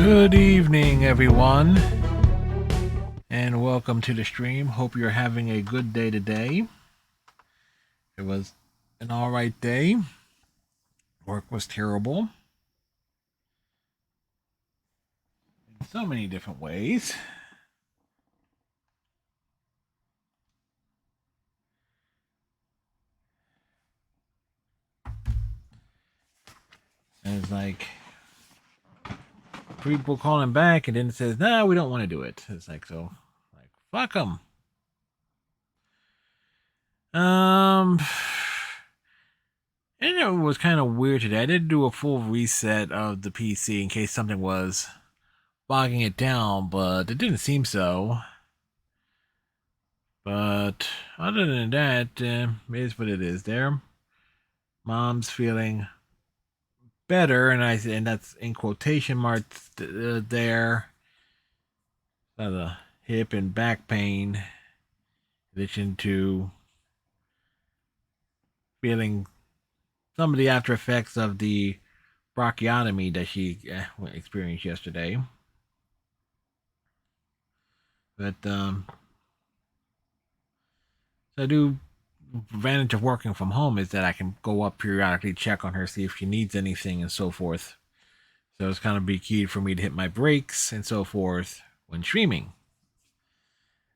Good evening, everyone, and welcome to the stream. Hope you're having a good day today. It was an alright day. Work was terrible in so many different ways. And it's like people calling back, and then it says, "No, we don't want to do it." It's like, so, like, fuck them. And it was kind of weird today. I did do a full reset of the PC in case something was bogging it down, but it didn't seem so. But other than that, it is what it is. There, mom's feeling better, and that's in quotation marks there. The hip and back pain, in addition to feeling some of the after effects of the bronchiotomy that she experienced yesterday. But so I do advantage of working from home is that I can go up periodically, check on her, see if she needs anything, and so forth. So it's kind of be key for me to hit my breaks and so forth when streaming.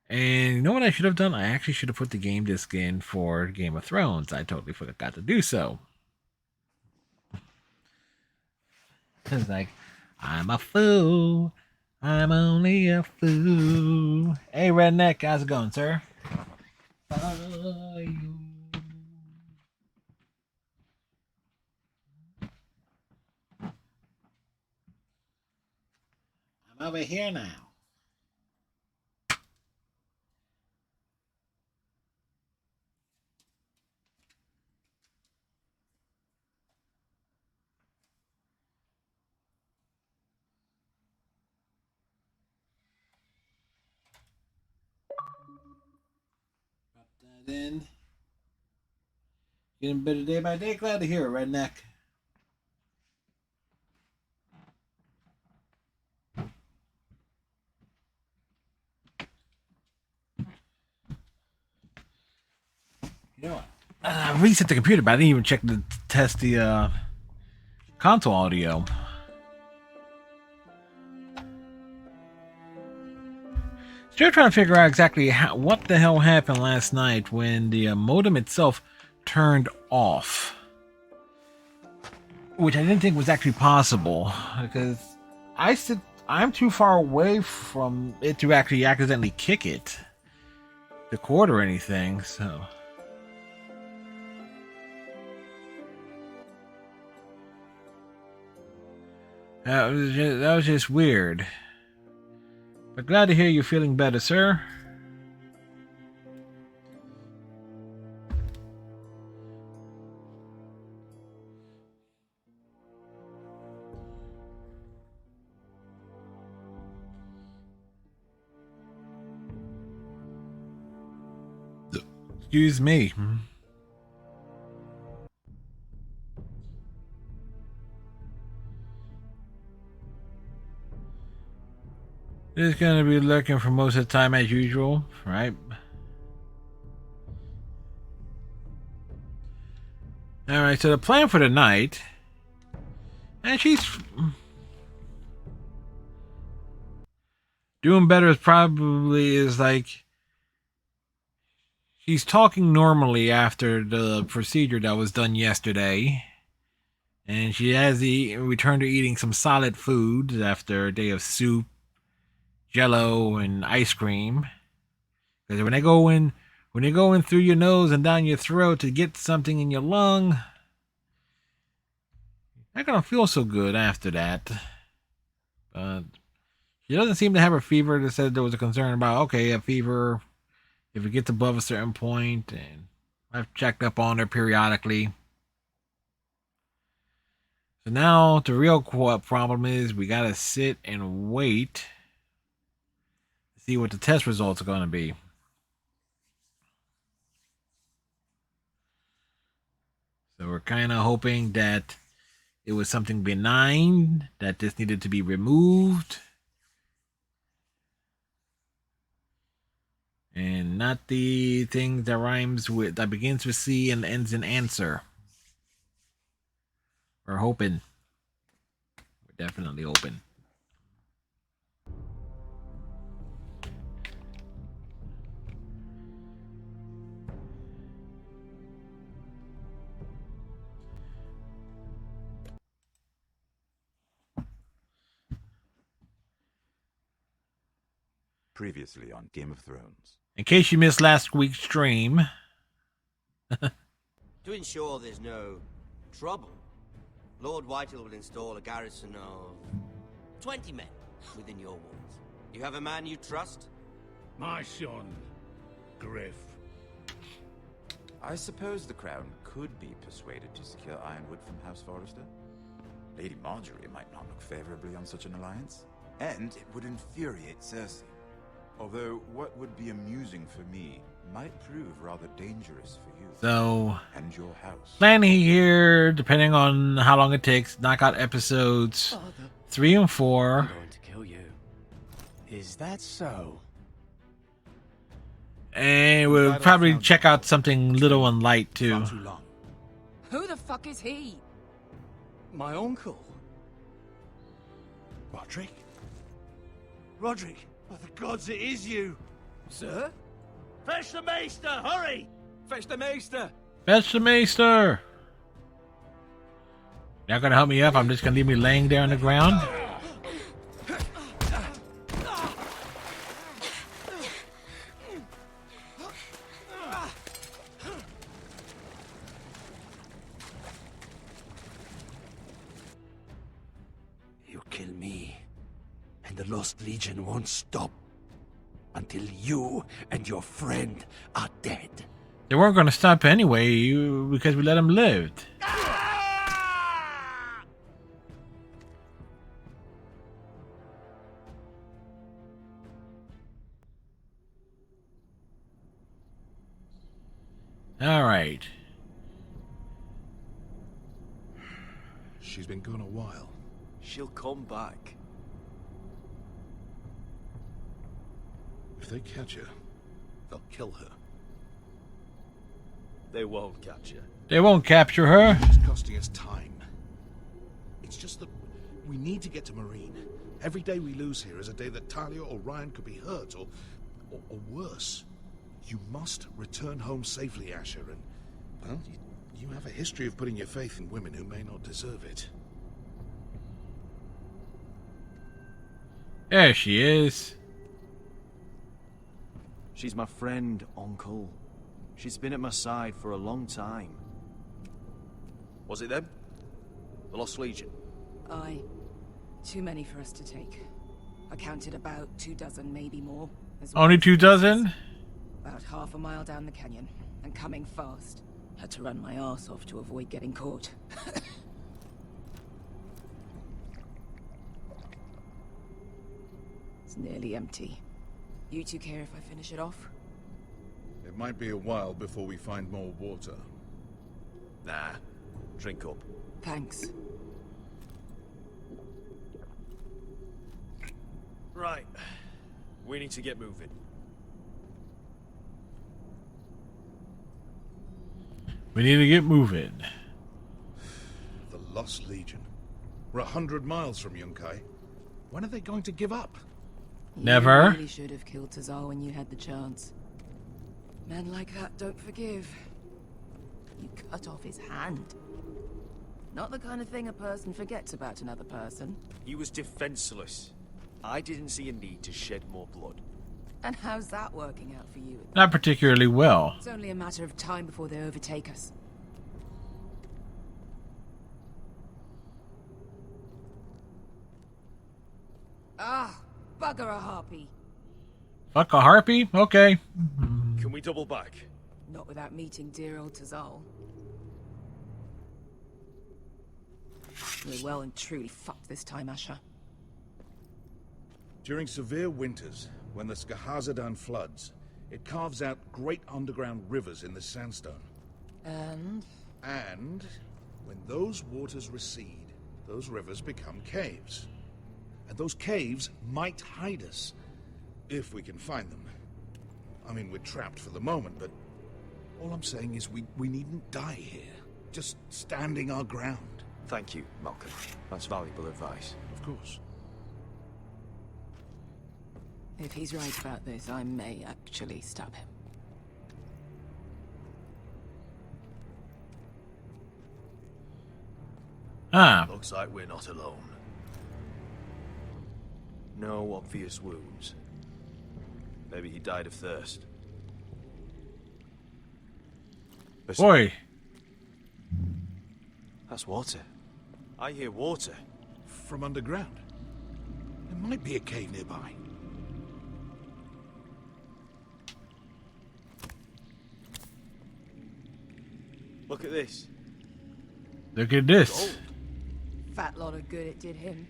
And you know what I should have done? I actually should have put the game disc in for Game of Thrones. I totally forgot to do so. It's like, I'm a fool. I'm only a fool. Hey, Redneck, how's it going, sir? I'm over here now. Drop that in. Getting better day by day. Glad to hear it, Redneck. You know what? I reset the computer, but I didn't even check to test the console audio. Still trying to figure out exactly what the hell happened last night when the modem itself turned off, which I didn't think was actually possible because I'm too far away from it to actually accidentally kick it, the cord or anything. So that was just weird. But glad to hear you're feeling better, sir. Excuse me. Just gonna be looking for most of the time as usual, right? Alright, so the plan for the night, and she's doing better, is like she's talking normally after the procedure that was done yesterday. And she has returned to eating some solid food after a day of soup, jello, and ice cream. Because when they go in through your nose and down your throat to get something in your lung, you're not gonna feel so good after that. But she doesn't seem to have a fever. That said there was a concern about a fever if it gets above a certain point, and I've checked up on her periodically. So now the real problem is we gotta sit and wait to see what the test results are gonna be. So we're kind of hoping that it was something benign, that this needed to be removed. And not the thing that rhymes with, that begins with C and ends in answer. We're hoping. We're definitely hoping. Previously on Game of Thrones. In case you missed last week's stream. To ensure there's no trouble, Lord Whitehill will install a garrison of 20 men within your walls. You have a man you trust? My son, Griff. I suppose the Crown could be persuaded to secure Ironwood from House Forrester. Lady Marjorie might not look favorably on such an alliance. And it would infuriate Cersei. Although what would be amusing for me might prove rather dangerous for you. So, and your house. Planning here, depending on how long it takes, knock out episodes 3 and 4. I'm going to kill you. Is that so? And we'll probably check out something little and light too. Not too long. Who the fuck is he? My uncle. Roderick? Roderick, by the gods, it is you! Sir? Fetch the maester, hurry! Fetch the maester! Fetch the maester! You're not gonna help me up, I'm just gonna leave me laying there on the ground. You kill me, and the Lost Legion won't stop until you and your friend are dead. They weren't gonna stop anyway, because we let them live. Alright. She's been gone a while. She'll come back. If they catch her, they'll kill her. They won't catch her. They won't capture her. She's costing us time. It's just that we need to get to Marine. Every day we lose here is a day that Talia or Ryan could be hurt, or worse. You must return home safely, Asher, and, well, you have a history of putting your faith in women who may not deserve it. There she is. She's my friend, Uncle. She's been at my side for a long time. Was it them? The Lost Legion? Aye. Too many for us to take. I counted about 24, maybe more. Only 24? About half a mile down the canyon, and coming fast. Had to run my arse off to avoid getting caught. It's nearly empty. You two care if I finish it off? It might be a while before we find more water. Nah. Drink up. Thanks. Right. We need to get moving. We need to get moving. The Lost Legion. We're 100 miles from Yunkai. When are they going to give up? Never. You really should have killed Tazal when you had the chance. Men like that don't forgive. You cut off his hand. Not the kind of thing a person forgets about another person. He was defenseless. I didn't see a need to shed more blood. And how's that working out for you? Not particularly well. It's only a matter of time before they overtake us. Ah, bugger a harpy. Fuck a harpy? Okay. Can we double back? Not without meeting dear old Tazal. We're well and truly fucked this time, Asher. During severe winters, when the Skahazadan floods, it carves out great underground rivers in the sandstone. And? And when those waters recede, those rivers become caves. And those caves might hide us. If we can find them. I mean, we're trapped for the moment, but all I'm saying is we needn't die here. Just standing our ground. Thank you, Malcolm. That's valuable advice. Of course. If he's right about this, I may actually stab him. Ah, Looks like we're not alone. No obvious wounds. Maybe he died of thirst. Listen, boy. that's water. I hear water. From underground. There might be a cave nearby. Look at this. Look at this. Gold. Fat lot of good it did him.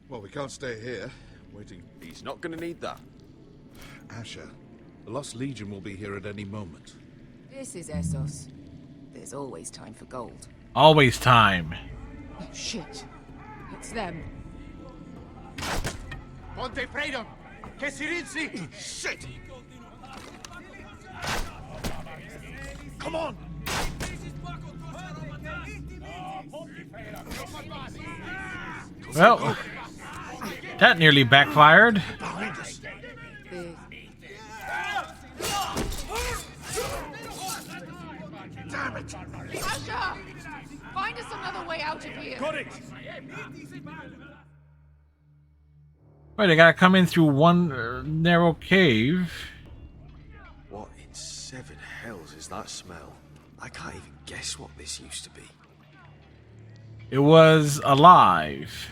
Well, we can't stay here, waiting. He's not gonna need that. Asher, the Lost Legion will be here at any moment. This is Essos. There's always time for gold. Always time. Oh, shit. It's them. Ponte freedom! Che si rinzi! Shit! Come on! Well, that nearly backfired. Behind us. Damn it! Asher! Find us another way out of here. Got it! Wait, they gotta come in through one narrow cave. What in seven hells is that smell? I can't even guess what this used to be. It was alive.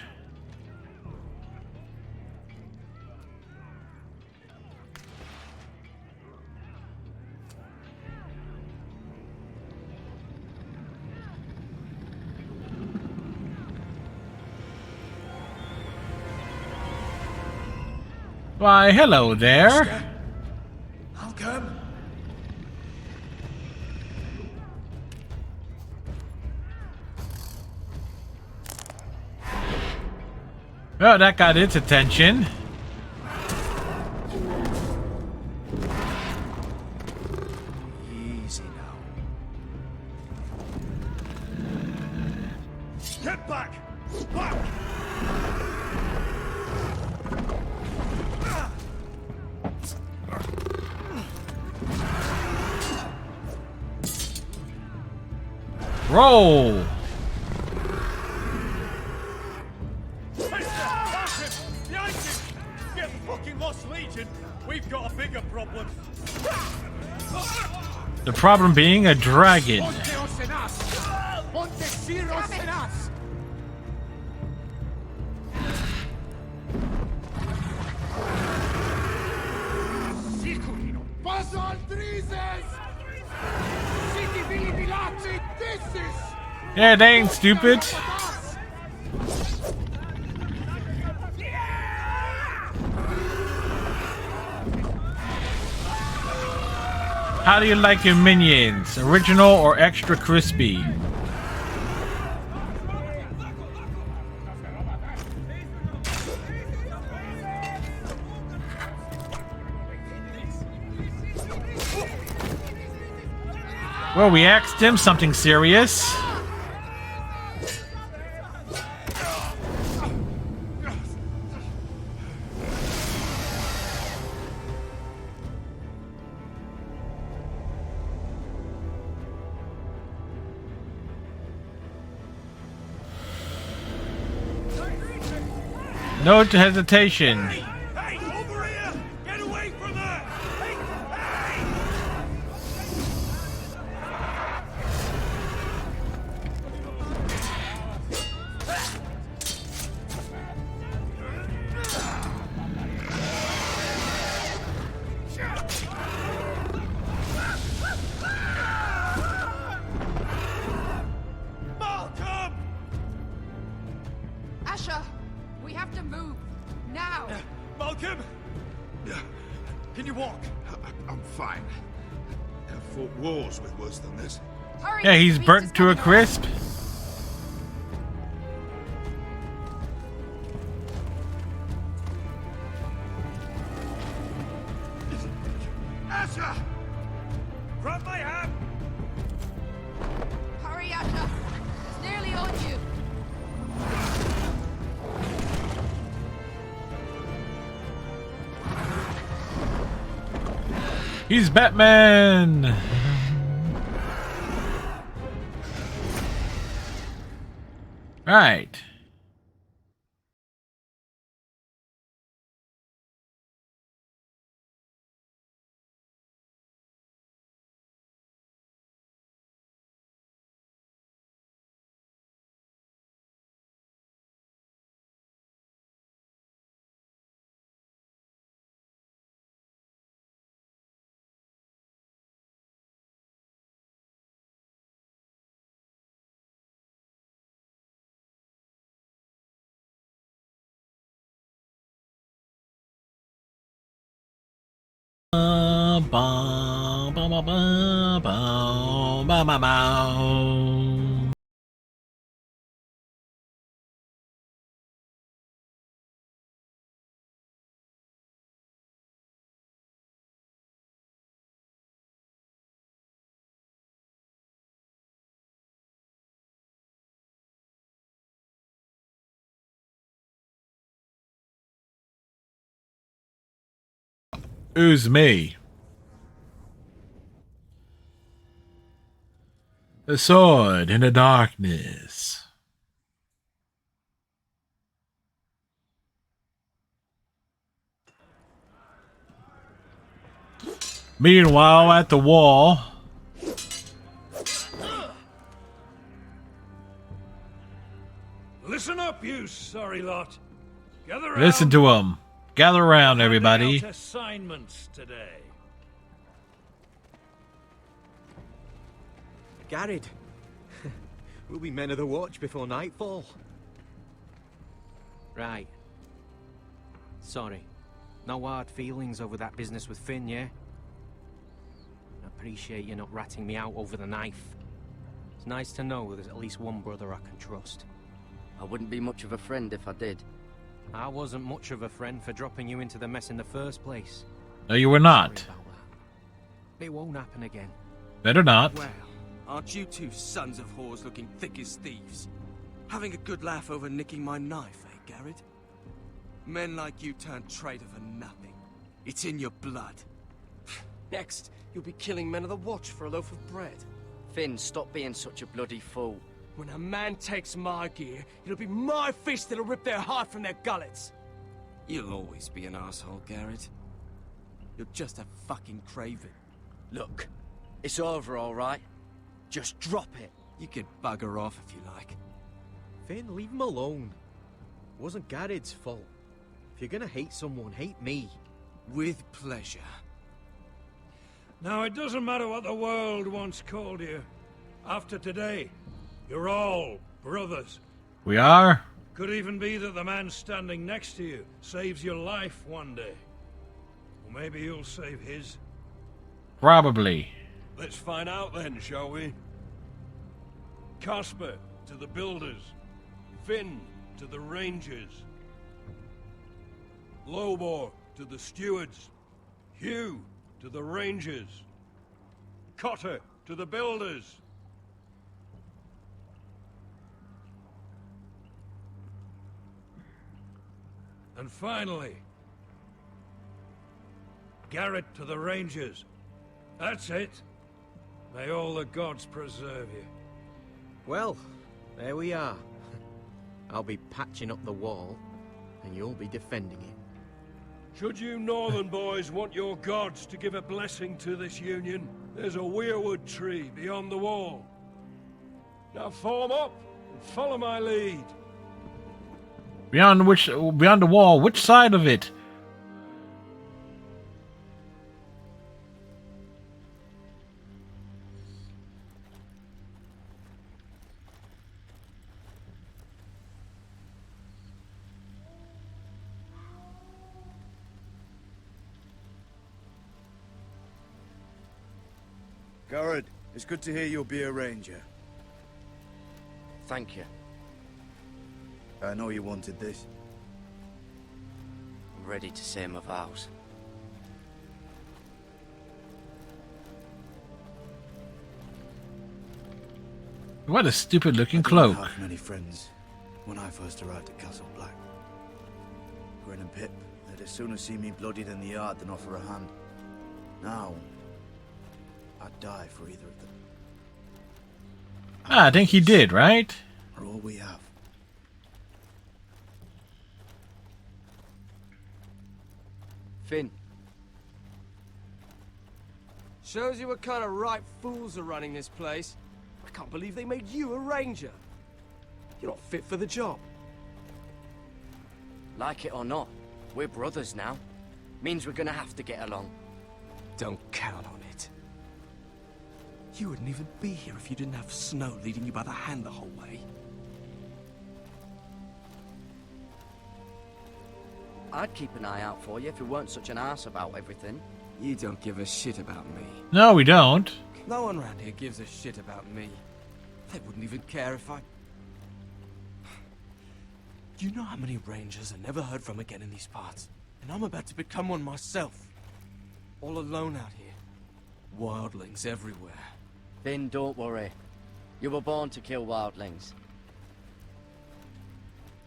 Why, hello there. Malcolm! Well, that got its attention. Easy now. Get back! Back! Roll. Behind you! Get fucking Lost Legion! We've got a bigger problem! The problem being a dragon. Ponte Osenas! Ponte Zero Senas! Sicurino! Paso Aldrizes! City Billy Bilazzi! This is... Yeah, they ain't stupid. How do you like your minions? Original or extra crispy? Well, we asked him something serious. No hesitation. Hey! Over here! Get away from her! Hey! Malcolm! Asher! We have to move. Now! Malcolm! Can you walk? I'm fine. I've fought wars with worse than this. Hurry! Yeah, he's the beast burnt is to a coming on. crisp. Asher! Grab my hand! Hurry, Asher! It's nearly on you! He's Batman! Right. Who's me? The sword in the darkness. Meanwhile, at the wall. Listen up, you sorry lot. Gather round. Listen to him. Gather around, everybody. Out assignments today. Garrett. We'll be men of the watch before nightfall. Right. Sorry. No hard feelings over that business with Finn, yeah? I appreciate you not ratting me out over the knife. It's nice to know there's at least one brother I can trust. I wouldn't be much of a friend if I did. I wasn't much of a friend for dropping you into the mess in the first place. No, you were not. Sorry about that. It won't happen again. Better not. Well, aren't you two sons of whores looking thick as thieves? Having a good laugh over nicking my knife, eh, Garrett? Men like you turn traitor for nothing. It's in your blood. Next, you'll be killing men of the watch for a loaf of bread. Finn, stop being such a bloody fool. When a man takes my gear, it'll be my fist that'll rip their heart from their gullets. You'll always be an asshole, Garrett. You're just a fucking craven. Look, it's over, all right? Just drop it. You could bugger off if you like. Finn, leave him alone. It wasn't Garrett's fault. If you're gonna hate someone, hate me. With pleasure. Now, it doesn't matter what the world once called you. After today, you're all brothers. We are? Could even be that the man standing next to you saves your life one day. Or maybe you'll save his. Probably. Let's find out then, shall we? Casper to the builders. Finn to the rangers. Lobor to the stewards. Hugh to the rangers. Cotter to the builders. And finally, Garrett to the rangers. That's it. May all the gods preserve you. Well, there we are. I'll be patching up the wall, and you'll be defending it. Should you northern boys want your gods to give a blessing to this union, there's a weirwood tree beyond the wall. Now form up and follow my lead. Beyond the wall, which side of it? Garrett, it's good to hear you'll be a ranger. Thank you. I know you wanted this. I'm ready to say my vows. What a stupid looking I didn't cloak. have many friends when I first arrived at Castle Black. Grin and Pip, they'd as soon see me bloodied in the yard than offer a hand. Now, I'd die for either of them. I think he did, right? Are all we have. Finn, Shows you what kind of ripe fools are running this place. I can't believe they made you a ranger. You're not fit for the job. like it or not, we're brothers now. Means we're gonna have to get along. Don't count on it. You wouldn't even be here if you didn't have Snow leading you by the hand the whole way. I'd keep an eye out for you if you weren't such an ass about everything. You don't give a shit about me. No, we don't. No one around here gives a shit about me. They wouldn't even care if I... You know how many rangers I never heard from again in these parts? And I'm about to become one myself. All alone out here. Wildlings everywhere. Finn, don't worry. You were born to kill wildlings.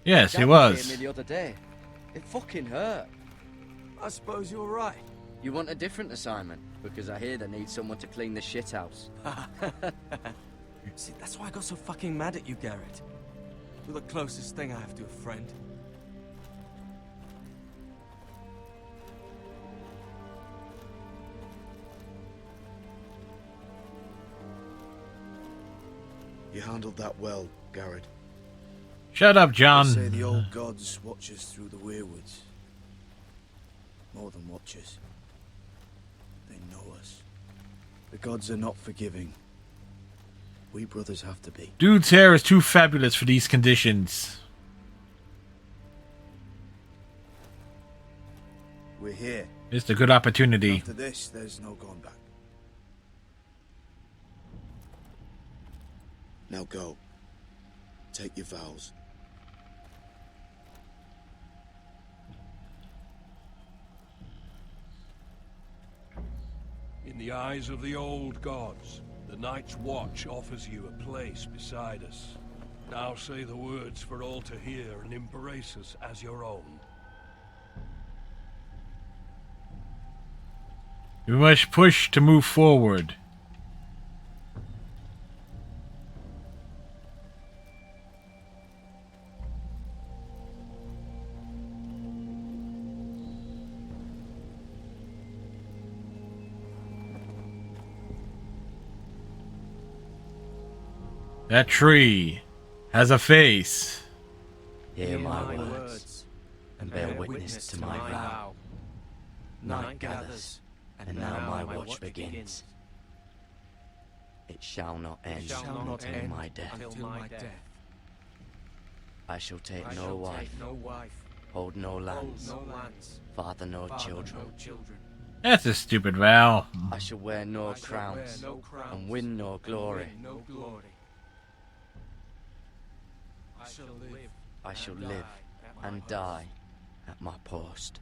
Yes, he Dad was. came me the other day. It fucking hurt. I suppose you're right. You want a different assignment? Because I hear they need someone to clean the shithouse. See, that's why I got so fucking mad at you, Garrett. You're the closest thing I have to a friend. You handled that well, Garrett. Shut up, They John. say the old gods watch us through the weirwoods. More than watch us. They know us. The gods are not forgiving. We brothers have to be. Dude's hair is too fabulous for these conditions. We're here. It's a good opportunity. After this, there's no going back. Now go. Take your vows. In the eyes of the old gods, the Night's Watch offers you a place beside us. Now say the words for all to hear and embrace us as your own. We must push to move forward. That tree has a face. Hear my words, and bear witness to my vow. Night gathers, and now my watch begins. It shall not end until my death. I shall take no wife, hold no lands, father no children. That's a stupid vow. I shall wear no crowns, and win no glory. I shall live and die at my post.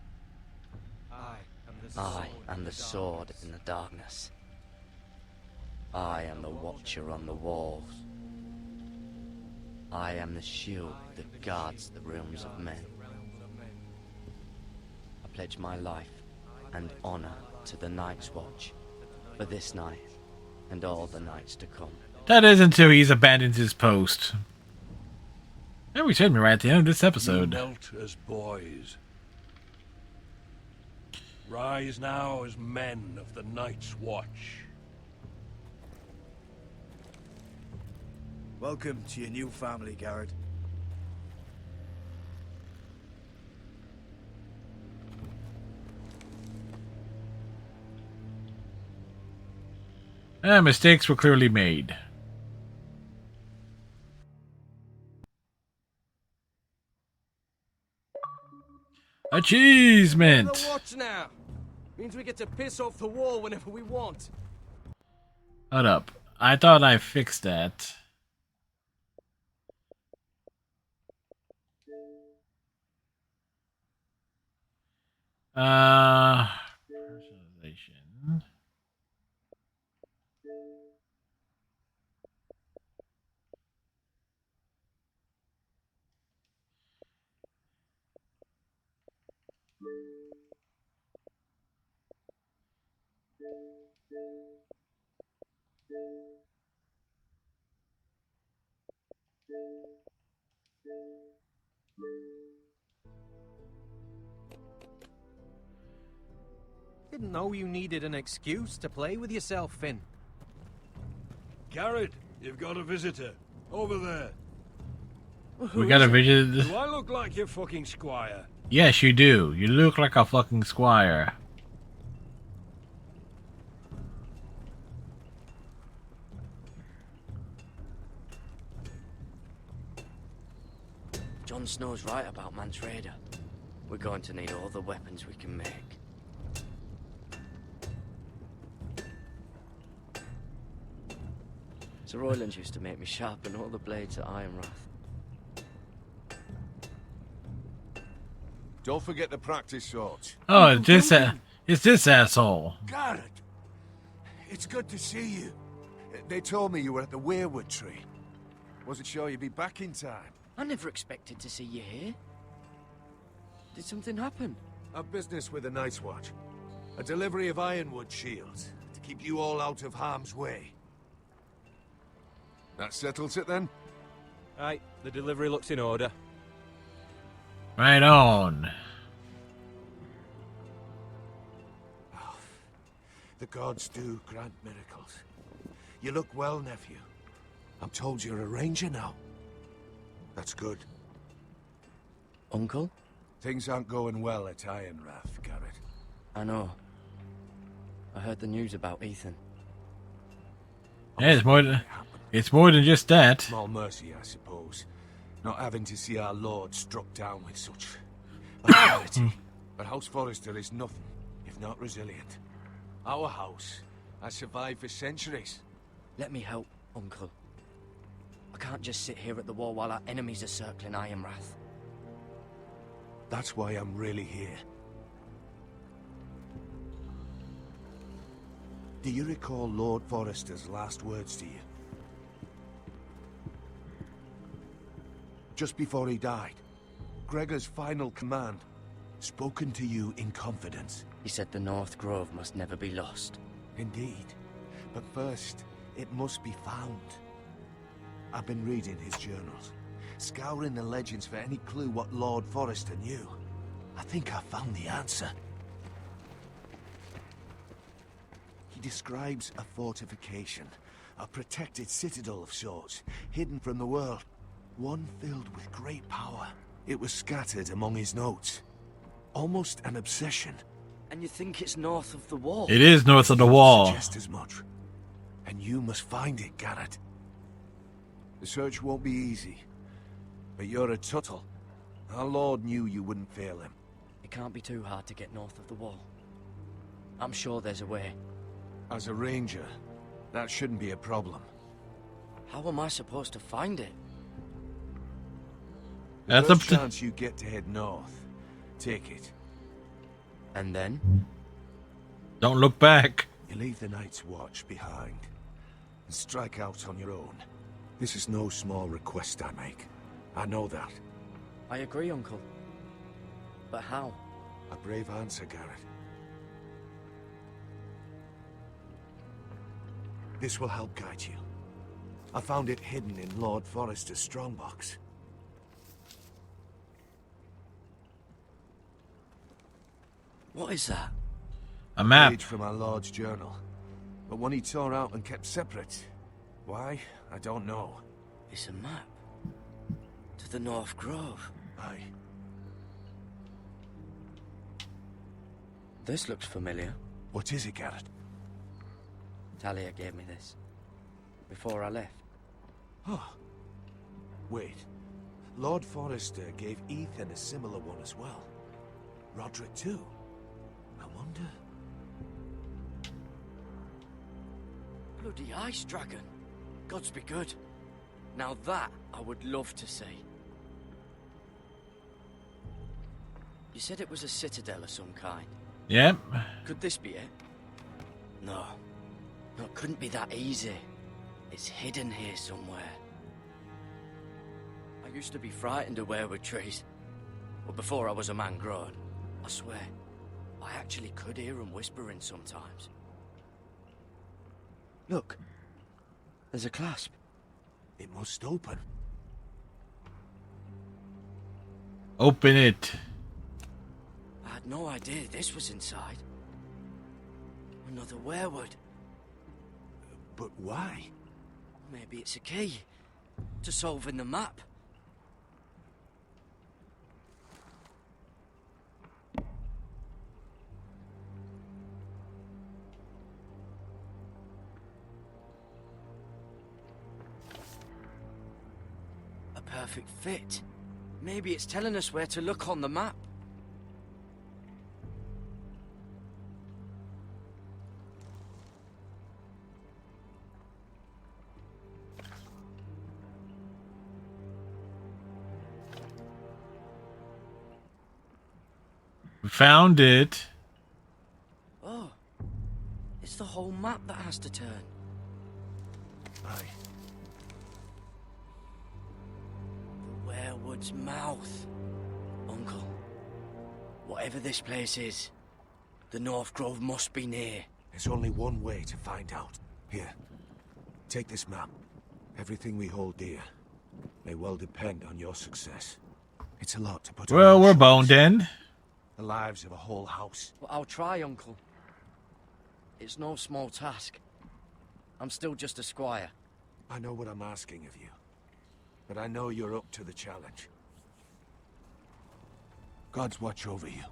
I am the sword in the darkness. I am the watcher on the walls. I am the shield that guards the realms of men. I pledge my life and honor to the Night's Watch for this night and all the nights to come. That is until he's abandoned his post. And we should be right at the end of this episode. You melt as boys. Rise now as men of the Night's Watch. Welcome to your new family, Garrett. Mistakes were clearly made. Achievement! The watch now. Means we get to piss off the wall whenever we want. Hold up. I thought I fixed that. Personalization. Didn't know you needed an excuse to play with yourself, Finn. Garrett, you've got a visitor. Over there. We got a visit. Do I look like your fucking squire? Yes, you do. You look like a fucking squire. Jon Snow's right about Mance Rayder. We're going to need all the weapons we can make. Sir Royland used to make me sharpen all the blades at Ironrath. Don't forget to practice swords. Oh, it's this asshole. Garrett! It's good to see you. They told me you were at the Weirwood tree. Wasn't sure you'd be back in time. I never expected to see you here. Did something happen? A business with the Night's Watch. A delivery of ironwood shields to keep you all out of harm's way. That settles it then? Right, the delivery looks in order. Right on. Oh, the gods do grant miracles. You look well, nephew. I'm told you're a ranger now. That's good. Uncle? Things aren't going well at Ironrath, Garrett. I know. I heard the news about Ethan. Yeah, it's more than just that. Small mercy, I suppose. Not having to see our lord struck down with such authority. But House Forrester is nothing if not resilient. Our house has survived for centuries. Let me help, Uncle. I can't just sit here at the wall while our enemies are circling Ironrath. That's why I'm really here. Do you recall Lord Forrester's last words to you? Just before he died, Gregor's final command, spoken to you in confidence. He said the North Grove must never be lost. Indeed. But first, it must be found. I've been reading his journals, scouring the legends for any clue what Lord Forrester knew. I think I found the answer. He describes a fortification, a protected citadel of sorts, hidden from the world. One filled with great power. It was scattered among his notes. Almost an obsession. And you think it's north of the wall? It is north of the wall. Just as much. And you must find it, Garrett. The search won't be easy. But you're a Tuttle. Our Lord knew you wouldn't fail him. It can't be too hard to get north of the wall. I'm sure there's a way. As a ranger, that shouldn't be a problem. How am I supposed to find it? That's the up first to... chance you get to head north, take it. And then? Don't look back. You leave the Night's Watch behind and strike out on your own. This is no small request I make. I know that. I agree, Uncle. But how? A brave answer, Garrett. This will help guide you. I found it hidden in Lord Forrester's strongbox. What is that? A map. Page from our Lord's journal. But one he tore out and kept separate. Why? I don't know. It's a map. To the North Grove. Aye. This looks familiar. What is it, Garrett? Talia gave me this. Before I left. Oh. Wait. Lord Forrester gave Ethan a similar one as well. Roderick too. I wonder... Bloody ice dragon. Gods be good. Now that I would love to see. You said it was a citadel of some kind. Yep. Could this be it? No. No, it couldn't be that easy. It's hidden here somewhere. I used to be frightened of weirwood trees. But before I was a man grown. I swear, I actually could hear them whispering sometimes. Look, there's a clasp. It must open. Open it. I had no idea this was inside. Another werewood. But why? Maybe it's a key to solving the map. A perfect fit. Maybe it's telling us where to look on the map. We found it. Oh, it's the whole map that has to turn. Aye. The werewood's mouth. Uncle, whatever this place is, the North Grove must be near. There's only one way to find out. Here, take this map. Everything we hold dear may well depend on your success. It's a lot to put on Well, your we're shoulders. boned in. The lives of a whole house. Well, I'll try, Uncle. It's no small task. I'm still just a squire. I know what I'm asking of you, but I know you're up to the challenge. Gods watch over you.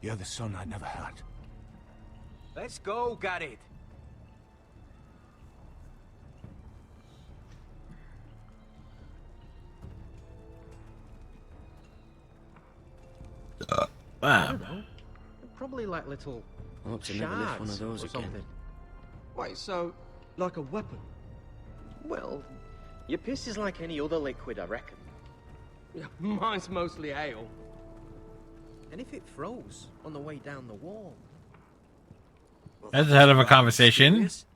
You're the son I never had. Let's go, Garrett. I don't know. Probably like little I hope to never lift one of those or again. something. Wait, so, like a weapon? Well, your piss is like any other liquid, I reckon. Yeah, mine's mostly ale. And if it froze on the way down the wall? That's a hell of a conversation. Serious?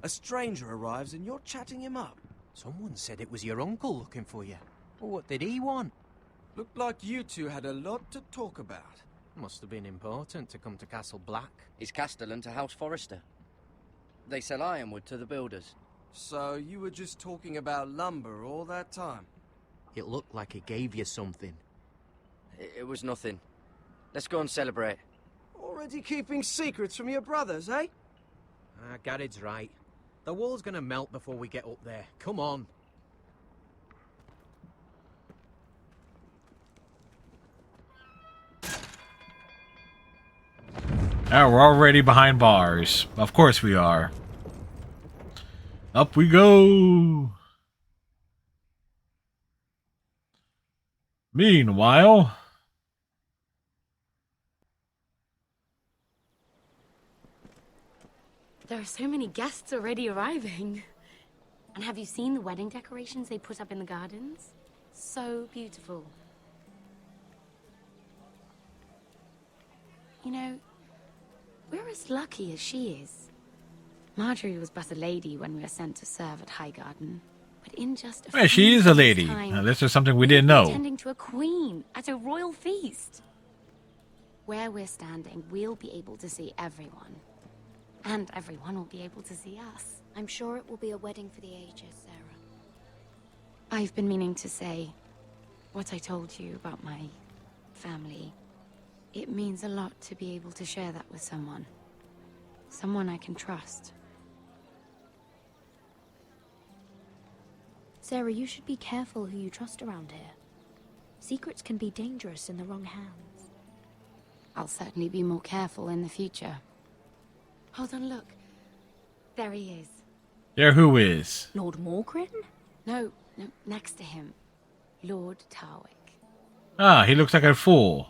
A stranger arrives and you're chatting him up. Someone said it was your uncle looking for you. Well, what did he want? Looked like you two had a lot to talk about. Must have been important to come to Castle Black. It's Castellan to House Forrester. They sell ironwood to the builders. So you were just talking about lumber all that time? It looked like he gave you something. It was nothing. Let's go and celebrate. Already keeping secrets from your brothers, eh? Garrett's right. The wall's gonna melt before we get up there. Come on. Oh, we're already behind bars. Of course we are. Up we go. Meanwhile, there are so many guests already arriving. And have you seen the wedding decorations they put up in the gardens? So beautiful. You know, we're as lucky as she is. Marjorie was but a lady when we were sent to serve at Highgarden. But in just a yeah, she few is a days' lady. time, Now, this is something we we'll didn't be know. attending to a queen at a royal feast. Where we're standing, we'll be able to see everyone. And everyone will be able to see us. I'm sure it will be a wedding for the ages, Sarah. I've been meaning to say what I told you about my family. It means a lot to be able to share that with someone. Someone I can trust. Sarah, you should be careful who you trust around here. Secrets can be dangerous in the wrong hands. I'll certainly be more careful in the future. Hold on, look. There he is. There who is? Lord Morgrin? No, next to him. Lord Tarwick. Ah, he looks like a fool.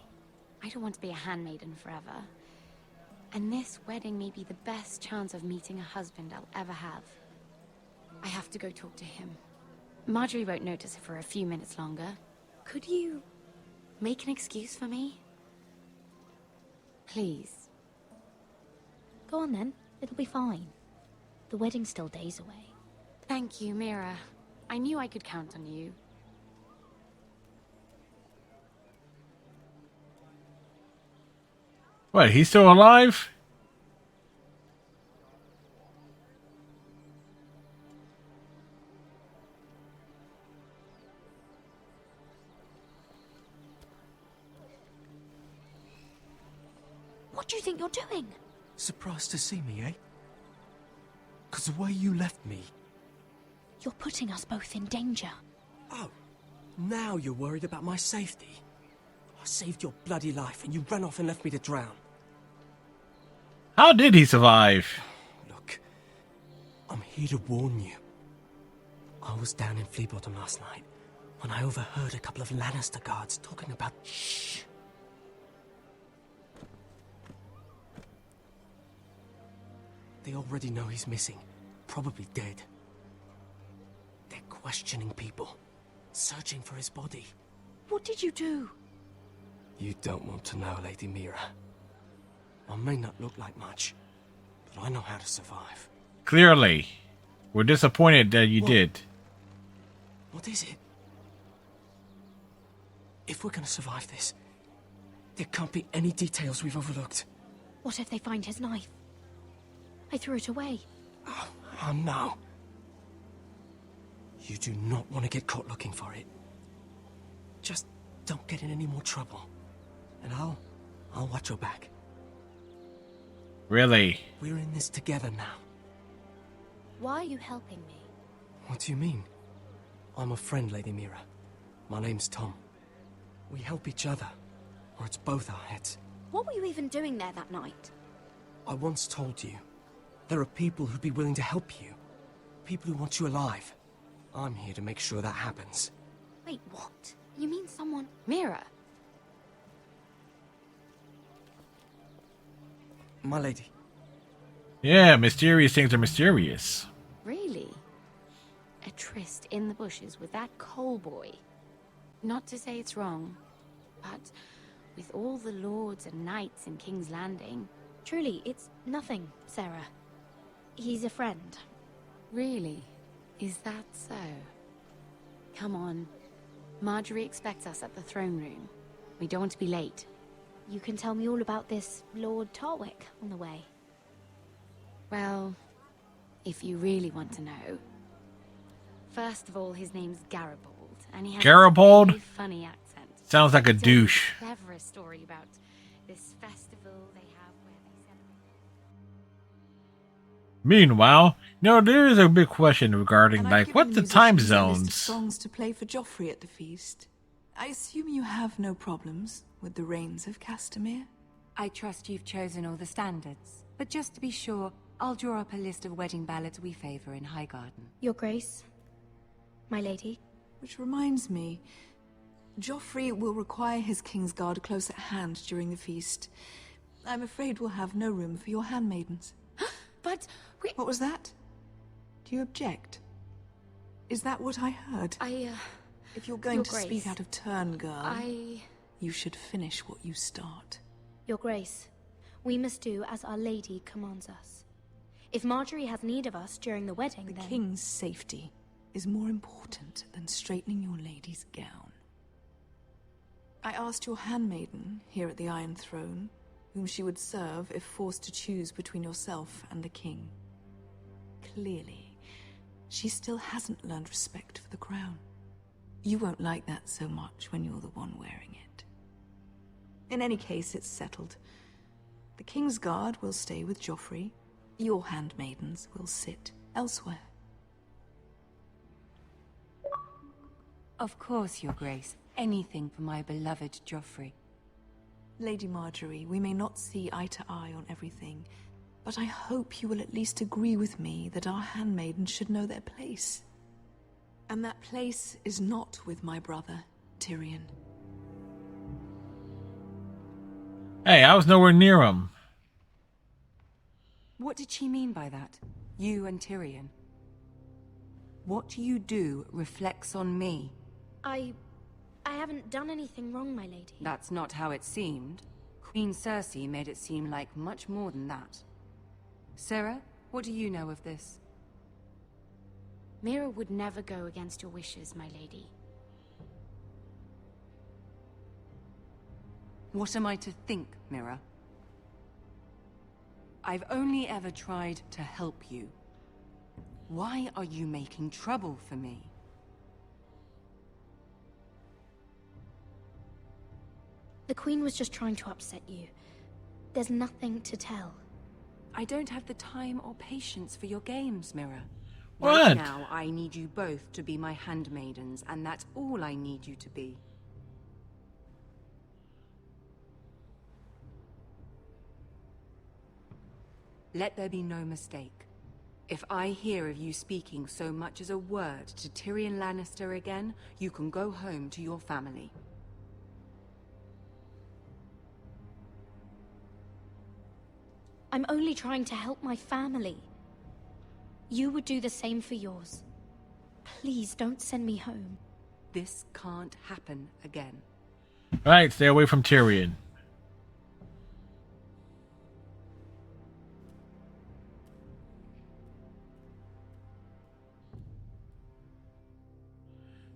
I don't want to be a handmaiden forever. And this wedding may be the best chance of meeting a husband I'll ever have. I have to go talk to him. Marjorie won't notice it for a few minutes longer. Could you make an excuse for me? Please. Go on then. It'll be fine. The wedding's still days away. Thank you, Mira. I knew I could count on you. What, he's still alive? What do you think you're doing? Surprised to see me, eh? Because the way you left me... You're putting us both in danger. Oh, now you're worried about my safety. I saved your bloody life and you ran off and left me to drown. How did he survive? Look, I'm here to warn you. I was down in Fleabottom last night when I overheard a couple of Lannister guards talking about... Shh! They already know he's missing, probably dead. They're questioning people, searching for his body. What did you do? You don't want to know, Lady Mira. I may not look like much, but I know how to survive. Clearly. We're disappointed that you did. What is it? If we're gonna survive this, there can't be any details we've overlooked. What if they find his knife? I threw it away. Oh no. You do not want to get caught looking for it. Just don't get in any more trouble. And I'll watch your back. Really? We're in this together now. Why are you helping me? What do you mean? I'm a friend, Lady Mira. My name's Tom. We help each other, or it's both our heads. What were you even doing there that night? I once told you, there are people who'd be willing to help you. People who want you alive. I'm here to make sure that happens. Wait, what? You mean someone... Mira. My lady. Yeah, mysterious things are mysterious. Really? A tryst in the bushes with that coal boy? Not to say it's wrong, but with all the lords and knights in King's Landing... Truly, it's nothing, Sarah. He's a friend. Really? Is that so? Come on. Marjorie expects us at the throne room. We don't want to be late. You can tell me all about this Lord Tarwick on the way. Well, if you really want to know. First of all, his name's Garibaldi, and he has Garibaldi? a very funny accent. Sounds like a He tells douche. The cleverest story about this festival they have where they celebrate. Meanwhile, there is a big question regarding, And I've like, given what's the musicians time a list of zones? songs to play for Joffrey at the feast. I assume you have no problems with the rains of Castamere? I trust you've chosen all the standards. But just to be sure, I'll draw up a list of wedding ballads we favor in Highgarden. Your Grace, my lady. Which reminds me, Joffrey will require his Kingsguard close at hand during the feast. I'm afraid we'll have no room for your handmaidens. But we... What was that? Do you object? Is that what I heard? If you're going Your to Grace, speak out of turn, girl, I... you should finish what you start. Your Grace, we must do as Our Lady commands us. If Marjorie has need of us during the wedding, The then... king's safety is more important than straightening your lady's gown. I asked your handmaiden here at the Iron Throne whom she would serve if forced to choose between yourself and the king. Clearly, she still hasn't learned respect for the crown. You won't like that so much when you're the one wearing it. In any case, it's settled. The King's Guard will stay with Joffrey. Your handmaidens will sit elsewhere. Of course, Your Grace. Anything for my beloved Joffrey. Lady Marjorie, we may not see eye to eye on everything, but I hope you will at least agree with me that our handmaidens should know their place. And that place is not with my brother, Tyrion. Hey, I was nowhere near him. What did she mean by that? You and Tyrion? What you do reflects on me. I haven't done anything wrong, my lady. That's not how it seemed. Queen Cersei made it seem like much more than that. Sarah, what do you know of this? Mira would never go against your wishes, my lady. What am I to think, Mira? I've only ever tried to help you. Why are you making trouble for me? The Queen was just trying to upset you. There's nothing to tell. I don't have the time or patience for your games, Mirror. What? Right now, I need you both to be my handmaidens, and that's all I need you to be. Let there be no mistake. If I hear of you speaking so much as a word to Tyrion Lannister again, you can go home to your family. I'm only trying to help my family. You would do the same for yours. Please don't send me home. This can't happen again. Alright, stay away from Tyrion.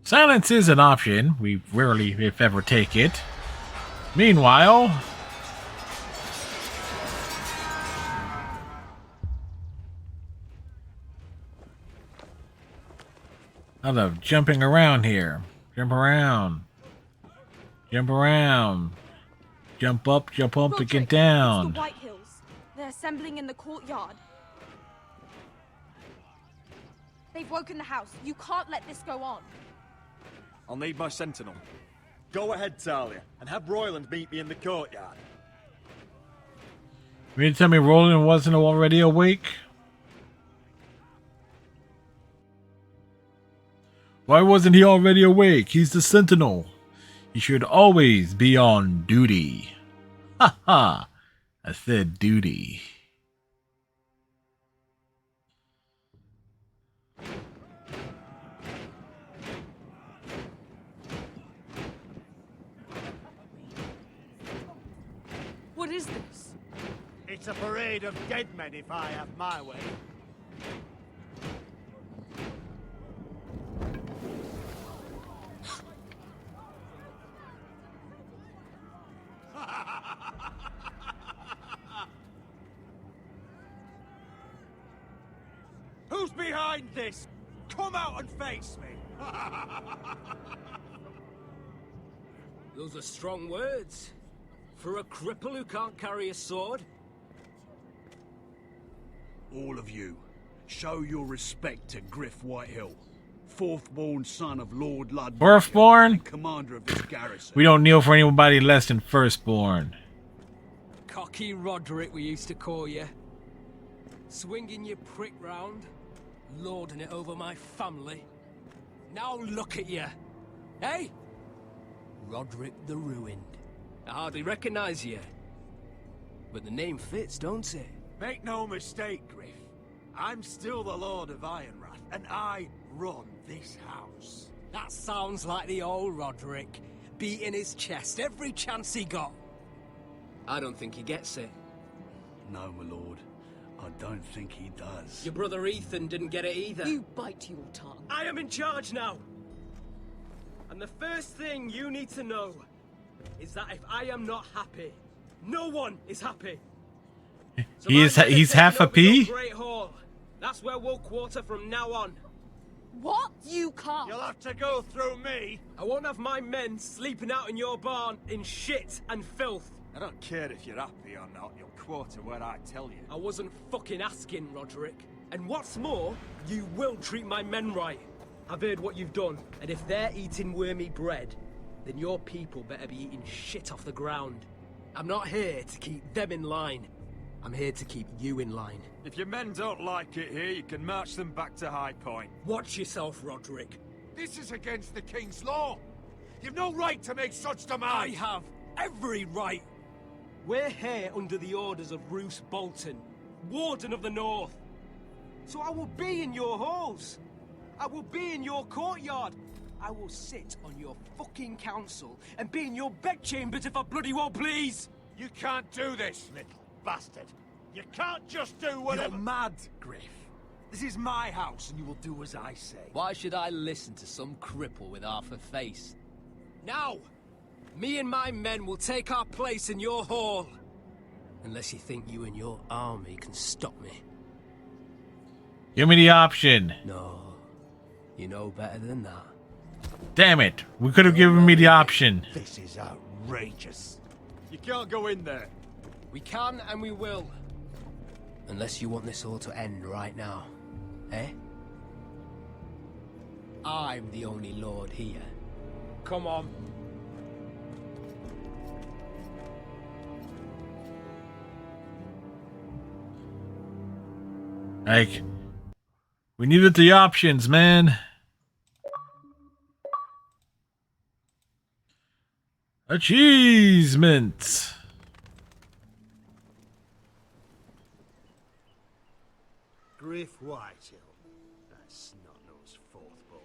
Silence is an option. We rarely, if ever, take it. Meanwhile... I love jumping around here. Jump around. Jump around. Jump up and get down. It's the White Hills. They're assembling in the courtyard. They've woken the house. You can't let this go on. I'll need my sentinel. Go ahead, Talia, and have Royland meet me in the courtyard. You mean to tell me Roland wasn't already awake? Why wasn't he already awake? He's the sentinel. He should always be on duty. Ha ha! I said duty. What is this? It's a parade of dead men if I have my way. Who's behind this? Come out and face me! Those are strong words. For a cripple who can't carry a sword? All of you, show your respect to Griff Whitehill, fourth-born son of Lord Ludwig, Fourthborn? and commander of this garrison. We don't kneel for anybody less than firstborn. Cocky Roderick, we used to call you. Swinging your prick round, lording it over my family. Now look at you. Hey? Roderick the Ruined. I hardly recognize you. But the name fits, don't it? Make no mistake, Griff. I'm still the Lord of Ironrath, and I run this house. That sounds like the old Roderick, beating his chest every chance he got. I don't think he gets it. No, my lord. I don't think he does. Your brother Ethan didn't get it either. You bite your tongue. I am in charge now! And the first thing you need to know is that if I am not happy, no one is happy. So He's half a pea? Great Hall. That's where we'll quarter from now on. What? You can't. You'll have to go through me. I won't have my men sleeping out in your barn in shit and filth. I don't care if you're happy or not. You'll quarter where I tell you. I wasn't fucking asking, Roderick. And what's more, you will treat my men right. I've heard what you've done, and if they're eating wormy bread, then your people better be eating shit off the ground. I'm not here to keep them in line. I'm here to keep you in line. If your men don't like it here, you can march them back to High Point. Watch yourself, Roderick. This is against the King's law. You've no right to make such demands. I have every right. We're here under the orders of Roose Bolton, Warden of the North. So I will be in your halls. I will be in your courtyard. I will sit on your fucking council and be in your bedchambers if I bloody well please. You can't do this, little bastard. You can't just do whatever. You're mad, Griff. This is my house, and you will do as I say. Why should I listen to some cripple with half a face? Now, me and my men will take our place in your hall. Unless you think you and your army can stop me. Give me the option. No. You know better than that. Damn it. We could have given me the option. This is outrageous. You can't go in there. We can and we will. Unless you want this all to end right now. Eh? I'm the only lord here. Come on. Like, we needed the options, man. Achievement. Griff Whitehill. That's snot-nosed fourth-born.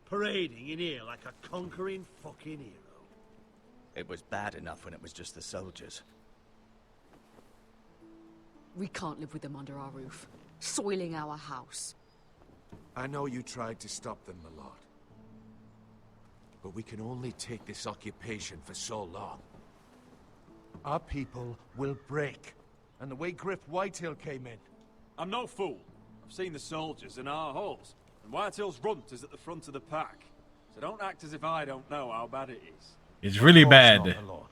Parading in here like a conquering fucking hero. It was bad enough when it was just the soldiers. We can't live with them under our roof, soiling our house. I know you tried to stop them, my lord. But we can only take this occupation for so long. Our people will break. And the way Griff Whitehill came in. I'm no fool. I've seen the soldiers in our halls, and Whitehill's runt is at the front of the pack. So don't act as if I don't know how bad it is. It's really bad. Not, my lord.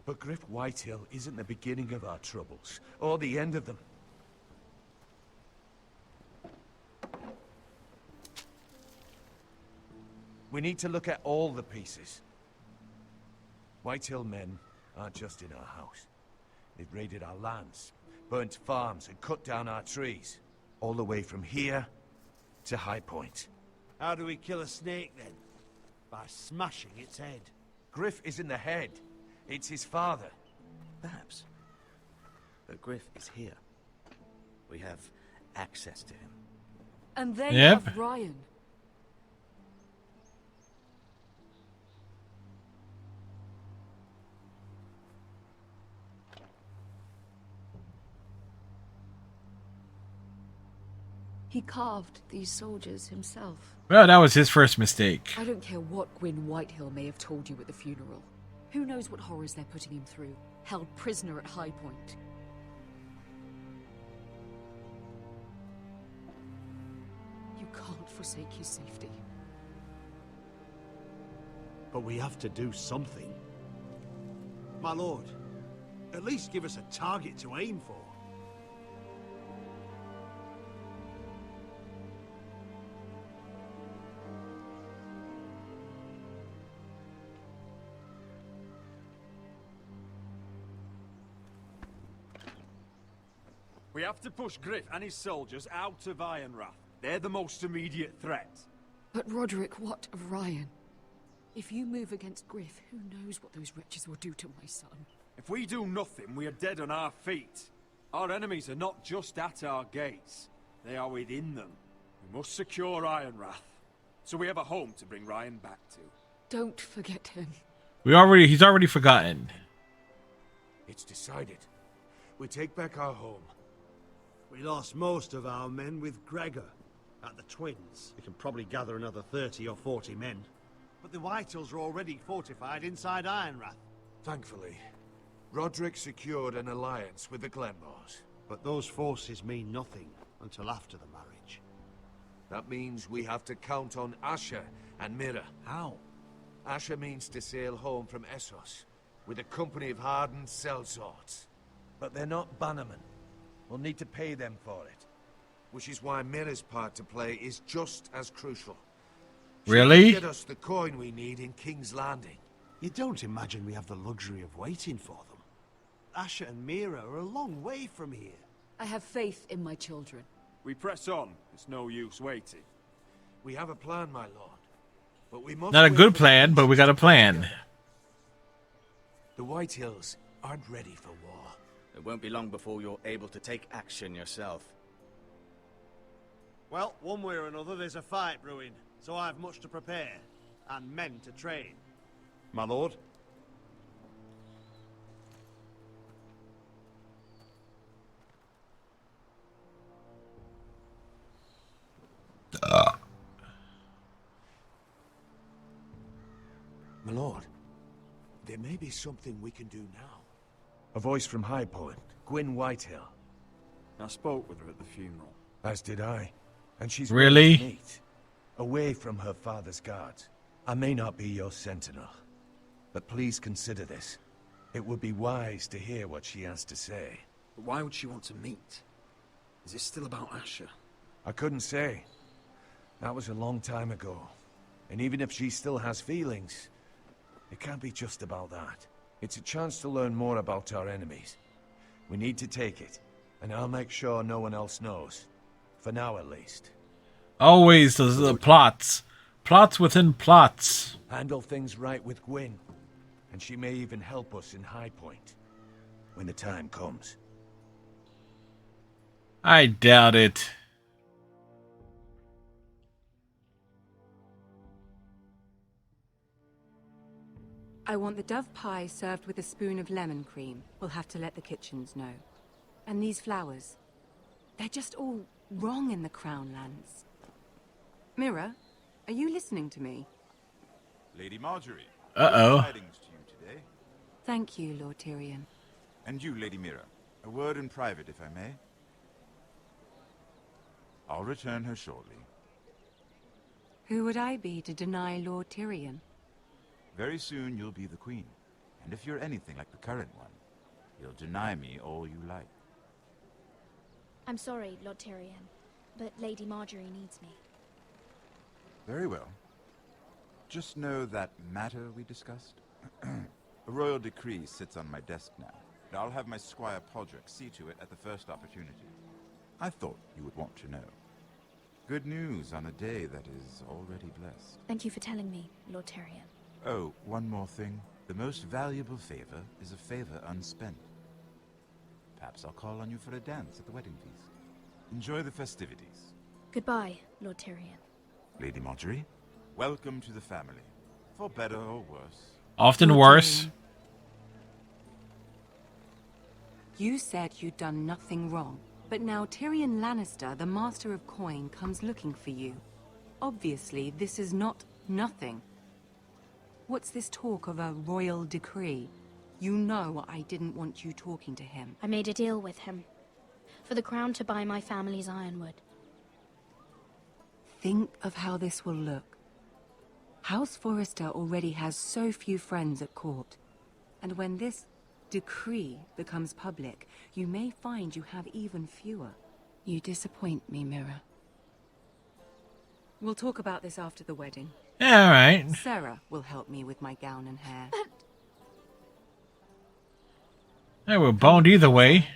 But Griff Whitehill isn't the beginning of our troubles, or the end of them. We need to look at all the pieces. Whitehill men aren't just in our house. They've raided our lands, burnt farms, and cut down our trees. All the way from here to High Point. How do we kill a snake, then? By smashing its head. Griff isn't the head. It's his father. Perhaps. But Griff is here. We have access to him. And they Yep. have Ryan. He carved these soldiers himself. Well, that was his first mistake. I don't care what Gwyn Whitehill may have told you at the funeral. Who knows what horrors they're putting him through? Held prisoner at High Point. You can't forsake his safety. But we have to do something. My lord, at least give us a target to aim for. We have to push Griff and his soldiers out of Ironrath. They're the most immediate threat. But Roderick, what of Ryan? If you move against Griff, who knows what those wretches will do to my son? If we do nothing, we are dead on our feet. Our enemies are not just at our gates. They are within them. We must secure Ironrath, so we have a home to bring Ryan back to. Don't forget him. He's already forgotten. It's decided. We take back our home. We lost most of our men with Gregor at the Twins. We can probably gather another 30 or 40 men. But the Whitehills are already fortified inside Ironrath. Thankfully, Roderick secured an alliance with the Glenmores. But those forces mean nothing until after the marriage. That means we have to count on Asher and Mira. How? Asher means to sail home from Essos with a company of hardened sellswords. But they're not bannermen. We'll need to pay them for it. Which is why Mira's part to play is just as crucial. She Really? can get us the coin we need in King's Landing. You don't imagine we have the luxury of waiting for them. Asher and Mira are a long way from here. I have faith in my children. We press on. It's no use waiting. We have a plan, my lord. But we must Not a wait good for plan, the but we got a pieces to come plan. together. The Whitehills aren't ready for war. It won't be long before you're able to take action yourself. Well, one way or another, there's a fight brewing, so I've much to prepare, and men to train. My lord? My lord, There may be something we can do now. A voice from High Point, Gwyn Whitehill. I spoke with her at the funeral. As did I. And she's Really? willing to meet. Away from her father's guards. I may not be your sentinel, but please consider this. It would be wise to hear what she has to say. But why would she want to meet? Is it still about Asher? I couldn't say. That was a long time ago. And even if she still has feelings, it can't be just about that. It's a chance to learn more about our enemies. We need to take it, and I'll make sure no one else knows. For now, at least. Always the plots. Plots within plots. Handle things right with Gwyn, and she may even help us in High Point. When the time comes. I doubt it. I want the dove pie served with a spoon of lemon cream. We'll have to let the kitchens know. And these flowers. They're just all wrong in the Crown Lands. Mira, are you listening to me? Lady Marjorie. Uh-oh. Good tidings to you today. Thank you, Lord Tyrion. And you, Lady Mira. A word in private, if I may. I'll return her shortly. Who would I be to deny Lord Tyrion? Very soon you'll be the queen. And if you're anything like the current one, you'll deny me all you like. I'm sorry, Lord Tyrion, but Lady Marjorie needs me. Very well. Just know that matter we discussed? A royal decree sits on my desk now, and I'll have my squire Podrick see to it at the first opportunity. I thought you would want to know. Good news on a day that is already blessed. Thank you for telling me, Lord Tyrion. Oh, one more thing. The most valuable favor is a favor unspent. Perhaps I'll call on you for a dance at the wedding feast. Enjoy the festivities. Goodbye, Lord Tyrion. Lady Marjorie, welcome to the family. For better or worse. Often worse. You said you'd done nothing wrong, but now Tyrion Lannister, the Master of Coin, comes looking for you. Obviously, this is not nothing. What's this talk of a royal decree? You know I didn't want you talking to him. I made a deal with him. For the crown to buy my family's ironwood. Think of how this will look. House Forrester already has so few friends at court. And when this decree becomes public, you may find you have even fewer. You disappoint me, Mira. We'll talk about this after the wedding. Yeah, all right. Sarah will help me with my gown and hair. Hey, we're boned either way.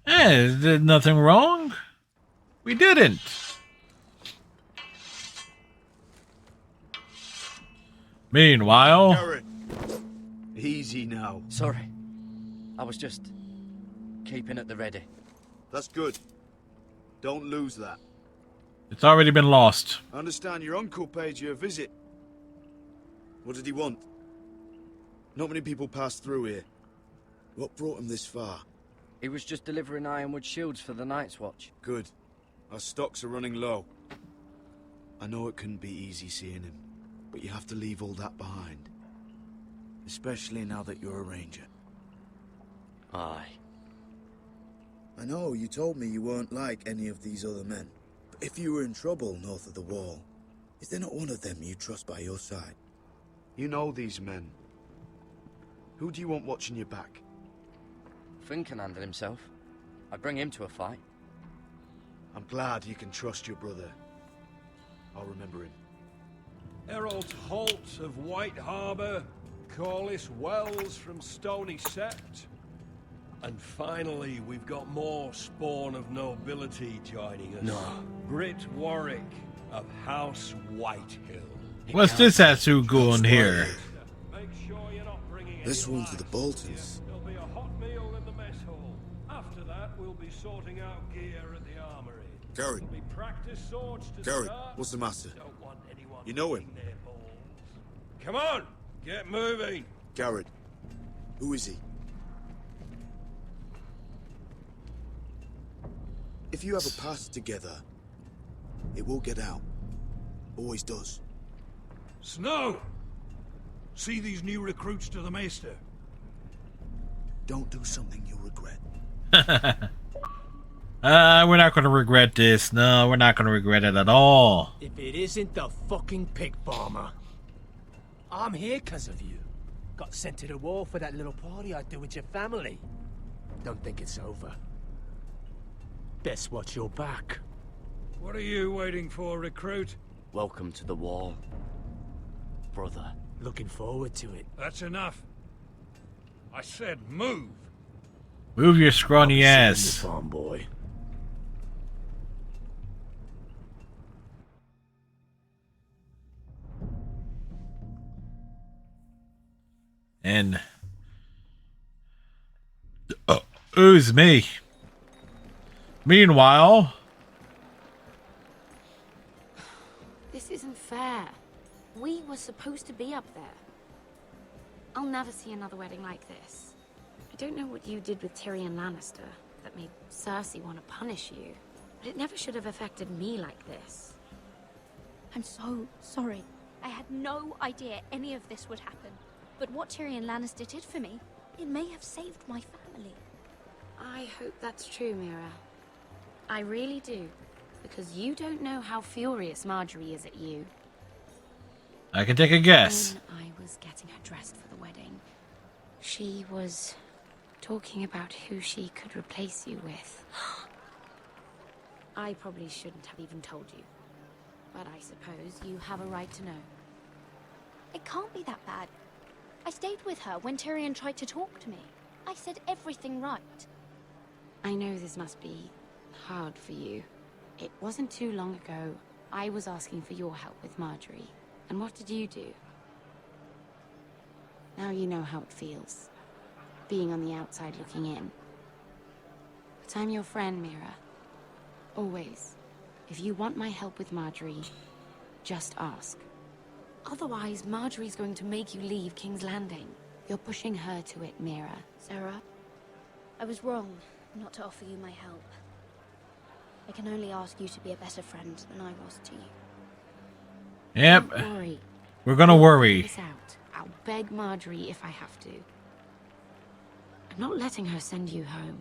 Hey, did nothing wrong. We didn't. Meanwhile... Garrett. Easy now. Sorry. I was just keeping at the ready. That's good. Don't lose that. It's already been lost. I understand your uncle paid you a visit. What did he want? Not many people pass through here. What brought him this far? He was just delivering ironwood shields for the Night's Watch. Good. Our stocks are running low. I know it couldn't be easy seeing him, but you have to leave all that behind. Especially now that you're a ranger. Aye. I know, you told me you weren't like any of these other men. But if you were in trouble north of the wall, is there not one of them you trust by your side? You know these men. Who do you want watching your back? Finn can handle himself. I'd bring him to a fight. I'm glad you can trust your brother. I'll remember him. Harold Holt of White Harbour, Corliss Wells from Stony Sept. And finally, we've got more spawn of nobility joining us. No. Britt Warwick of House Whitehill. What's this Atsu going here? Make sure you're not bringing This any one's to the Boltons. There'll be a hot meal in the mess hall. After that, we'll be sorting out gear at the armory. Garrett. There'll be practice swords to Garrett, start. what's the matter? Don't want anyone You know him? licking their balls. Come on, get moving. Garrett. Who is he? If you have a past together, it will get out. Always does. Snow! See these new recruits to the Maester? Don't do something you'll regret. We're not going to regret this. No, we're not going to regret it at all. If it isn't the fucking pig farmer. I'm here because of you. Got sent to the war for that little party I do with your family. Don't think it's over. Best watch your back. What are you waiting for, recruit? Welcome to the wall, brother. Looking forward to it. That's enough. I said move. Move your scrawny ass. Farm boy. And ooze me. Meanwhile, This isn't fair. We were supposed to be up there. I'll never see another wedding like this. I don't know what you did with Tyrion Lannister that made Cersei want to punish you, but it never should have affected me like this. I'm so sorry. I had no idea any of this would happen. But what Tyrion Lannister did for me, it may have saved my family. I hope that's true, Mira. I really do. Because you don't know how furious Marjorie is at you. I can take a guess. When I was getting her dressed for the wedding, she was talking about who she could replace you with. I probably shouldn't have even told you. But I suppose you have a right to know. It can't be that bad. I stayed with her when Tyrion tried to talk to me. I said everything right. I know this must be hard for you. It wasn't too long ago I was asking for your help with Marjorie. And what did you do? Now you know how it feels, being on the outside looking in. But I'm your friend, Mira. Always. If you want my help with Marjorie, just ask. Otherwise, Marjorie's going to make you leave King's Landing. You're pushing her to it, Mira. Sarah, I was wrong not to offer you my help. I can only ask you to be a better friend than I was to you. Yep. Don't worry. We're gonna We'll worry. figure this out. I'll beg Marjorie if I have to. I'm not letting her send you home.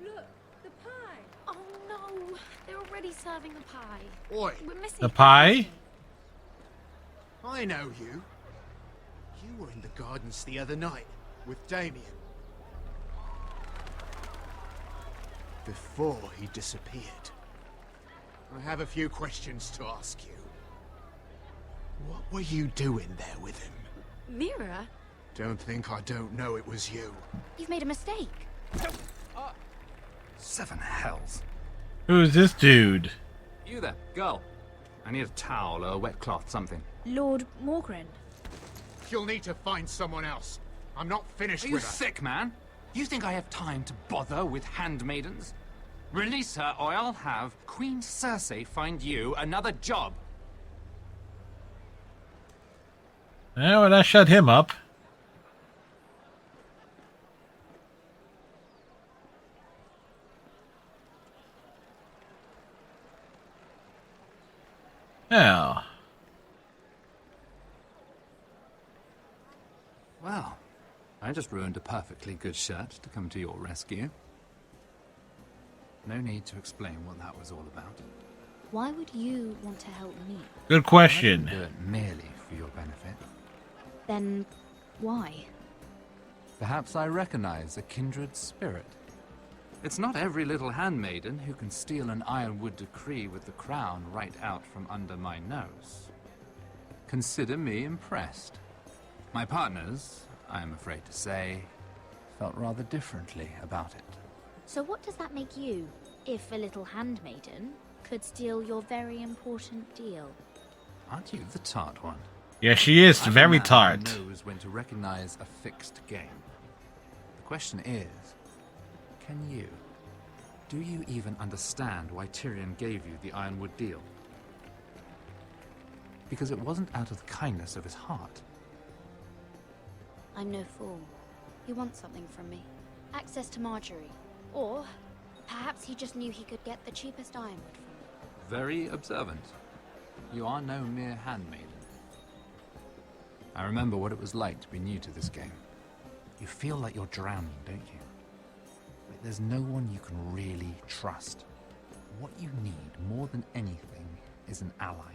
Look, the pie! Oh no, they're already serving the pie. Oi! We're missing The pie? I know you. You were in the gardens the other night with Damien. Before he disappeared. I have a few questions to ask you. What were you doing there with him? Mira? Don't think I don't know it was you. You've made a mistake. Seven hells. Who's this dude? You there, girl. I need a towel or a wet cloth, something. Lord Morgren. You'll need to find someone else. I'm not finished Are you with her. sick, man? You think I have time to bother with handmaidens? Release her, or I'll have Queen Cersei find you another job. Well, that shut him up. Now. Well, I just ruined a perfectly good shirt to come to your rescue. No need to explain what that was all about. Why would you want to help me? Good question. I didn't do it merely for your benefit. Then, why? Perhaps I recognize a kindred spirit. It's not every little handmaiden who can steal an ironwood decree with the crown right out from under my nose. Consider me impressed. My partners, I am afraid to say, felt rather differently about it. So what does that make you, if a little handmaiden could steal your very important deal? Aren't you the tart one? Yeah, she is I'm a very man tart. who knows when to recognize a fixed game. The question is, can you? Do you even understand why Tyrion gave you the Ironwood deal? Because it wasn't out of the kindness of his heart. I'm no fool. You want something from me. Access to Marjorie. Or perhaps he just knew he could get the cheapest ironwood from her. Very observant. You are no mere handmaiden. I remember what it was like to be new to this game. You feel like you're drowning, don't you? Like there's no one you can really trust. What you need, more than anything, is an ally.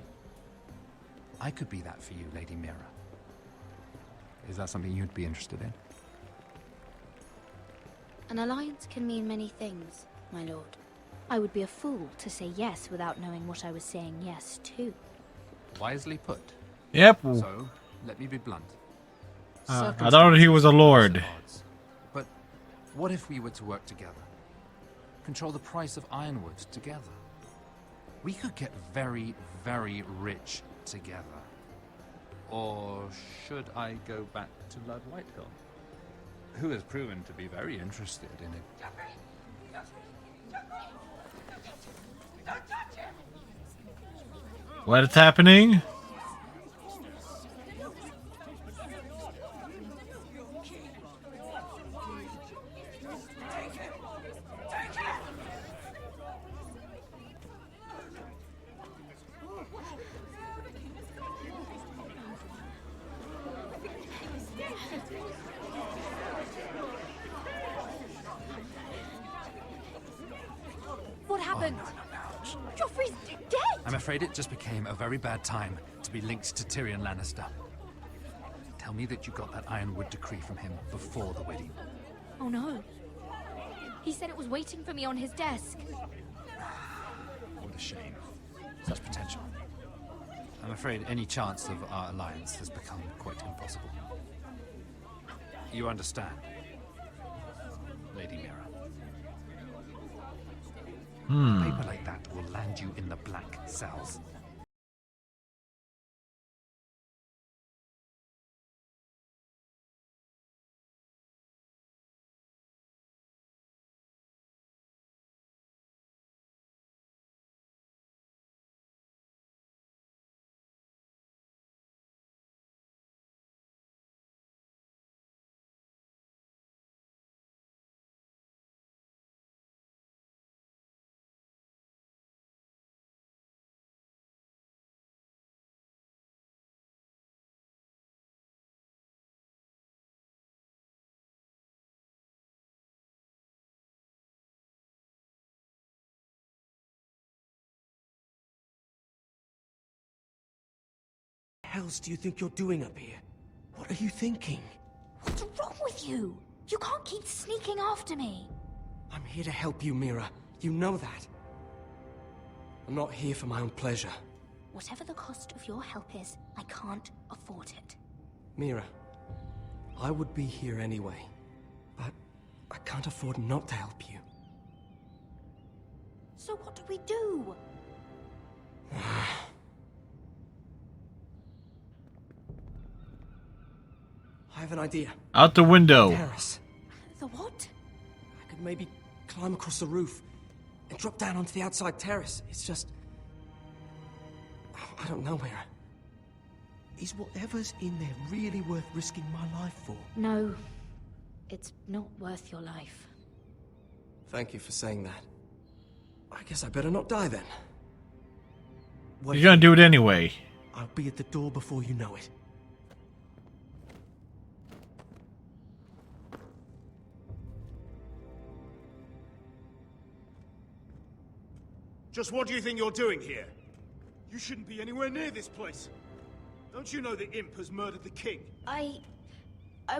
I could be that for you, Lady Mira. Is that something you'd be interested in? An alliance can mean many things, my lord. I would be a fool to say yes without knowing what I was saying yes to. Wisely put. Yep. So, let me be blunt. I thought he was a lord. But what if we were to work together? Control the price of ironwood together? We could get very, very rich together. Or should I go back to Lord Whitehill, who has proven to be very interested in it? What is happening? What happened? Joffrey's dead! I'm afraid it just became a very bad time to be linked to Tyrion Lannister. Tell me that you got that Ironwood decree from him before the wedding. Oh no. He said it was waiting for me on his desk. What a shame. Such potential. I'm afraid any chance of our alliance has become quite impossible. You understand, Lady Mira? A paper like that will land you in the black cells. What else do you think you're doing up here? What are you thinking? What's wrong with you? You can't keep sneaking after me. I'm here to help you, Mira. You know that. I'm not here for my own pleasure. Whatever the cost of your help is, I can't afford it. Mira, I would be here anyway, but I can't afford not to help you. So what do we do? I have an idea. Out the window. Terrace. The what? I could maybe climb across the roof and drop down onto the outside terrace. It's just... I don't know, Mira. Is whatever's in there really worth risking my life for? No. It's not worth your life. Thank you for saying that. I guess I better not die then. You're gonna do it anyway. I'll be at the door before you know it. Just what do you think you're doing here? You shouldn't be anywhere near this place. Don't you know the imp has murdered the king? I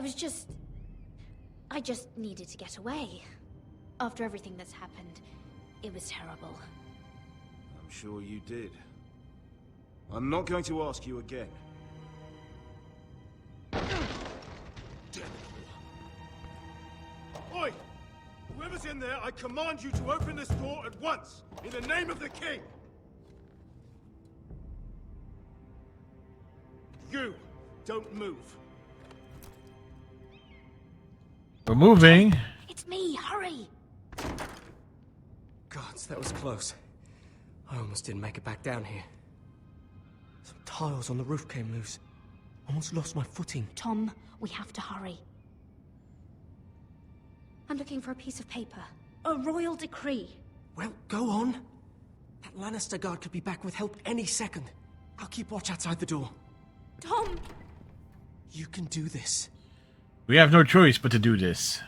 just needed to get away. After everything that's happened, it was terrible. I'm sure you did. I'm not going to ask you again. Oi! Whoever's in there, I command you to open this door at once, in the name of the king! You, don't move. We're moving. It's me, hurry! Gods, that was close. I almost didn't make it back down here. Some tiles on the roof came loose. Almost lost my footing. Tom, we have to hurry. I'm looking for a piece of paper. A royal decree. Well, go on. That Lannister guard could be back with help any second. I'll keep watch outside the door. Tom! You can do this. We have no choice but to do this.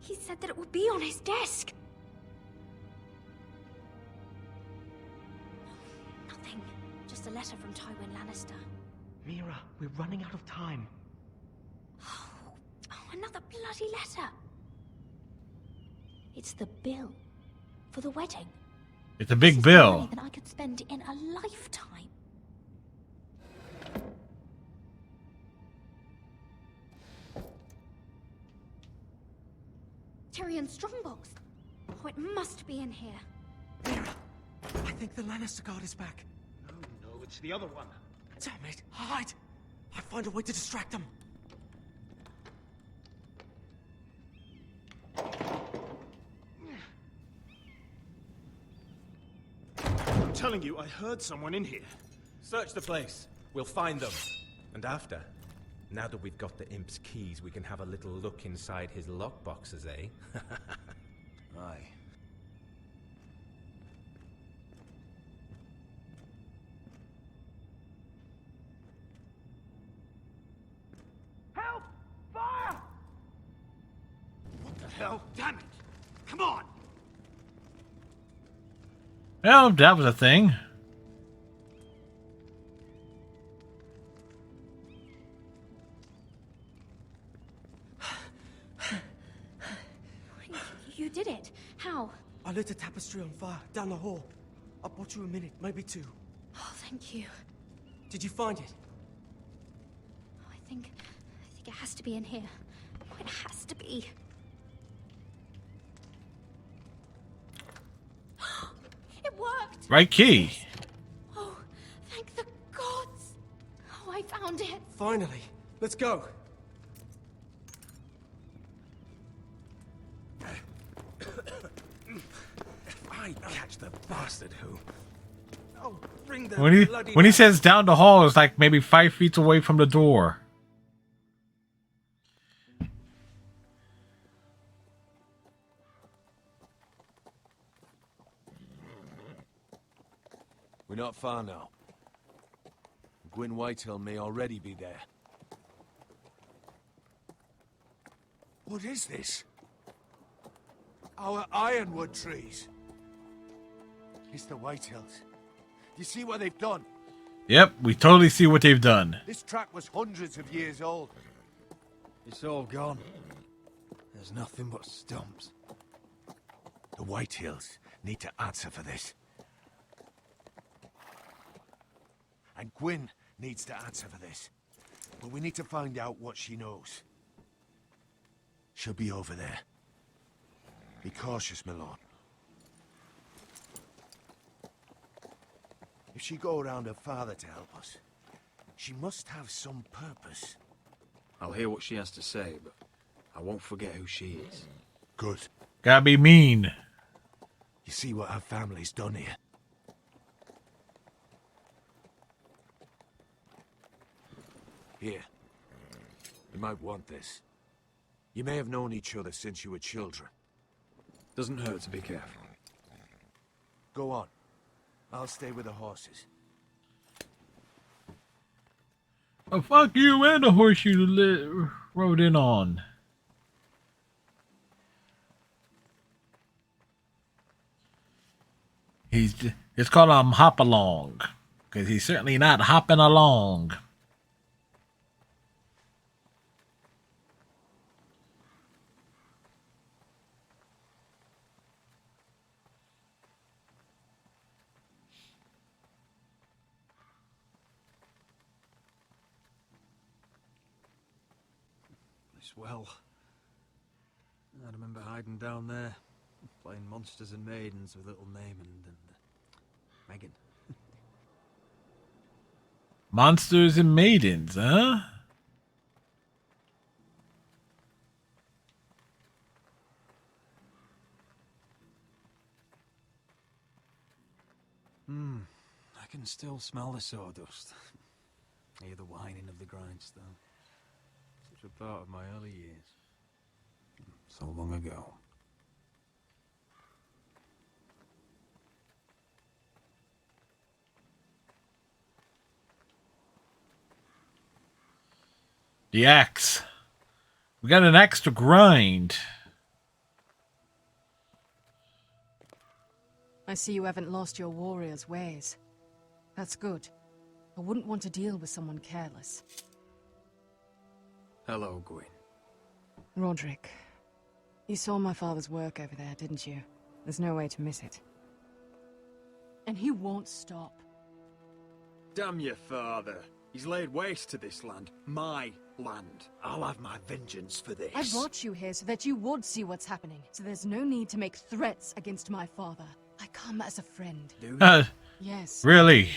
He said that it would be on his desk. Nothing. Just a letter from Tywin Lannister. Mira, we're running out of time. Oh, another bloody letter. It's the bill for the wedding. It's a big This is bill. more money than I could spend in a lifetime. Tyrion Strongbox. Oh, it must be in here. Mira, I think the Lannister guard is back. No, it's the other one. Damn it, hide! I'll find a way to distract them. I'm telling you, I heard someone in here. Search the place. We'll find them. And after, now that we've got the imp's keys, we can have a little look inside his lockboxes, eh? Aye. Help! Fire! What the hell? Damn it! Come on! Well, that was a thing. You did it. How? I lit a tapestry on fire down the hall. I bought you a minute, maybe two. Oh, thank you. Did you find it? I think it has to be in here. Oh, it has to be. It worked! Right key. Oh, thank the gods! Oh, I found it! Finally. Let's go. I catch the bastard who... Oh, bring the When bloody he says down the hall, it's like maybe 5 feet away from the door. We're not far now. Gwyn Whitehill may already be there. What is this? Our ironwood trees. It's the Whitehills. You see what they've done? Yep, we totally see what they've done. This track was hundreds of years old. It's all gone. There's nothing but stumps. The Whitehills need to answer for this. And Gwyn needs to answer for this. But we need to find out what she knows. She'll be over there. Be cautious, my lord. If she go around her father to help us, she must have some purpose. I'll hear what she has to say, but I won't forget who she is. Good. Gotta be mean. You see what her family's done here? Here. You might want this. You may have known each other since you were children. Doesn't hurt to be careful. Go on. I'll stay with the horses. Oh, fuck you and the horse you rode in on. It's called hop along. Because he's certainly not hopping along. Well, I remember hiding down there, playing monsters and maidens with little Naemond and Megan. Monsters and maidens, huh? I can still smell the sawdust. Hear the whining of the grindstone. Such a part of my early years. So long ago. The axe. We got an axe to grind. I see you haven't lost your warrior's ways. That's good. I wouldn't want to deal with someone careless. Hello, Gwyn. Roderick, you saw my father's work over there, didn't you? There's no way to miss it. And he won't stop. Damn your father. He's laid waste to this land. My land. I'll have my vengeance for this. I brought you here so that you would see what's happening. So there's no need to make threats against my father. I come as a friend. Yes. Really?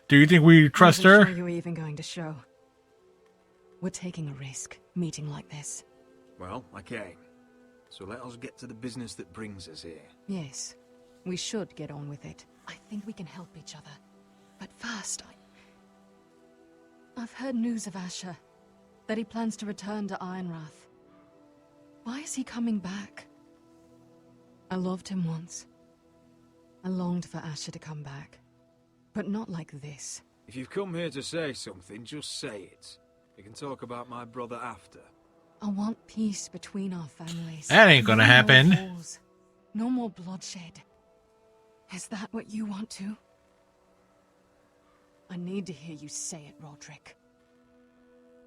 Do you think we trust her? I'm sure you're even going to show. We're taking a risk, meeting like this. Well, I came. So let us get to the business that brings us here. Yes. We should get on with it. I think we can help each other. But first, I've heard news of Asher. That he plans to return to Ironrath. Why is he coming back? I loved him once. I longed for Asher to come back. But not like this. If you've come here to say something, just say it. We can talk about my brother after. I want peace between our families. That ain't gonna happen. No more wars. No more bloodshed. Is that what you want too? I need to hear you say it, Roderick.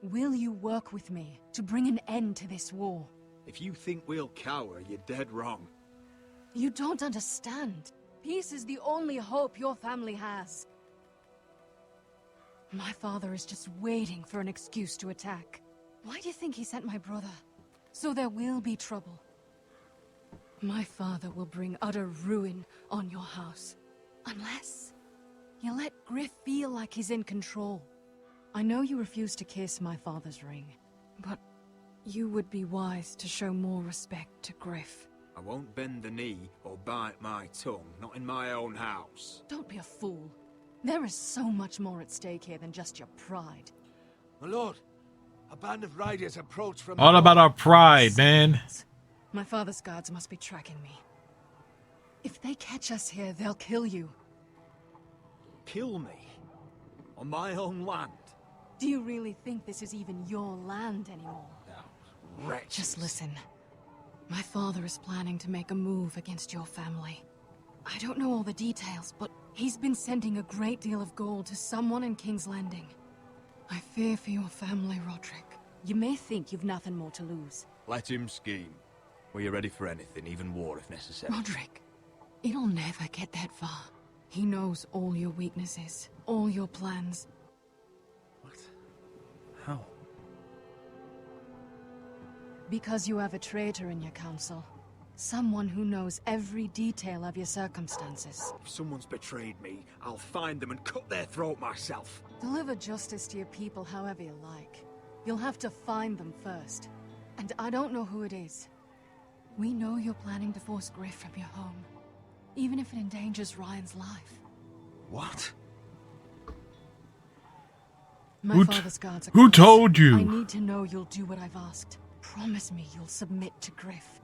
Will you work with me to bring an end to this war? If you think we'll cower, you're dead wrong. You don't understand. Peace is the only hope your family has. My father is just waiting for an excuse to attack. Why do you think he sent my brother? So there will be trouble. My father will bring utter ruin on your house. Unless you let Griff feel like he's in control. I know you refuse to kiss my father's ring, but you would be wise to show more respect to Griff. I won't bend the knee or bite my tongue, not in my own house. Don't be a fool. There is so much more at stake here than just your pride. My lord, a band of riders approach from... All about our pride, man. My father's guards must be tracking me. If they catch us here, they'll kill you. Kill me? On my own land? Do you really think this is even your land anymore? No, wretches. Just listen. My father is planning to make a move against your family. I don't know all the details, but he's been sending a great deal of gold to someone in King's Landing. I fear for your family, Roderick. You may think you've nothing more to lose. Let him scheme. We're ready for anything, even war if necessary. Roderick, it'll never get that far. He knows all your weaknesses, all your plans. What? How? Because you have a traitor in your council. Someone who knows every detail of your circumstances. If someone's betrayed me, I'll find them and cut their throat myself. Deliver justice to your people however you like. You'll have to find them first. And I don't know who it is. We know you're planning to force Griff from your home. Even if it endangers Ryan's life. What? My father's guards are who close. told you? I need to know you'll do what I've asked. Promise me you'll submit to Griff.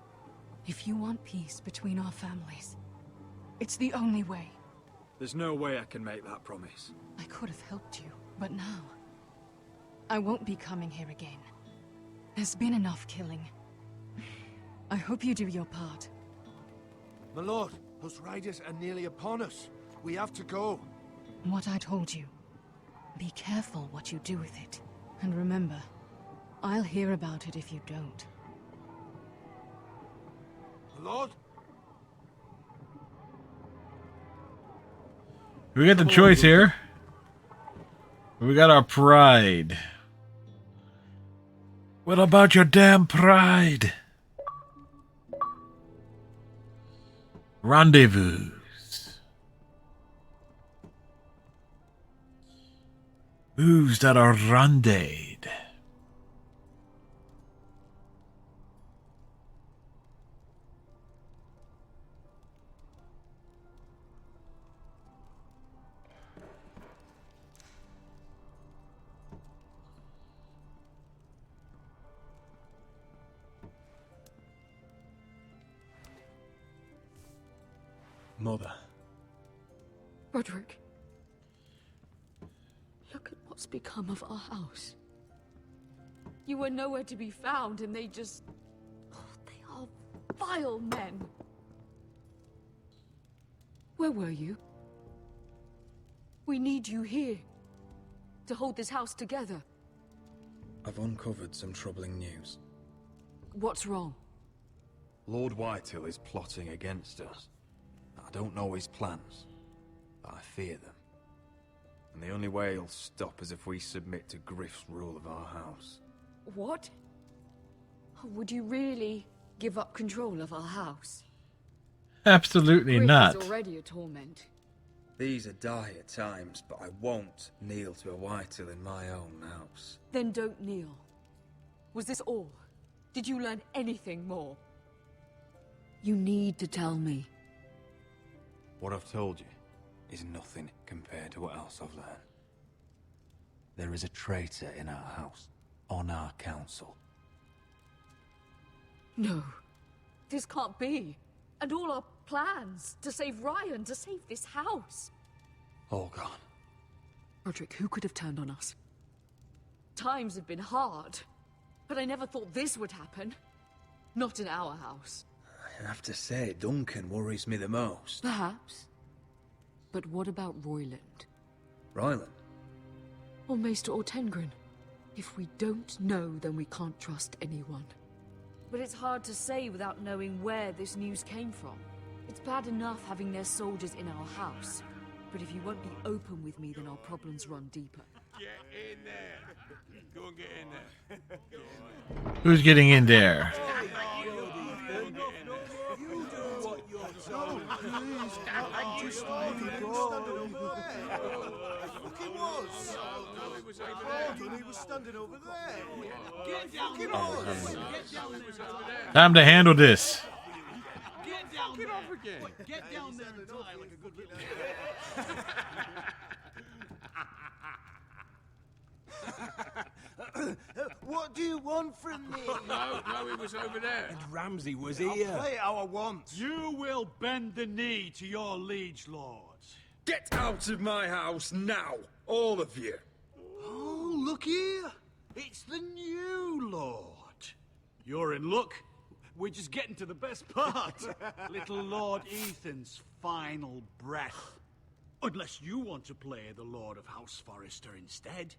If you want peace between our families, it's the only way. There's no way I can make that promise. I could have helped you, but now... I won't be coming here again. There's been enough killing. I hope you do your part. My lord, those riders are nearly upon us. We have to go. What I told you. Be careful what you do with it. And remember, I'll hear about it if you don't. My lord? We got the choice here. We got our pride. What about your damn pride? Rendezvous. Moves that are rendezed. Mother. Roderick. Look at what's become of our house. You were nowhere to be found, and they just... Oh, they are vile men. Where were you? We need you here. To hold this house together. I've uncovered some troubling news. What's wrong? Lord Whitehall is plotting against us. I don't know his plans, but I fear them. And the only way he'll stop is if we submit to Griff's rule of our house. What? Would you really give up control of our house? Absolutely Griff not. is already a torment. These are dire times, but I won't kneel to a Whitehall in my own house. Then don't kneel. Was this all? Did you learn anything more? You need to tell me. What I've told you is nothing compared to what else I've learned. There is a traitor in our house, on our council. No. This can't be. And all our plans to save Ryan, to save this house. All gone. Roderick, who could have turned on us? Times have been hard, but I never thought this would happen. Not in our house. I have to say, Duncan worries me the most. Perhaps. But what about Royland? Ryland? Or Maester or Tengrin? If we don't know, then we can't trust anyone. But it's hard to say without knowing where this news came from. It's bad enough having their soldiers in our house. But if you won't be open with me, then our problems run deeper. Get in there. Go and get in there. Who's getting in there? He was standing over there. Get down there. Time to handle this. Get down there. Get off again. Get down there and die like a good little What do you want from me? No, he was over there. And Ramsay was I'll here. play it how I want. You will bend the knee to your liege lord. Get out of my house now, all of you. Oh, look here. It's the new lord. You're in luck. We're just getting to the best part. Little Lord Ethan's final breath. Unless you want to play the Lord of House Forrester instead.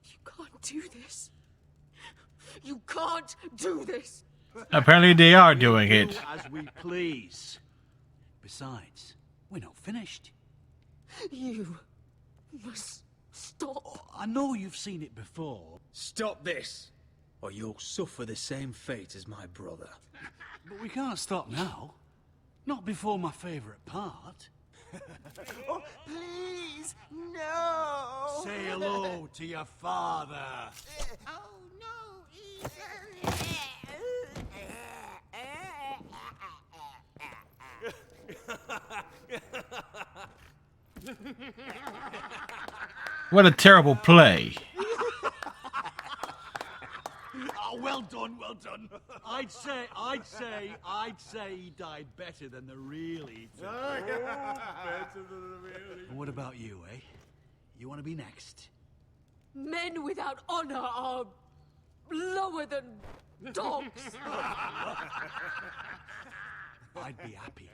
You can't do this. You can't do this. Apparently they are doing it. Do as we please. Besides, we're not finished. You must stop. I know you've seen it before. Stop this, or you'll suffer the same fate as my brother. But we can't stop now. Not before my favorite part. Oh, please, no. Say hello to your father. Oh, no, Ethan. What a terrible play. Oh, well done, well done. I'd say he died better than the real Ethan. What about you, eh? You want to be next? Men without honor are lower than dogs. I'd be happy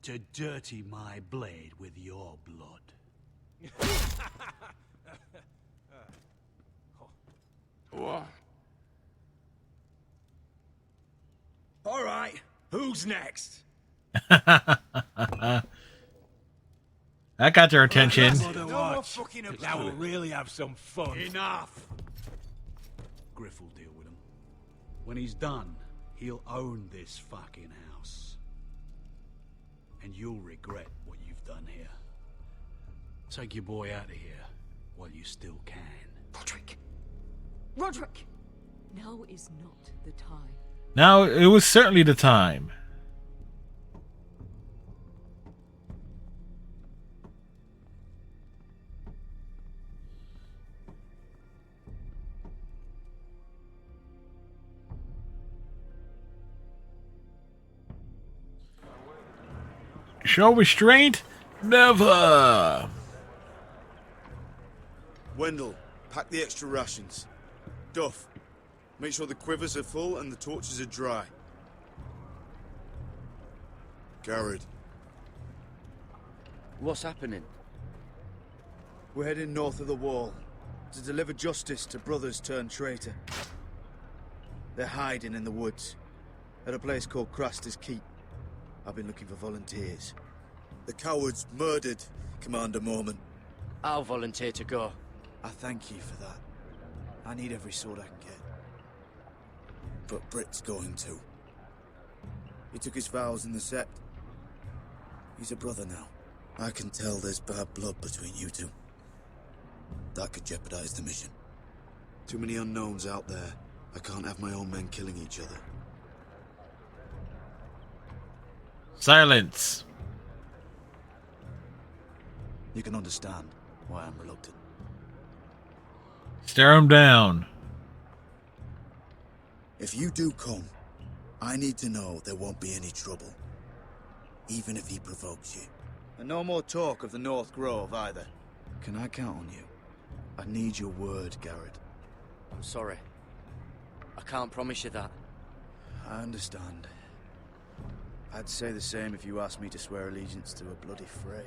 to dirty my blade with your blood. What? All right, who's next? That got their attention. No more fucking about. Now we'll really have some fun. Enough. Griff will deal with him. When he's done, he'll own this fucking house. And you'll regret what you've done here. Take your boy out of here while you still can. Roderick! Roderick! Now is not the time. Now, it was certainly the time. Show restraint? Never! Wendell, pack the extra rations. Duff, make sure the quivers are full and the torches are dry. Garrett. What's happening? We're heading north of the wall to deliver justice to brothers turned traitor. They're hiding in the woods at a place called Craster's Keep. I've been looking for volunteers. The cowards murdered Commander Mormon. I'll volunteer to go. I thank you for that. I need every sword I can get. But Britt's going too. He took his vows in the Sept. He's a brother now. I can tell there's bad blood between you two. That could jeopardize the mission. Too many unknowns out there. I can't have my own men killing each other. Silence. You can understand why I'm reluctant. Stare him down. If you do come, I need to know there won't be any trouble. Even if he provokes you. And no more talk of the North Grove either. Can I count on you? I need your word, Garrett. I'm sorry. I can't promise you that. I understand. I'd say the same if you asked me to swear allegiance to a bloody fray.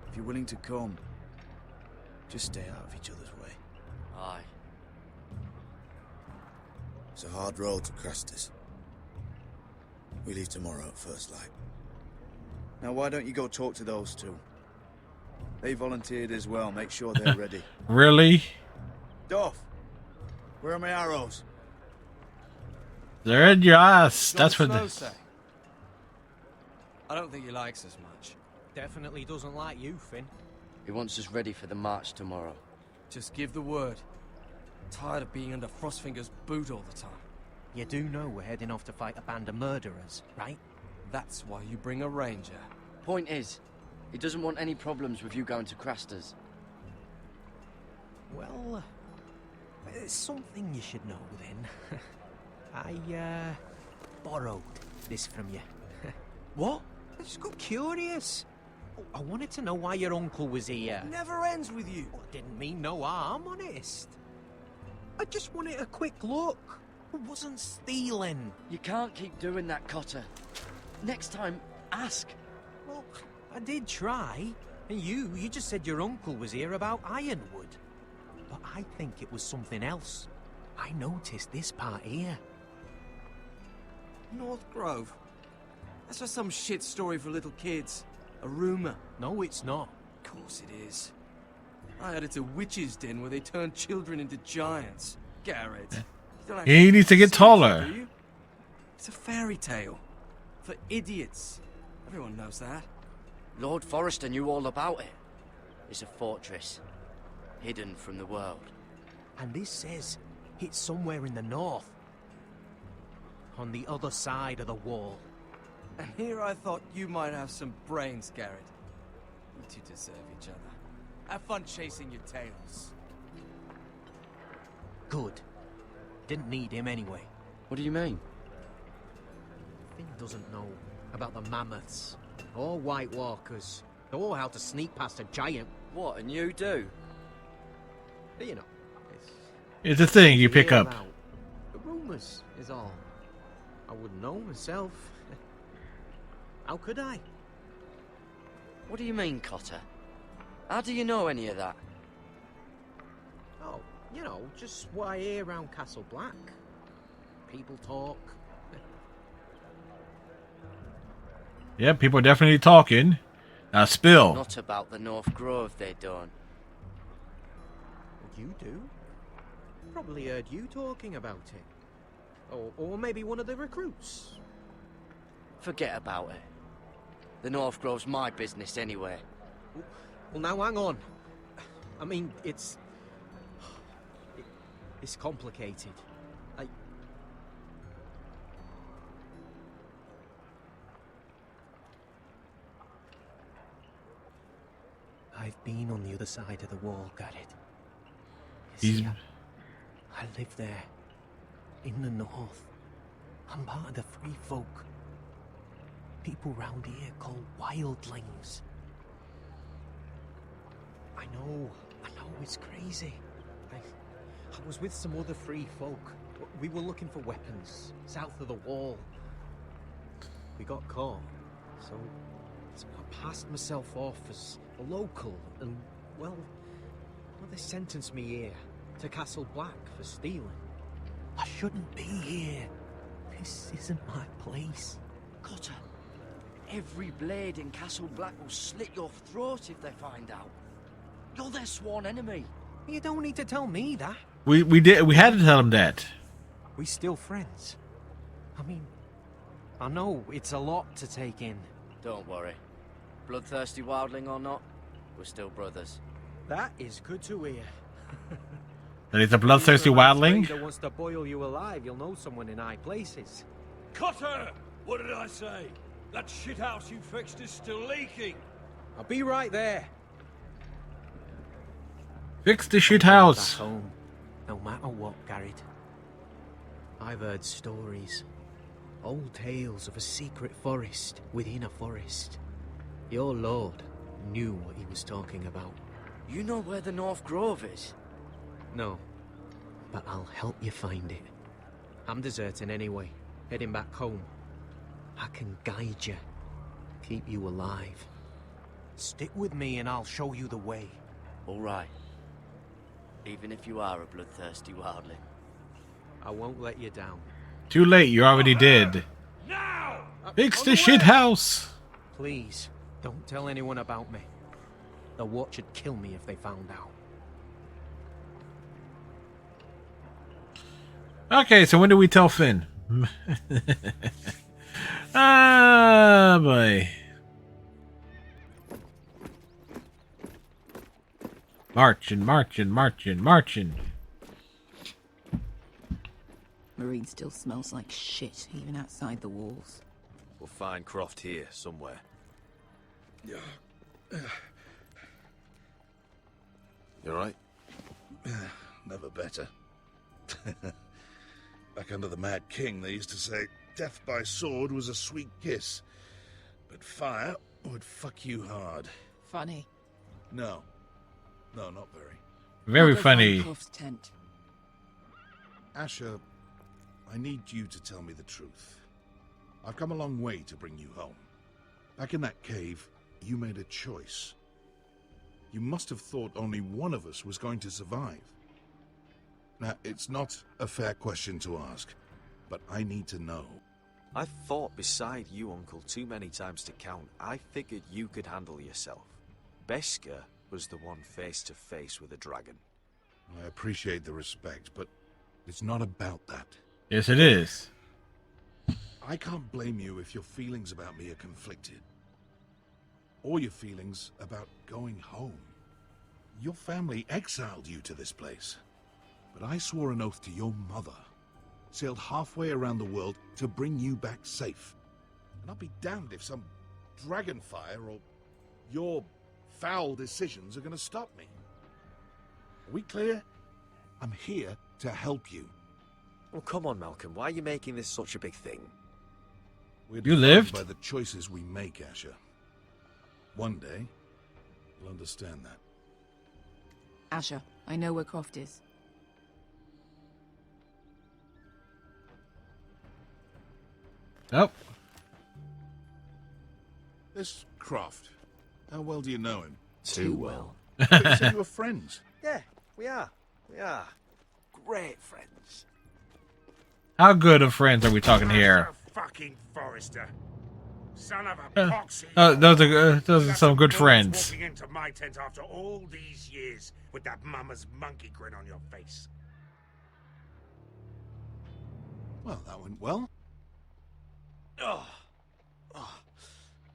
If you're willing to come, just stay out of each other's way. Aye. It's a hard road to Crestus. We leave tomorrow at first light. Now why don't you go talk to those two? They volunteered as well, make sure they're ready. Really? Duff, where are my arrows? They're in your ass. That's what Snow the... say? I don't think he likes us much. Definitely doesn't like you, Finn. He wants us ready for the march tomorrow. Just give the word. Tired of being under Frostfinger's boot all the time. You do know we're heading off to fight a band of murderers, right? That's why you bring a ranger. Point is, he doesn't want any problems with you going to Craster's. Well, there's something you should know then. I, borrowed this from you. What? I just got curious. I wanted to know why your uncle was here. Never ends with you. I didn't mean no harm, honest. I just wanted a quick look. I wasn't stealing. You can't keep doing that, Cotter. Next time, ask. Well, I did try. And you just said your uncle was here about Ironwood. But I think it was something else. I noticed this part here. North Grove. That's just some shit story for little kids. A rumor. No, it's not. Of course it is. I heard it's a witch's den where they turn children into giants. Garrett. You don't He actually needs to get see it, taller. do you? It's a fairy tale. For idiots. Everyone knows that. Lord Forrester knew all about it. It's a fortress, hidden from the world. And this says it's somewhere in the north. On the other side of the wall. And here I thought you might have some brains, Garrett. You two deserve each other. Have fun chasing your tails. Good. Didn't need him anyway. What do you mean? Finn doesn't know about the mammoths, or White Walkers, or how to sneak past a giant. What, and you do? But you know, It's a thing you pick hear up. about the rumors is all. I wouldn't know myself. How could I? What do you mean, Cotter? How do you know any of that? Oh, you know, just what I hear around Castle Black. People talk. Yeah, people are definitely talking. Now spill. Not about the North Grove, they don't. You do? Probably heard you talking about it. Or maybe one of the recruits. Forget about it. The North Grove's my business anyway. Well, now hang on. I mean, it's complicated. I've been on the other side of the wall, Garrett. You see, I live there, in the north. I'm part of the free folk. people round here call wildlings. I know, it's crazy. I was with some other free folk. We were looking for weapons, south of the wall. We got caught, so I passed myself off as a local, and, well, they sentenced me here, to Castle Black for stealing. I shouldn't be here. This isn't my place. Cotter, every blade in Castle Black will slit your throat if they find out. You're their sworn enemy. You don't need to tell me that. We had to tell him that. We still friends. I mean, I know it's a lot to take in. Don't worry. Bloodthirsty wildling or not, we're still brothers. That is good to hear. And he's a bloodthirsty wildling? That wants to boil you alive, you'll know someone in high places. Cotter! What did I say? That shithouse you fixed is still leaking. I'll be right there. Fix the shit house. Back home, no matter what, Garrett. I've heard stories. Old tales of a secret forest within a forest. Your lord knew what he was talking about. You know where the North Grove is? No, but I'll help you find it. I'm deserting anyway, heading back home. I can guide you, keep you alive. Stick with me and I'll show you the way. All right. Even if you are a bloodthirsty wildling. I won't let you down. Too late, you already did. Now! Fix the shit house. Please, don't tell anyone about me. The Watch would kill me if they found out. Okay, so when do we tell Finn? Ah, boy. Marching. Marine still smells like shit, even outside the walls. We'll find Croft here, somewhere. Yeah. You alright? Never better. Back under the Mad King, they used to say death by sword was a sweet kiss, but fire would fuck you hard. Funny. No, not very. Very funny. Tent. Asher, I need you to tell me the truth. I've come a long way to bring you home. Back in that cave, you made a choice. You must have thought only one of us was going to survive. Now, it's not a fair question to ask, but I need to know. I've fought beside you, Uncle, too many times to count. I figured you could handle yourself. Beskar was the one face to face with a dragon. I appreciate the respect, but it's not about that. Yes, it is. I can't blame you if your feelings about me are conflicted. Or your feelings about going home. Your family exiled you to this place. But I swore an oath to your mother. Sailed halfway around the world to bring you back safe. And I'll be damned if some dragonfire or your foul decisions are going to stop me. Are we clear? I'm here to help you. Well, come on, Malcolm. Why are you making this such a big thing? We're You defined lived? by the choices we make, Asher. One day, you'll understand that. Asher, I know where Croft is. Nope. This Croft, how well do you know him? Too well. But you said you were friends. Yeah, we are. We are. Great friends. How good of friends are we talking here? Fucking Forrester. Son of a poxy. Those are some good friends. Walking into my tent after all these years with that mama's monkey grin on your face. Well, that went well. Oh,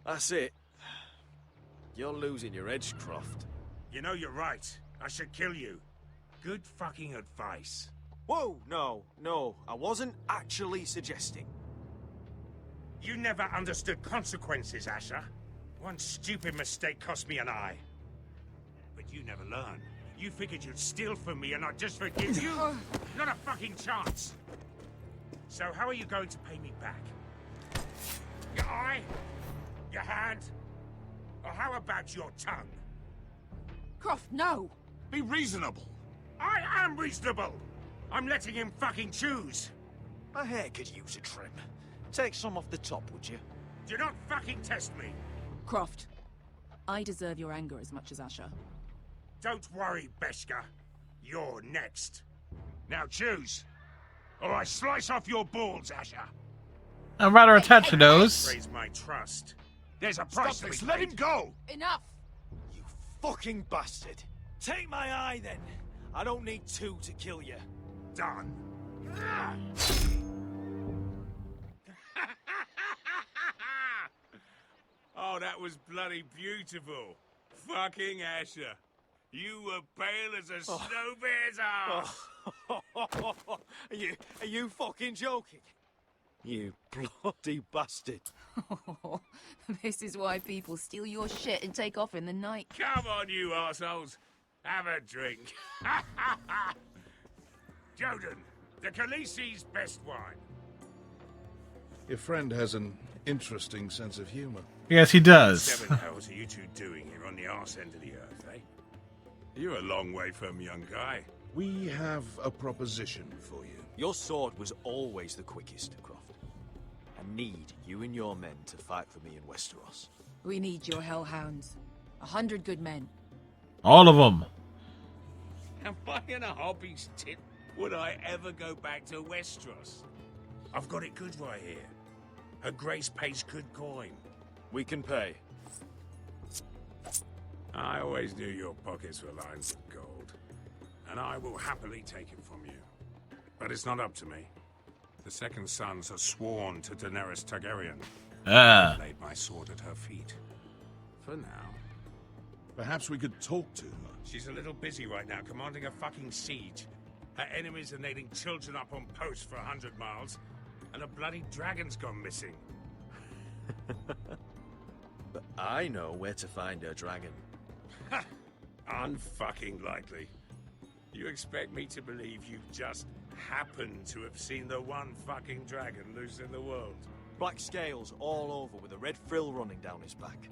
that's it. You're losing your edge, Croft. You know you're right. I should kill you. Good fucking advice. Whoa, no. I wasn't actually suggesting. You never understood consequences, Asher. One stupid mistake cost me an eye. But you never learn. You figured you'd steal from me and I'd just forgive you? Not a fucking chance. So how are you going to pay me back? Your eye? Your hand? Or how about your tongue? Croft, no! Be reasonable. I am reasonable! I'm letting him fucking choose. My hair could use a trim. Take some off the top, would you? Do not fucking test me. Croft, I deserve your anger as much as Asher. Don't worry, Beskha. You're next. Now choose. Or I slice off your balls, Asher. I'm rather attached to those. Raise my trust. There's a price to be paid. Let him go! Enough! You fucking bastard! Take my eye, then. I don't need two to kill you. Done. Oh, that was bloody beautiful. Fucking Asher. You were pale as a snow bear's ass. Are you fucking joking? You bloody bastard. This is why people steal your shit and take off in the night. Come on, you arseholes. Have a drink. Joden, the Khaleesi's best wine. Your friend has an interesting sense of humor. Yes, he does. Seven hells are you two doing here on the arse end of the earth, eh? You're a long way from, young guy. We have a proposition for you. Your sword was always the quickest, Croft. I need you and your men to fight for me in Westeros. We need your hellhounds. 100 good men. All of them. Am I in a hobby's tit? Would I ever go back to Westeros? I've got it good right here. Her Grace pays good coin. We can pay. I always knew your pockets were lined with gold, and I will happily take it from you. But it's not up to me. The Second Sons are sworn to Daenerys Targaryen. I laid my sword at her feet. For now. Perhaps we could talk to her. She's a little busy right now, commanding a fucking siege. Her enemies are nailing children up on posts for 100 miles, and a bloody dragon's gone missing. But I know where to find her dragon. Unfucking likely. You expect me to believe you just happened to have seen the one fucking dragon loose in the world? Black scales all over with a red frill running down his back.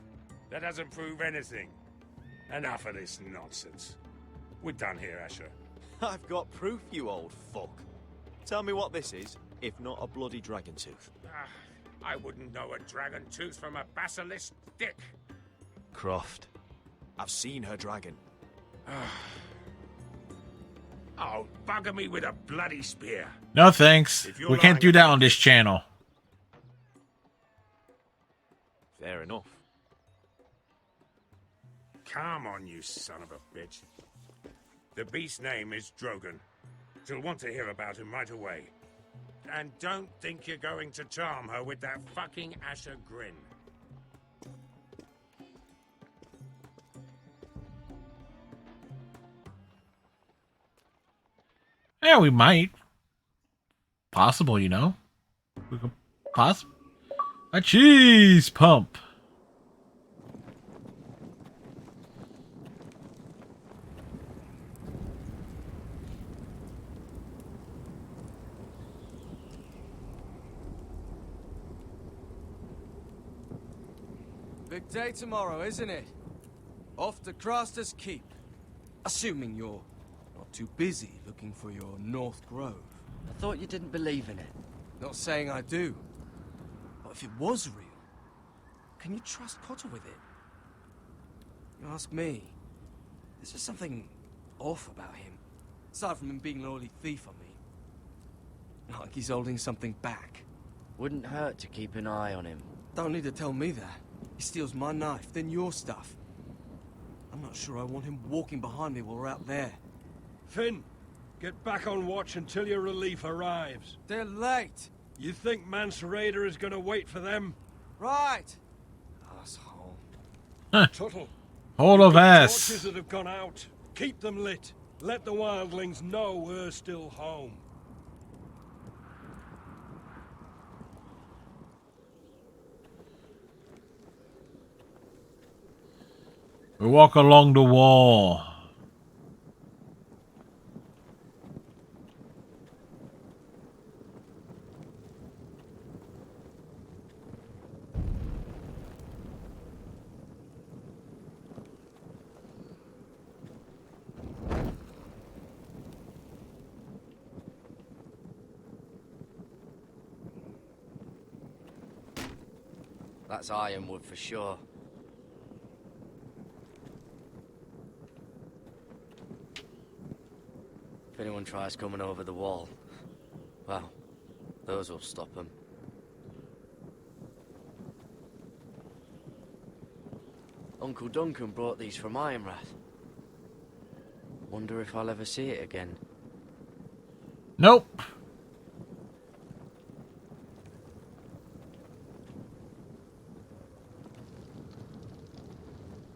That doesn't prove anything. Enough of this nonsense. We're done here, Asher. I've got proof, you old fuck. Tell me what this is, if not a bloody dragon tooth. I wouldn't know a dragon tooth from a basilisk dick. Croft, I've seen her dragon. Oh, bugger me with a bloody spear. No thanks. We can't do that on this channel. Fair enough. Come on, you son of a bitch. The beast's name is Drogon. She'll want to hear about him right away. And don't think you're going to charm her with that fucking Asher grin. Yeah, we might. Possible, you know. We could a cheese pump. Big day tomorrow, isn't it? Off to Craster's Keep. Assuming you're not too busy looking for your North Grove. I thought you didn't believe in it. Not saying I do. But if it was real, can you trust Potter with it? You ask me. There's just something off about him. Aside from him being an early thief, I mean. Like he's holding something back. Wouldn't hurt to keep an eye on him. Don't need to tell me that. He steals my knife, then your stuff. I'm not sure I want him walking behind me while we're out there. Finn, get back on watch until your relief arrives. They're late. You think Mance Raider is going to wait for them? Right. Asshole. Tuttle. Hole of ass. Torches that have gone out. Keep them lit. Let the wildlings know we're still home. We walk along the wall. That's ironwood for sure. If anyone tries coming over the wall, well, those will stop them. Uncle Duncan brought these from Ironrath. Wonder if I'll ever see it again. Nope.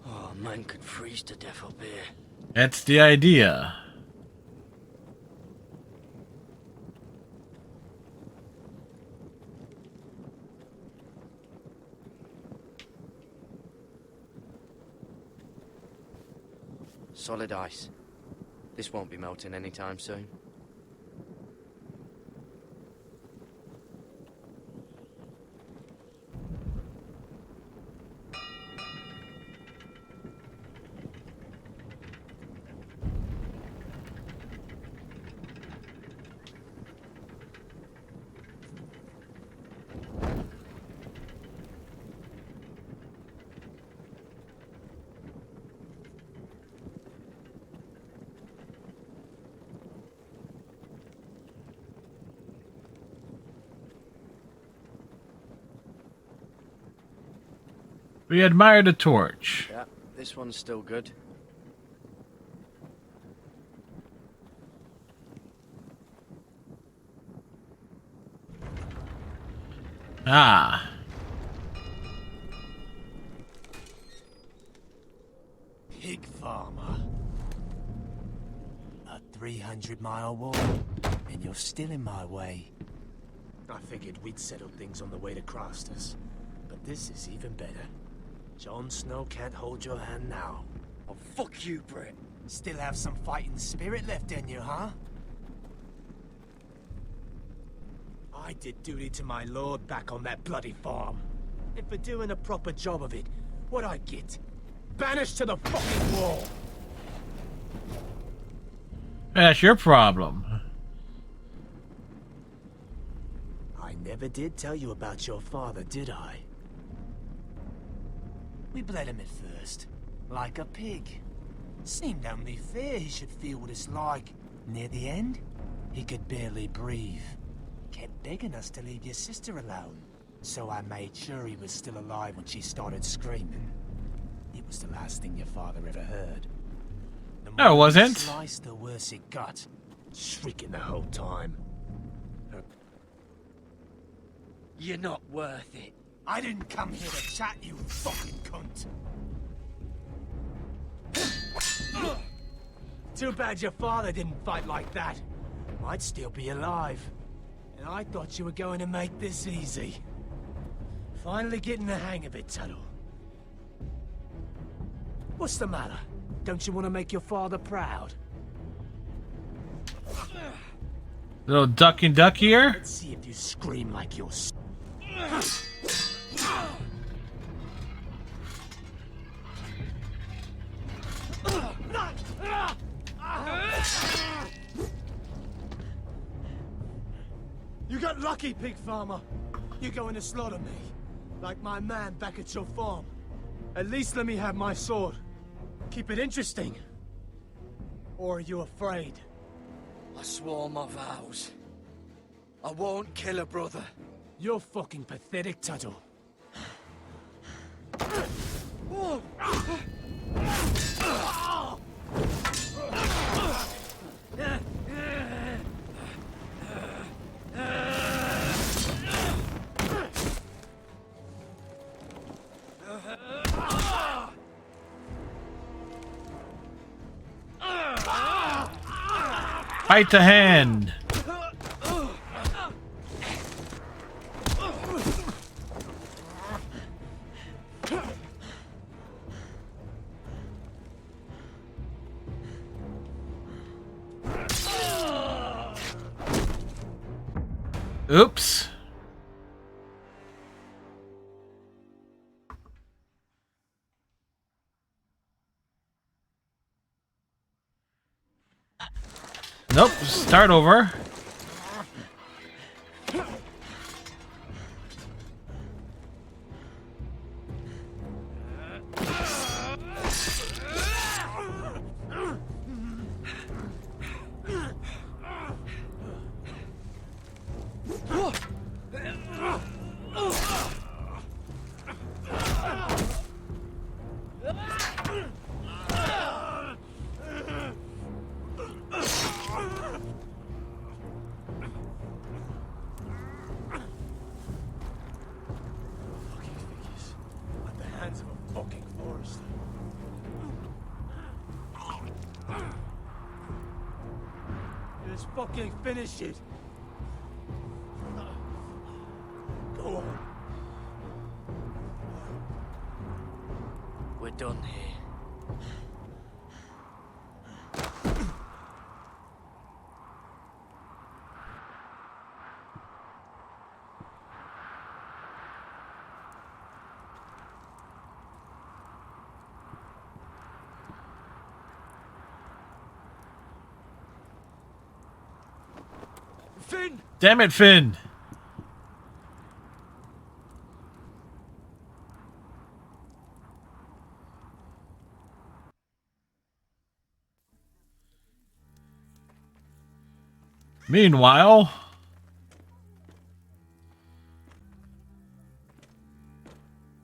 Oh, man could freeze to death up here. That's the idea. Solid ice. This won't be melting anytime soon. We admire the torch. Yeah, this one's still good. Ah. Pig farmer. A 300-mile walk, and you're still in my way. I figured we'd settle things on the way to Crosters, but this is even better. Jon Snow can't hold your hand now. Oh, fuck you, Brett. Still have some fighting spirit left in you, huh? I did duty to my lord back on that bloody farm. And for doing a proper job of it, what'd I get? Banished to the fucking wall! That's your problem. I never did tell you about your father, did I? We bled him at first, like a pig. Seemed only fair he should feel what it's like. Near the end, he could barely breathe. Kept begging us to leave your sister alone. So I made sure he was still alive when she started screaming. It was the last thing your father ever heard. The No, it wasn't. Sliced, the worse it got. Shrieking the whole time. You're not worth it. I didn't come here to chat, you fucking cunt. Too bad your father didn't fight like that. I'd still be alive. And I thought you were going to make this easy. Finally getting the hang of it, Tuttle. What's the matter? Don't you want to make your father proud? Little ducky duck here. Let's see if you scream like you're... You got lucky, pig farmer. You're going to slaughter me, like my man back at your farm. At least let me have my sword. Keep it interesting. Or are you afraid? I swore my vows. I won't kill a brother. You're fucking pathetic, Tuttle. Bite the hand. Oops. Nope, start over. Let's fucking finish it. Go on. We're done here. Finn! Damn it, Finn! Meanwhile,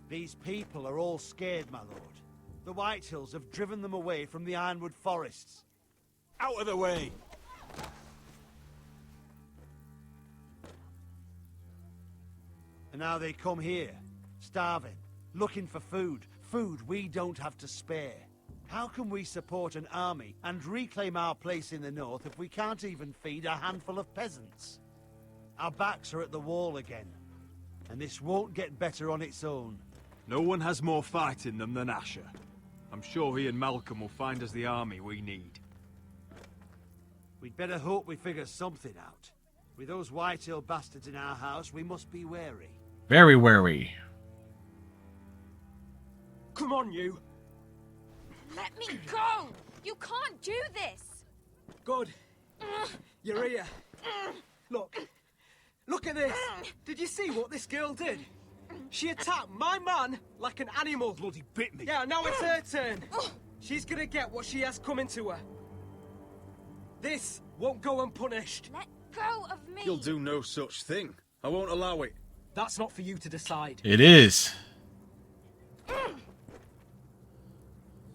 These people are all scared, my lord. The Whitehills have driven them away from the Ironwood forests. Out of the way! And now they come here, starving, looking for food. Food we don't have to spare. How can we support an army and reclaim our place in the north if we can't even feed a handful of peasants? Our backs are at the wall again, and this won't get better on its own. No one has more fight in them than Asher. I'm sure he and Malcolm will find us the army we need. We'd better hope we figure something out. With those Whitehill bastards in our house, we must be wary. very wary. Come on, you. Let me go! You can't do this! Good. You're here. Look. Look at this. Did you see what this girl did? She attacked my man like an animal. Bloody bit me. Yeah, now it's her turn. She's gonna get what she has coming to her. This won't go unpunished. Let go of me! You'll do no such thing. I won't allow it. That's not for you to decide. It is.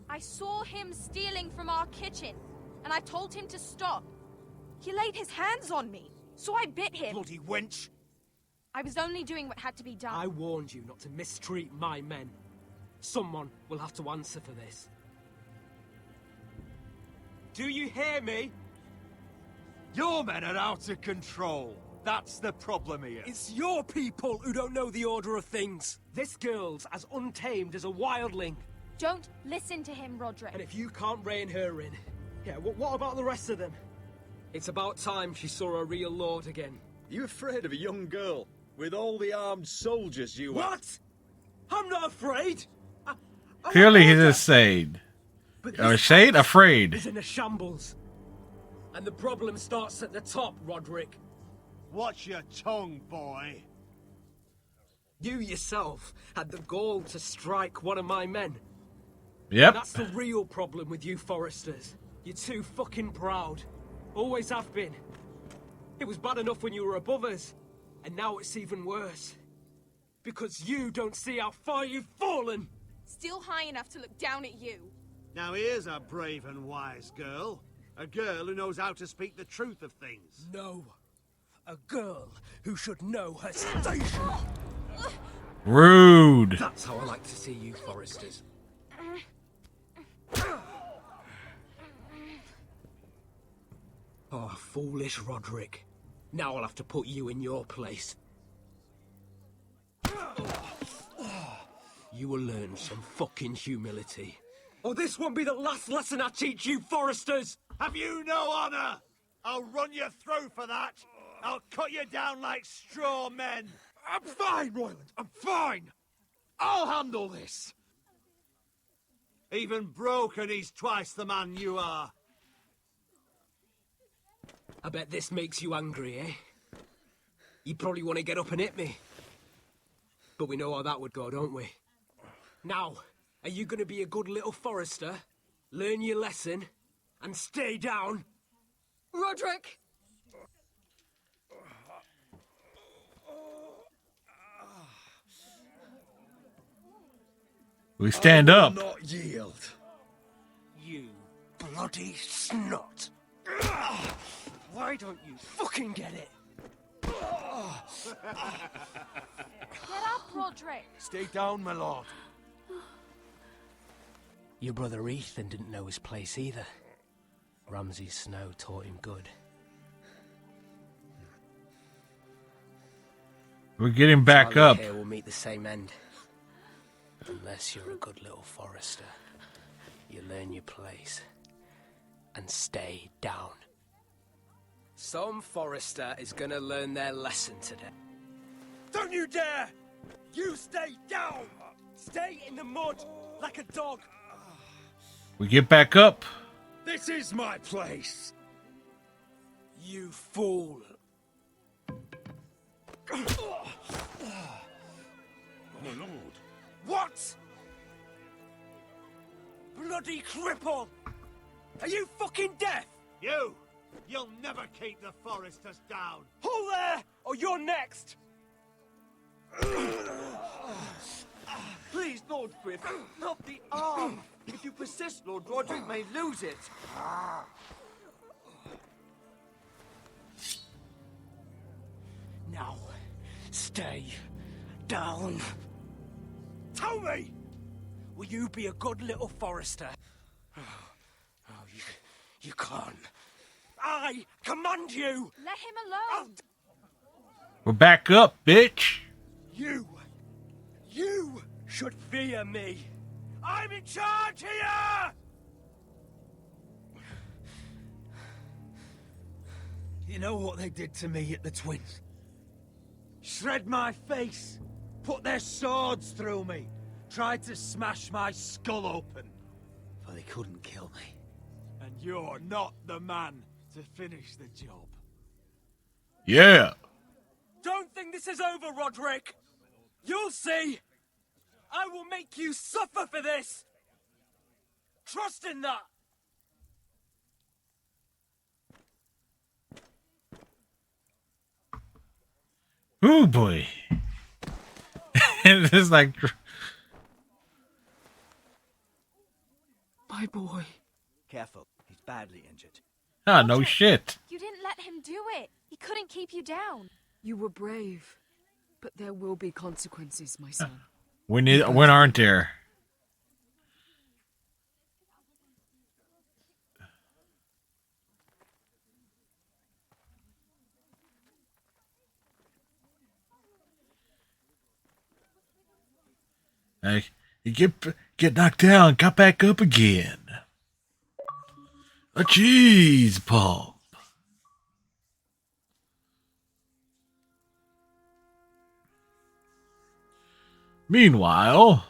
I saw him stealing from our kitchen, and I told him to stop. He laid his hands on me, so I bit him. Bloody wench! I was only doing what had to be done. I warned you not to mistreat my men. Someone will have to answer for this. Do you hear me? Your men are out of control. That's the problem here. It's your people who don't know the order of things. This girl's as untamed as a wildling. Don't listen to him, Roderick. And if you can't rein her in, yeah, what about the rest of them? It's about time she saw a real lord again. You afraid of a young girl with all the armed soldiers you have? What? I'm not afraid. Clearly he's afraid. Afraid. Is in a shambles. And the problem starts at the top, Roderick. Watch your tongue, boy. You yourself had the gall to strike one of my men. Yep. That's the real problem with you Foresters. You're too fucking proud. Always have been. It was bad enough when you were above us, and now it's even worse. Because you don't see how far you've fallen! Still high enough to look down at you. Now here's a brave and wise girl. A girl who knows how to speak the truth of things. No. A girl who should know her station. Rude. That's how I like to see you Foresters. Oh, foolish Roderick. Now I'll have to put you in your place. You will learn some fucking humility. Or this won't be the last lesson I teach you, Foresters! Have you no honor? I'll run your throat for that. I'll cut you down like straw men. I'm fine, Royland. I'm fine. I'll handle this. Even broken, he's twice the man you are. I bet this makes you angry, eh? You probably want to get up and hit me. But we know how that would go, don't we? Now, are you going to be a good little Forester, learn your lesson, and stay down? Roderick! We stand up. Not yield. You bloody snot! Why don't you fucking get it? Get up, Roderick! Stay down, my lord. Your brother Ethan didn't know his place either. Ramsay Snow taught him good. We're getting back Charlie up. here will meet the same end. Unless you're a good little forester. You learn your place. And stay down. Some forester is gonna learn their lesson today. Don't you dare! You stay down! Stay in the mud, like a dog! We get back up. This is my place. You fool! My lord. What? Bloody cripple! Are you fucking deaf? You'll never keep the foresters down. Hold there, or you're next! Please, Lord Griff, not the arm. If you persist, Lord Roderick may lose it. Now, stay down. Tell me! Will you be a good little forester? You can't. I command you! Let him alone! We're back up, bitch. You should fear me. I'm in charge here! You know what they did to me at the Twins? Shred my face, put their swords through me, tried to smash my skull open. But they couldn't kill me. And you're not the man to finish the job. Yeah. Don't think this is over, Roderick! You'll see! I will make you suffer for this! Trust in that! Ooh, boy. It's like... My boy. Careful, he's badly injured. Ah, no shit. You didn't let him do it. He couldn't keep you down. You were brave, but there will be consequences, my son. When aren't there? Like, you get knocked down, got back up again. A cheese pump. Meanwhile,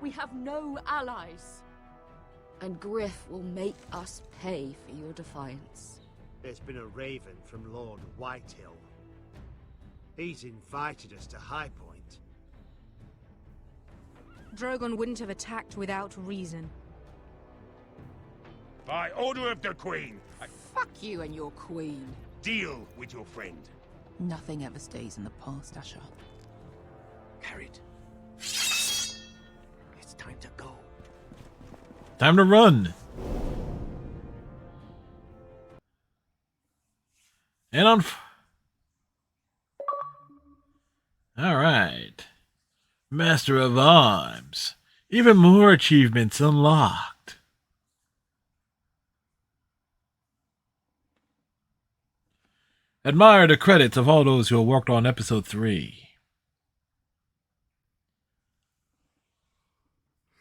We have no allies. And Griff will make us pay for your defiance. There's been a raven from Lord Whitehill. He's invited us to High Point. Drogon wouldn't have attacked without reason. By order of the Queen, Fuck you and your queen. deal with your friend. Nothing ever stays in the past, Asher. Carried. It's time to go. Time to run. And on. All right. Master of Arms. Even more achievements unlocked. Admire the credits of all those who have worked on episode 3.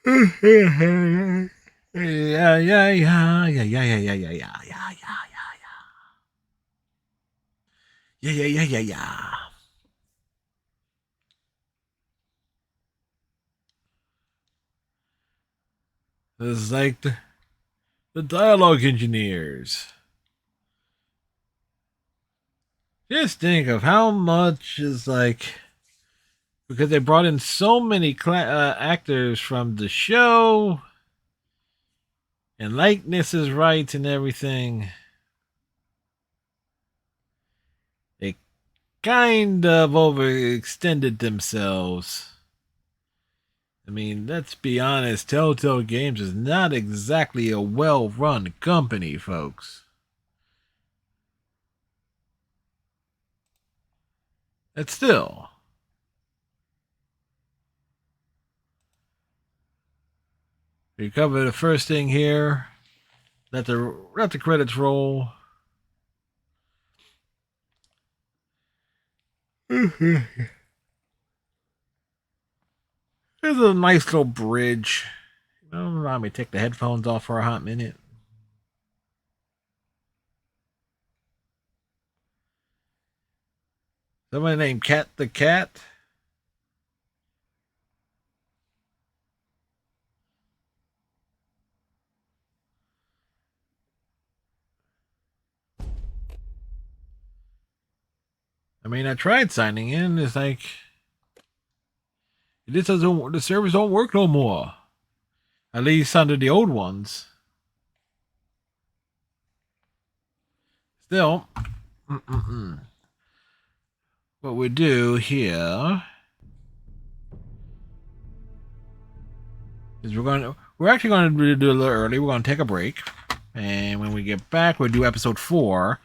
Yeah. This is like the dialogue engineers. Just think of how much is like, because they brought in so many actors from the show and likenesses rights and everything. They kind of overextended themselves. I mean, let's be honest, Telltale Games is not exactly a well-run company, folks. But still. We cover the first thing here. Let the credits roll. There's a nice little bridge. Don't allow me to take the headphones off for a hot minute. Somebody named Cat the Cat. I mean, I tried signing in. It's like, this doesn't. The servers don't work no more. At least under the old ones. Still, what we do here is we're actually going to do a little early. We're going to take a break, and when we get back, we'll do episode 4,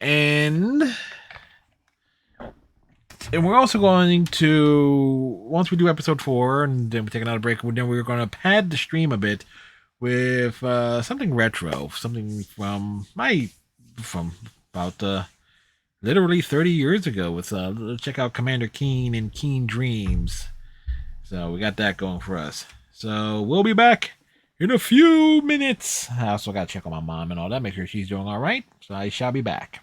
and we're also going to, once we do episode 4, and then we take another break, then we're going to pad the stream a bit with something retro, something from about literally 30 years ago. With let's check out Commander Keen and Keen Dreams. So we got that going for us. So we'll be back in a few minutes. I also got to check on my mom and all that, make sure she's doing all right. So I shall be back.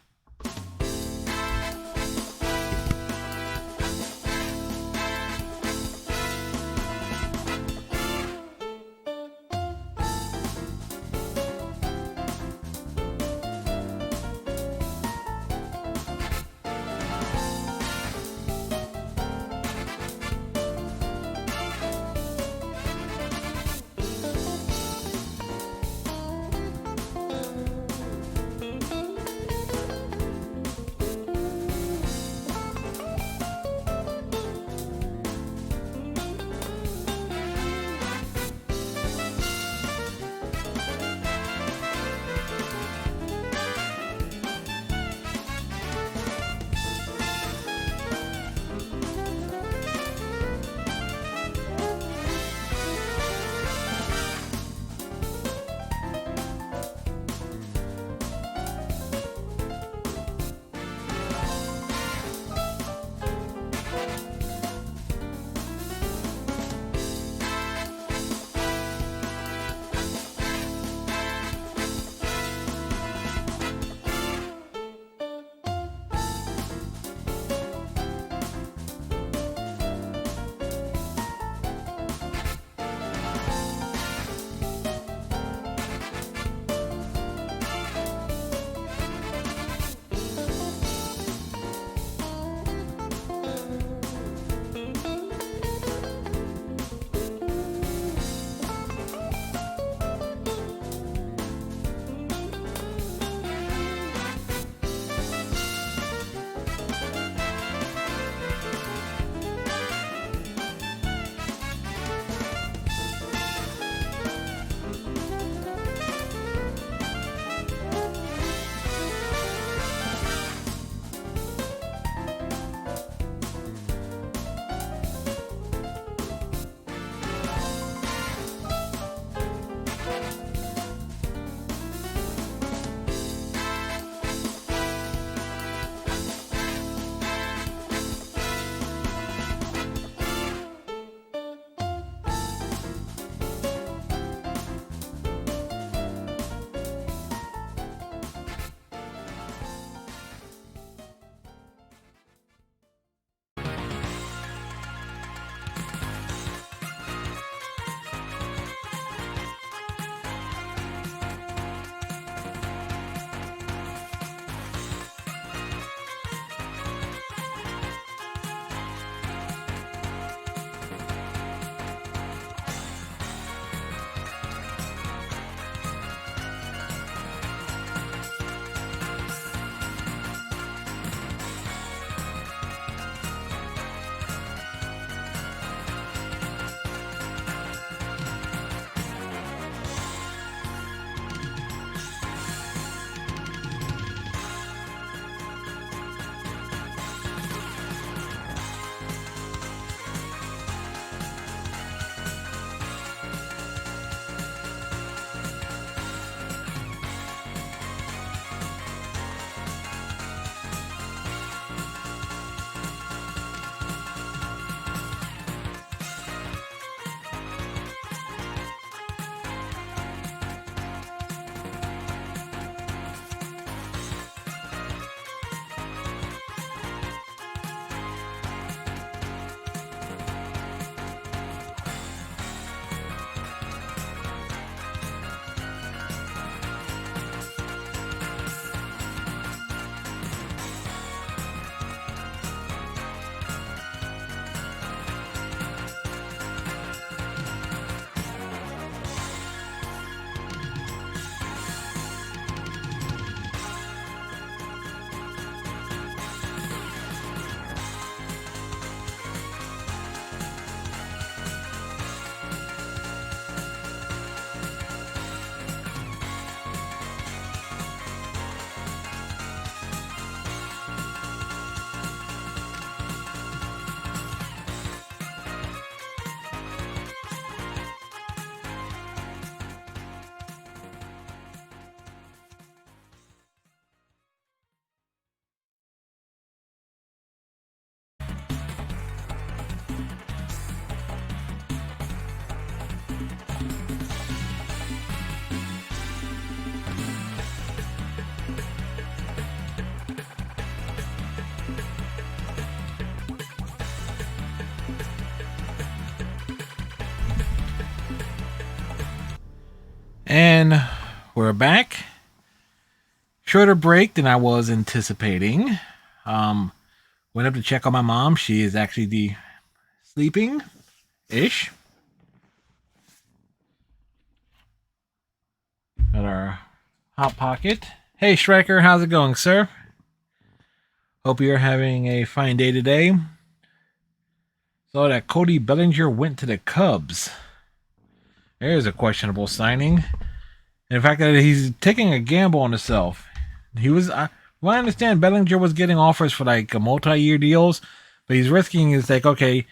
And we're back. Shorter break than I was anticipating. Went up to check on my mom. She is actually sleeping-ish. Got our Hot Pocket. Hey, Striker, how's it going, sir? Hope you're having a fine day today. Saw that Cody Bellinger went to the Cubs. There's a questionable signing. And the fact that he's taking a gamble on himself. He was, well, I understand Bellinger was getting offers for like a multi-year deals, but he's risking is like, okay,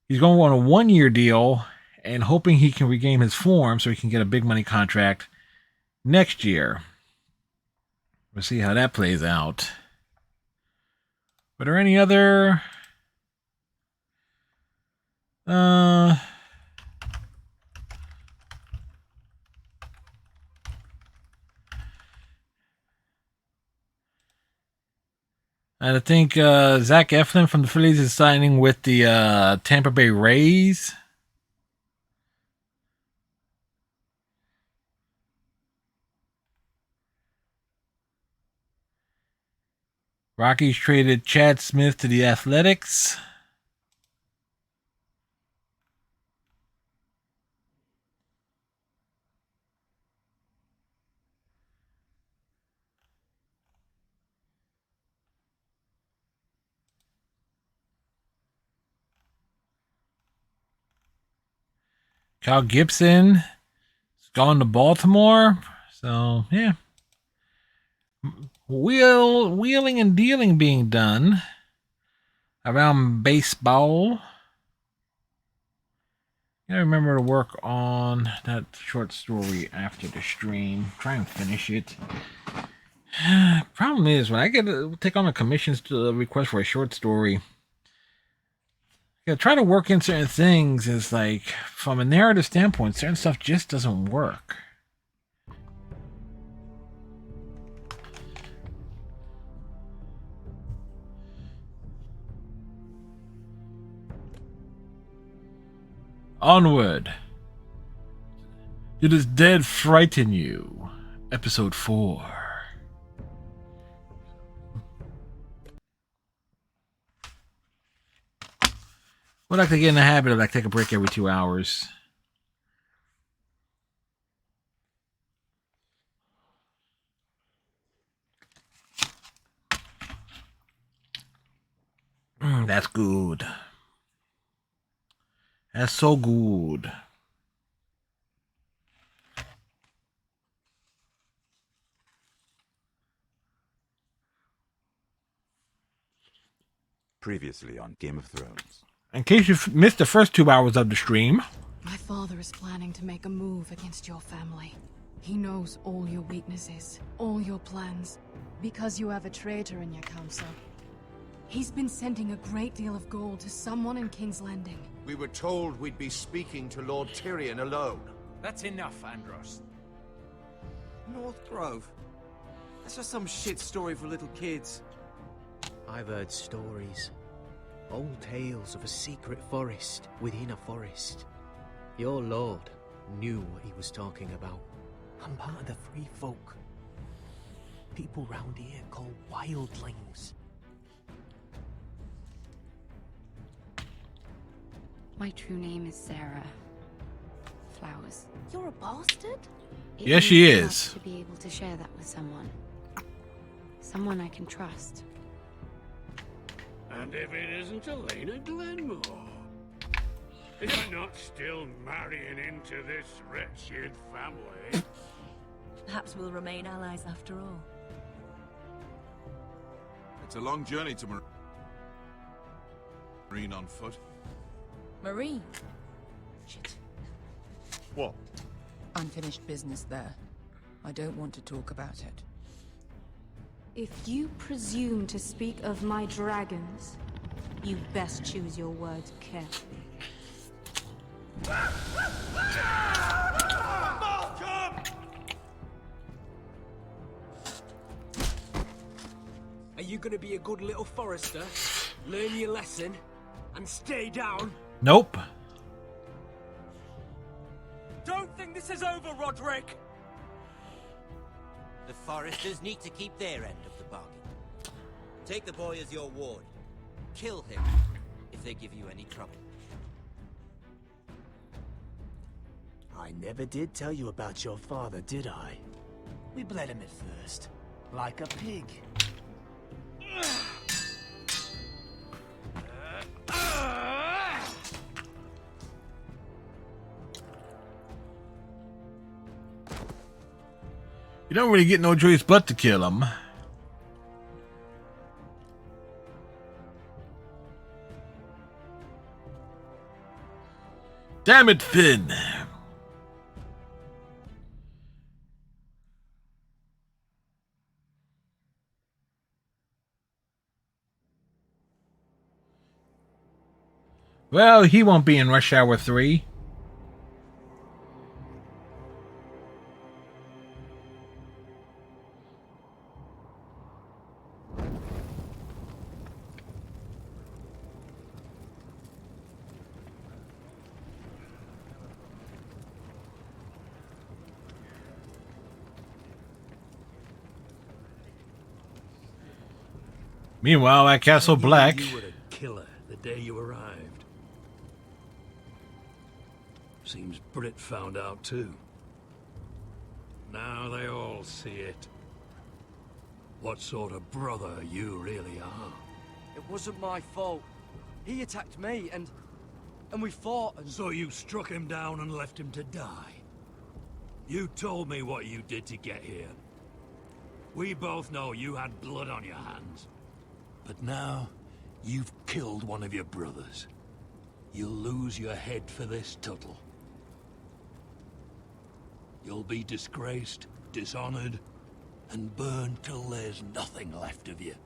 he's going on a 1-year deal and hoping he can regain his form so he can get a big money contract next year. We'll see how that plays out. Were there any other I think Zach Eflin from the Phillies is signing with the Tampa Bay Rays. Rockies traded Chad Smith to the Athletics. Kyle Gibson is gone to Baltimore. So, yeah. Wheeling and dealing being done around baseball. I remember to work on that short story after the stream. Try and finish it. Problem is, when I get to take on a commissions to request for a short story, try to work in certain things is like, from a narrative standpoint, certain stuff just doesn't work. Onward. Did his dead frighten you? Episode 4. I'd like to get in the habit of like take a break every 2 hours. That's good. That's so good. Previously on Game of Thrones. In case you missed the first 2 hours of the stream. My father is planning to make a move against your family. He knows all your weaknesses, all your plans, because you have a traitor in your council. He's been sending a great deal of gold to someone in King's Landing. We were told we'd be speaking to Lord Tyrion alone. That's enough, Andros. North Grove? That's just some shit story for little kids. I've heard stories. Old tales of a secret forest within a forest. Your lord knew what he was talking about. I'm part of the free folk. People round here call wildlings. My true name is Sarah Flowers. You're a bastard? Yes, she means a lot is. To be able to share that with someone. Someone I can trust. And if it isn't Elena Glenmore? Is she not still marrying into this wretched family? Perhaps we'll remain allies after all. It's a long journey to Marine on foot. Marine? Shit. What? Unfinished business there. I don't want to talk about it. If you presume to speak of my dragons, you best choose your words carefully. Are you gonna be a good little forester, learn your lesson, and stay down? Nope. don't think this is over, Roderick! The Foresters need to keep their end of the bargain. Take the boy as your ward. Kill him if they give you any trouble. I never did tell you about your father, did I? We bled him at first, like a pig. You don't really get no choice but to kill him. Damn it, Finn! Well, he won't be in Rush Hour 3. Meanwhile, at Castle Black... You were a killer the day you arrived. Seems Britt found out too. Now they all see it. What sort of brother you really are. It wasn't my fault. He attacked me, and we fought, and... So you struck him down and left him to die? You told me what you did to get here. We both know you had blood on your hands. But now, you've killed one of your brothers. You'll lose your head for this, Tuttle. You'll be disgraced, dishonored, and burned till there's nothing left of you.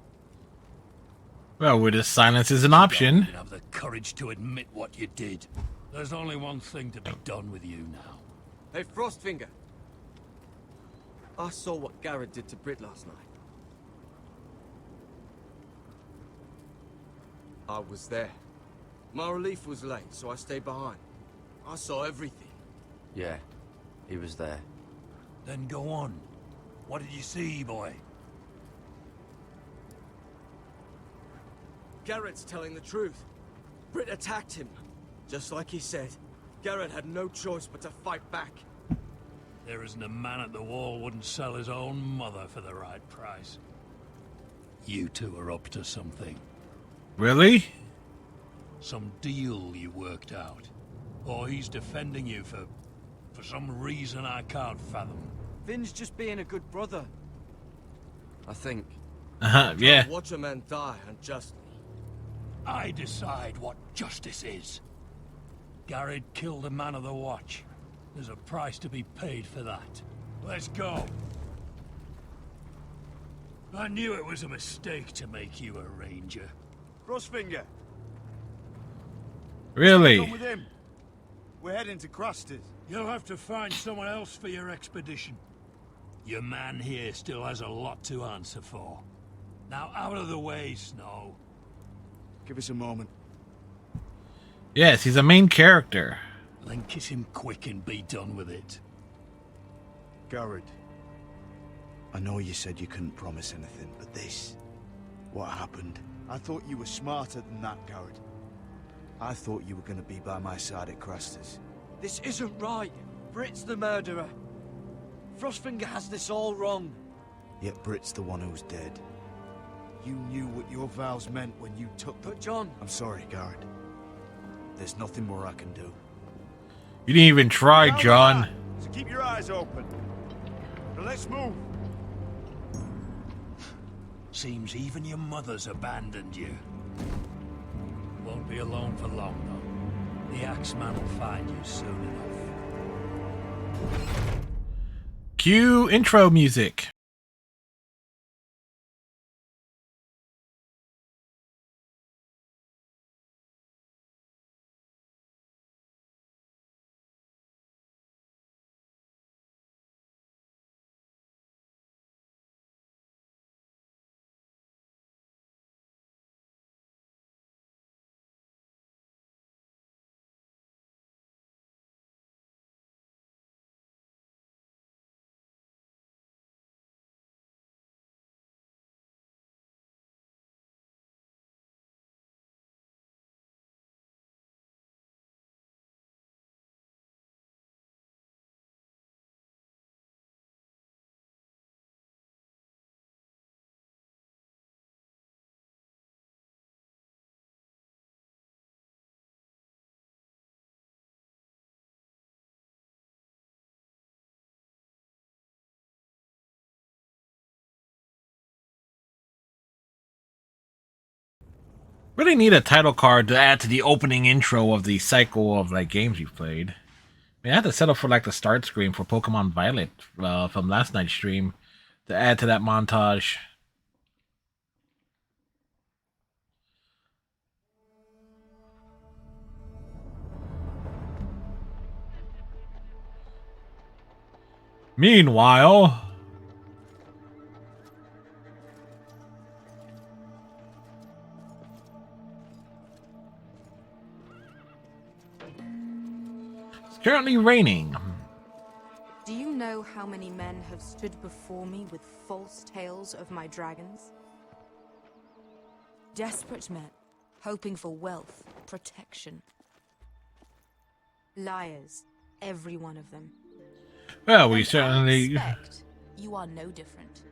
Well, with his silence is an option. You have the courage to admit what you did. There's only one thing to be done with you now. Hey, Frostfinger. I saw what Garrett did to Britt last night. I was there. My relief was late, so I stayed behind. I saw everything. Yeah, he was there. Then go on. What did you see, boy? Garrett's telling the truth. Britt attacked him. Just like he said. Garrett had no choice but to fight back. There isn't a man at the wall wouldn't sell his own mother for the right price. You two are up to something. Really? Some deal you worked out. Or he's defending you for some reason I can't fathom. Finn's just being a good brother. I think. Yeah. Watch a man die unjustly. I decide what justice is. Garrett killed a man of the watch. There's a price to be paid for that. Let's go. I knew it was a mistake to make you a ranger. Frostfinger. Really? Come with him. We're heading to Craster's. You'll have to find someone else for your expedition. Your man here still has a lot to answer for. Now out of the way, Snow. Give us a moment. Yes, he's a main character. Then kiss him quick and be done with it. Garrett, I know you said you couldn't promise anything, but this... what happened? I thought you were smarter than that, Garrett. I thought you were going to be by my side at Craster's. This isn't right. Britt's the murderer. Frostfinger has this all wrong. Yet Britt's the one who's dead. You knew what your vows meant when you took the... But John... I'm sorry, Garrett. There's nothing more I can do. You didn't even try, John. So keep your eyes open. Now let's move. Seems even your mother's abandoned you. Won't be alone for long, though. The Axeman will find you soon enough. Cue intro music. Really need a title card to add to the opening intro of the cycle of like games you've played. I mean, I had to settle for like the start screen for Pokemon Violet from last night's stream to add to that montage. Meanwhile, it's currently raining. Do you know how many men have stood before me with false tales of my dragons? Desperate men, hoping for wealth, protection. Liars, every one of them. Well, we And certainly... I suspect you are no different.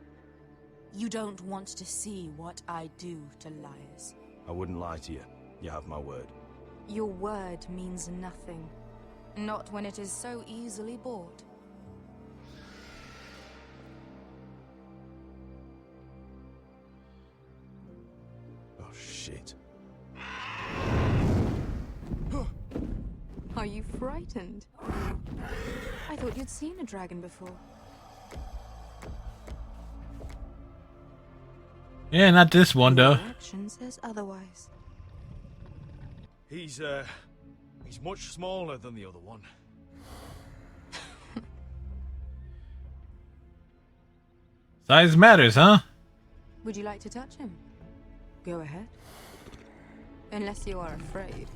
You don't want to see what I do to liars. I wouldn't lie to you. You have my word. Your word means nothing. Not when it is so easily bought. Oh, shit. Are you frightened? I thought you'd seen a dragon before. Yeah, not this one, though. Your action says otherwise. He's much smaller than the other one. Size matters, huh? Would you like to touch him? Go ahead. Unless you are afraid.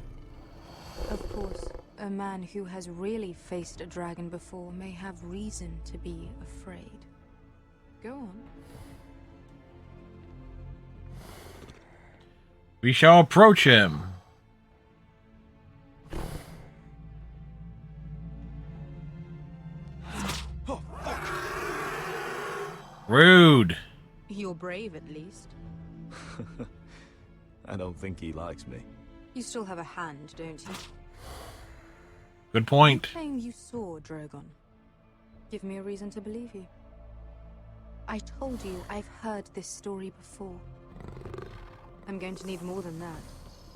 Of course, a man who has really faced a dragon before may have reason to be afraid. Go on. We shall approach him. Rude. You're brave, at least. I don't think he likes me. You still have a hand, don't you? Good point. You claim you saw Drogon. Give me a reason to believe you. I told you I've heard this story before. I'm going to need more than that.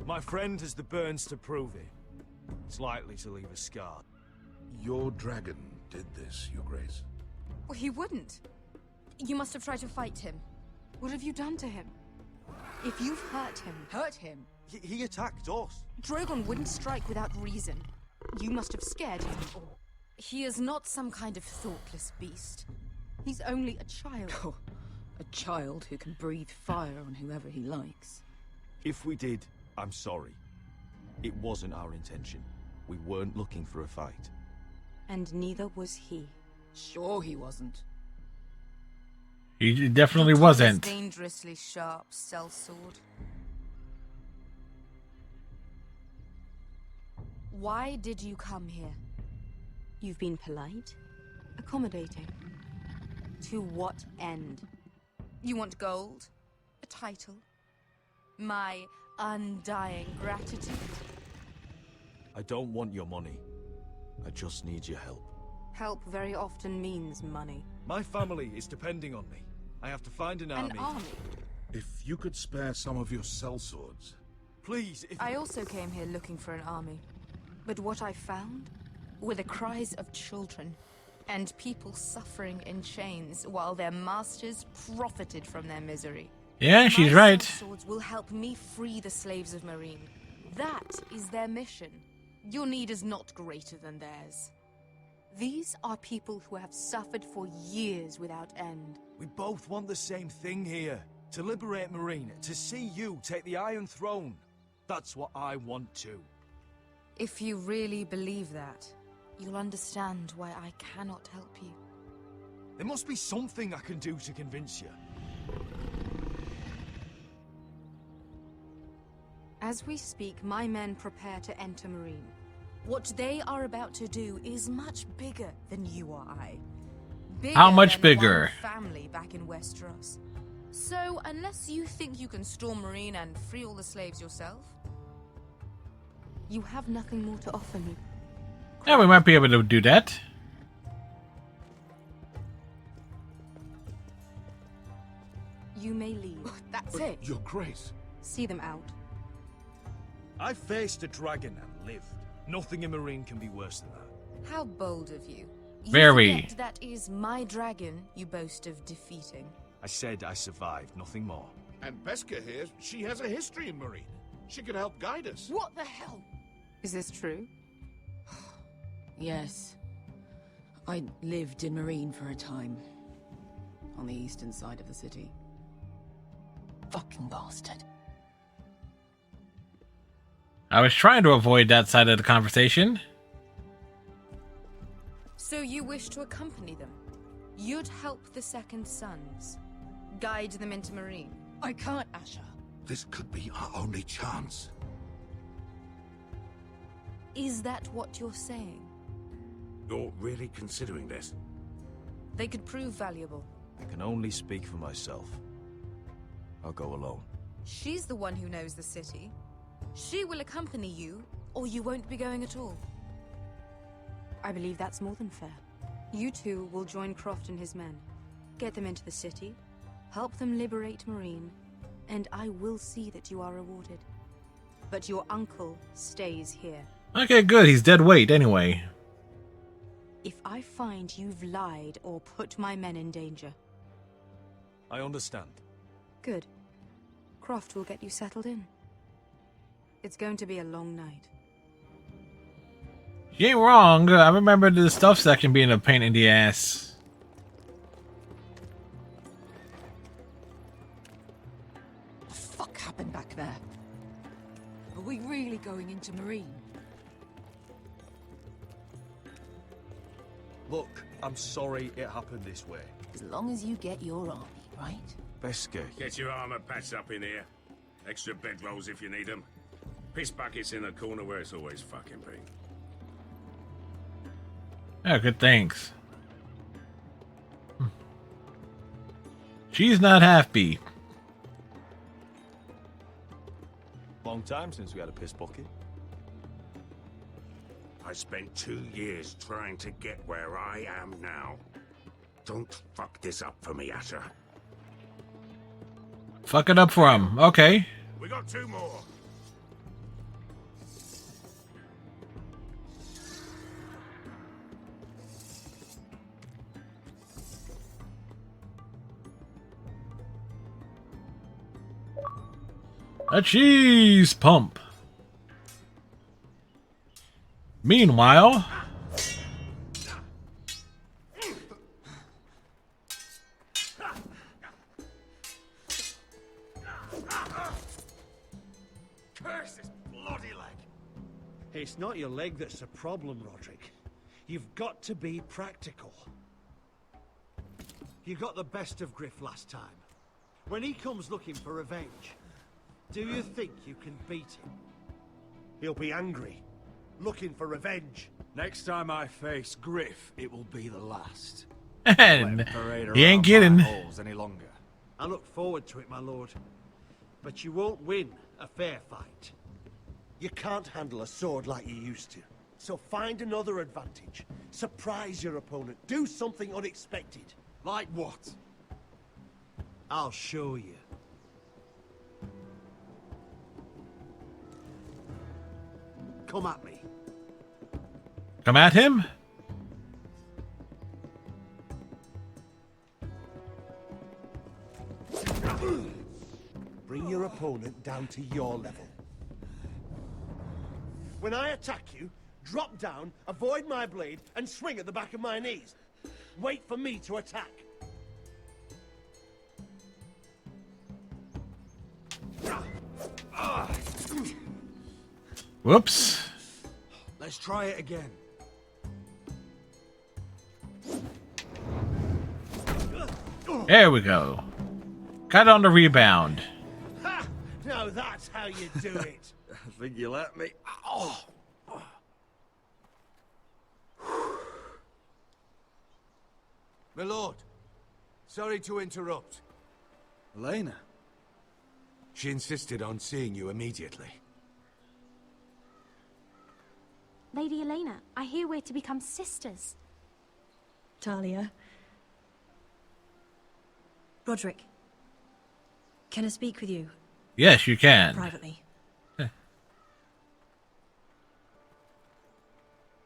My friend has the burns to prove it. It's likely to leave a scar. Your dragon did this, Your Grace. Well, he wouldn't. You must have tried to fight him. What have you done to him? If you've hurt him. He attacked us. Drogon wouldn't strike without reason. You must have scared him. He is not some kind of thoughtless beast. He's only a child. Oh, a child who can breathe fire on whoever he likes. If we did, I'm sorry. It wasn't our intention. We weren't looking for a fight. And neither was he. Sure he wasn't. He definitely His wasn't. dangerously sharp sellsword. Why did you come here? You've been polite, accommodating. To what end? You want gold? A title? My undying gratitude? I don't want your money. I just need your help. Help very often means money. My family is depending on me. I have to find an army. An army? If you could spare some of your sellswords. Please, if... I also came here looking for an army. But what I found were the cries of children and people suffering in chains while their masters profited from their misery. Yeah, she's My right. swords will help me free the slaves of Marine. That is their mission. Your need is not greater than theirs. These are people who have suffered for years without end. We both want the same thing here. To liberate Marine, to see you take the Iron Throne. That's what I want too. If you really believe that, you'll understand why I cannot help you. There must be something I can do to convince you. As we speak, my men prepare to enter Marine. What they are about to do is much bigger than you or I. How much than bigger? one family back in Westeros. So, unless you think you can storm Marine and free all the slaves yourself, you have nothing more to offer me. Yeah, we might be able to do that. You may leave. That's it. Your Grace. See them out. I faced a dragon and lived. Nothing in Marine can be worse than that. How bold of you. You Very. forget that is my dragon you boast of defeating. I said I survived, nothing more. And Beska here, she has a history in Marine. She could help guide us. What the hell? Is this true? Yes. I lived in Marine for a time. On the eastern side of the city. Fucking bastard. I was trying to avoid that side of the conversation. So you wish to accompany them? You'd help the Second Sons. Guide them into Marine. I can't, Asher. This could be our only chance. Is that what you're saying? You're really considering this? They could prove valuable. I can only speak for myself. I'll go alone. She's the one who knows the city. She will accompany you, or you won't be going at all. I believe that's more than fair. You two will join Croft and his men. Get them into the city, help them liberate Marine, and I will see that you are rewarded. But your uncle stays here. Okay, good. He's dead weight anyway. If I find you've lied or put my men in danger. I understand. Good. Croft will get you settled in. It's going to be a long night. You ain't wrong. I remember the stuff section being a pain in the ass. What the fuck happened back there? Are we really going into Marine? Look, I'm sorry it happened this way. As long as you get your army, right? Beska. Get your armor patched up in here. Extra bedrolls if you need them. Piss buckets in the corner where it's always fucking been. Yeah, good thanks. She's not happy. Long time since we had a piss bucket. I spent 2 years trying to get where I am now. Don't fuck this up for me, Asher. Fuck it up for him. Okay. We got 2 more. A cheese pump. Meanwhile, Curse this bloody leg! It's not your leg that's a problem, Roderick. You've got to be practical. You got the best of Griff last time. When he comes looking for revenge, do you think you can beat him? He'll be angry, looking for revenge. Next time I face Griff, it will be the last. and he ain't kidding. Any longer. I look forward to it, my lord. But you won't win a fair fight. You can't handle a sword like you used to. So find another advantage. Surprise your opponent. Do something unexpected. Like what? I'll show you. Come at me. Come at him? Bring your opponent down to your level. When I attack you, drop down, avoid my blade, and swing at the back of my knees. Wait for me to attack. Whoops. Let's try it again. There we go. Got on the rebound. Ha! Now that's how you do it. I think you let me. Oh. My lord, sorry to interrupt. Elena? She insisted on seeing you immediately. Lady Elena, I hear we're to become sisters. Talia. Roderick. Can I speak with you? Yes, you can. Privately.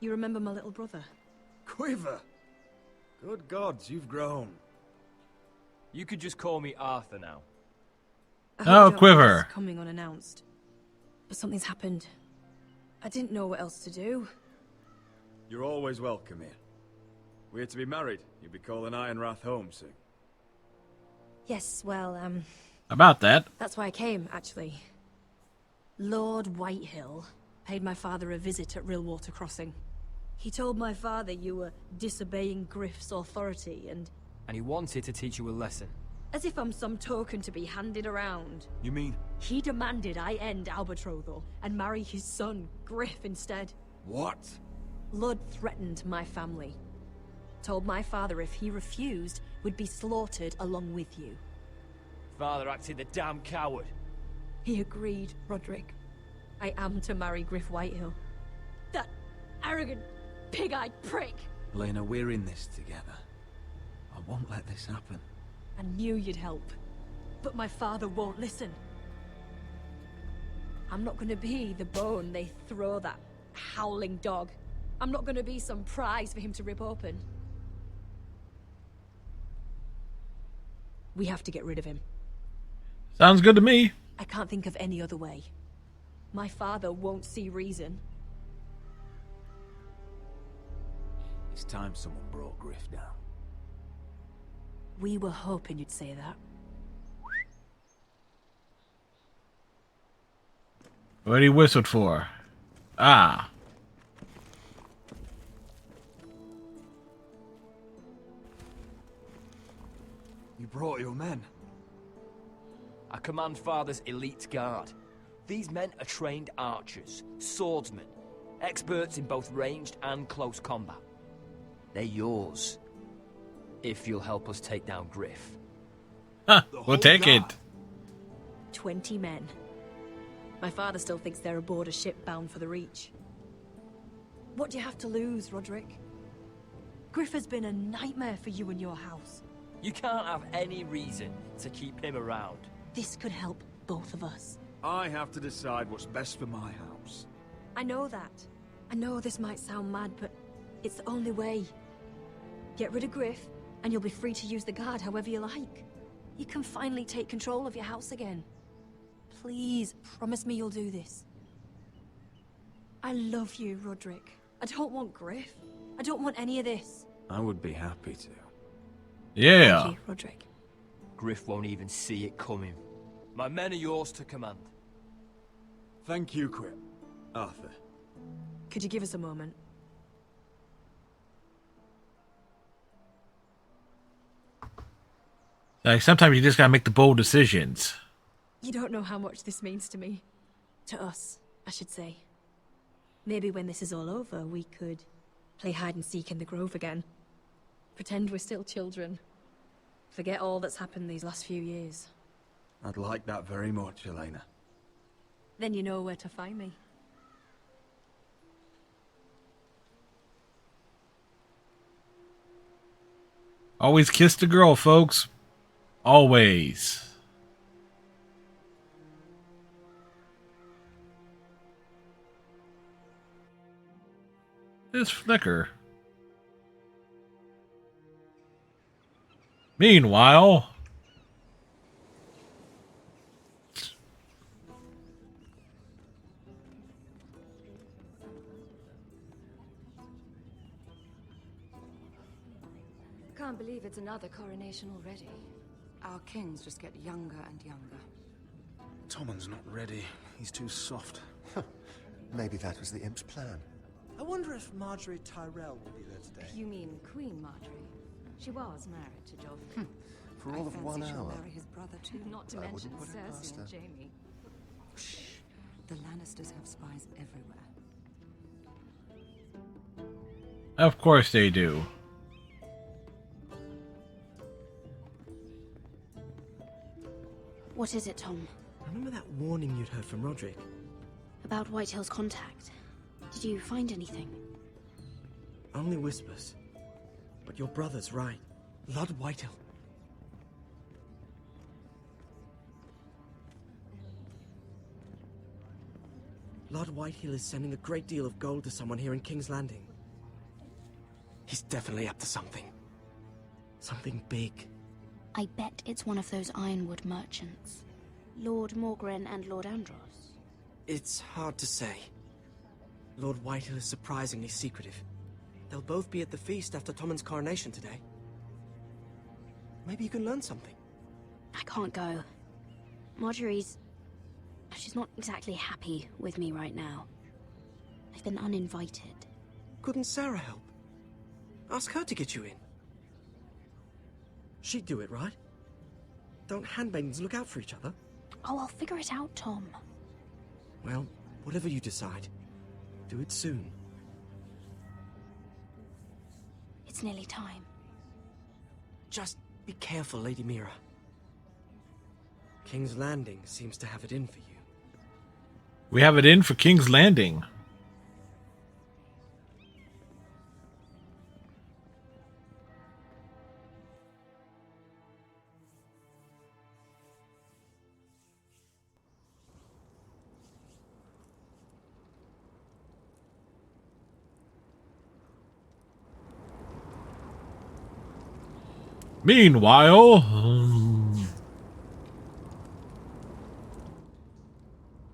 You remember my little brother? Quiver! Good gods, you've grown. You could just call me Arthur now. I Oh, hope you don't mind Quiver. us coming unannounced. But something's happened. I didn't know what else to do. You're always welcome here. We're to be married. You'll be calling Ironrath home soon. Yes, well, About that. that's why I came, actually. Lord Whitehill paid my father a visit at Rillwater Crossing. He told my father you were disobeying Griff's authority, and And he wanted to teach you a lesson. as if I'm some token to be handed around. You mean? He demanded I end our betrothal and marry his son, Griff, instead. What? Lord threatened my family. Told my father if he refused, we'd be slaughtered along with you. Father acted the damn coward. He agreed, Roderick. I am to marry Griff Whitehill. That arrogant, pig-eyed prick! Elena, we're in this together. I won't let this happen. I knew you'd help. But my father won't listen. I'm not gonna be the bone they throw that howling dog. I'm not gonna be some prize for him to rip open. We have to get rid of him. Sounds good to me. I can't think of any other way. My father won't see reason. It's time someone brought Griff down. We were hoping you'd say that. What he whistled for? Ah. You brought your men. I command Father's elite guard. These men are trained archers, swordsmen, experts in both ranged and close combat. They're yours, if you'll help us take down Griff. Huh, we'll take it. 20 men. My father still thinks they're aboard a ship bound for the Reach. What do you have to lose, Roderick? Griff has been a nightmare for you and your house. You can't have any reason to keep him around. This could help both of us. I have to decide what's best for my house. I know that. I know this might sound mad, but it's the only way. Get rid of Griff, and you'll be free to use the guard however you like. You can finally take control of your house again. Please, promise me you'll do this. I love you, Roderick. I don't want Griff. I don't want any of this. I would be happy to. Yeah. Thank you, Roderick. Griff won't even see it coming. My men are yours to command. Thank you, Quip. Arthur. Could you give us a moment? Like, sometimes you just gotta make the bold decisions. You don't know how much this means to me. To us, I should say. Maybe when this is all over, we could play hide and seek in the grove again. Pretend we're still children. Forget all that's happened these last few years. I'd like that very much, Elena. Then you know where to find me. Always kiss the girl, folks. Always. This flicker. Meanwhile, Can't believe it's another coronation already. Our kings just get younger and younger. Tommen's not ready. He's too soft. Maybe that was the imp's plan. I wonder if Marjorie Tyrell will be there today. You mean Queen Marjorie? She was married to Joffrey. For all of 1 she'll hour. marry his brother too, not to I mention wouldn't put it past Cersei and her. Jaime. Shh. The Lannisters have spies everywhere. of course they do. What is it, Tom? Remember that warning you'd heard from Roderick? About Whitehill's contact. Did you find anything? Only whispers. But your brother's right. Lord Whitehill. Lord Whitehill is sending a great deal of gold to someone here in King's Landing. He's definitely up to something. Something big. I bet it's one of those ironwood merchants. Lord Morgren and Lord Andros. It's hard to say. Lord Whitehill is surprisingly secretive. They'll both be at the feast after Tommen's coronation today. Maybe you can learn something. I can't go. Marjorie's... she's not exactly happy with me right now. I've been uninvited. Couldn't Sarah help? Ask her to get you in. She'd do it, right? Don't handmaidens look out for each other? Oh, I'll figure it out, Tom. Well, whatever you decide, do it soon. It's nearly time. Just be careful, Lady Mira. King's Landing seems to have it in for you. We have it in for King's Landing. Meanwhile,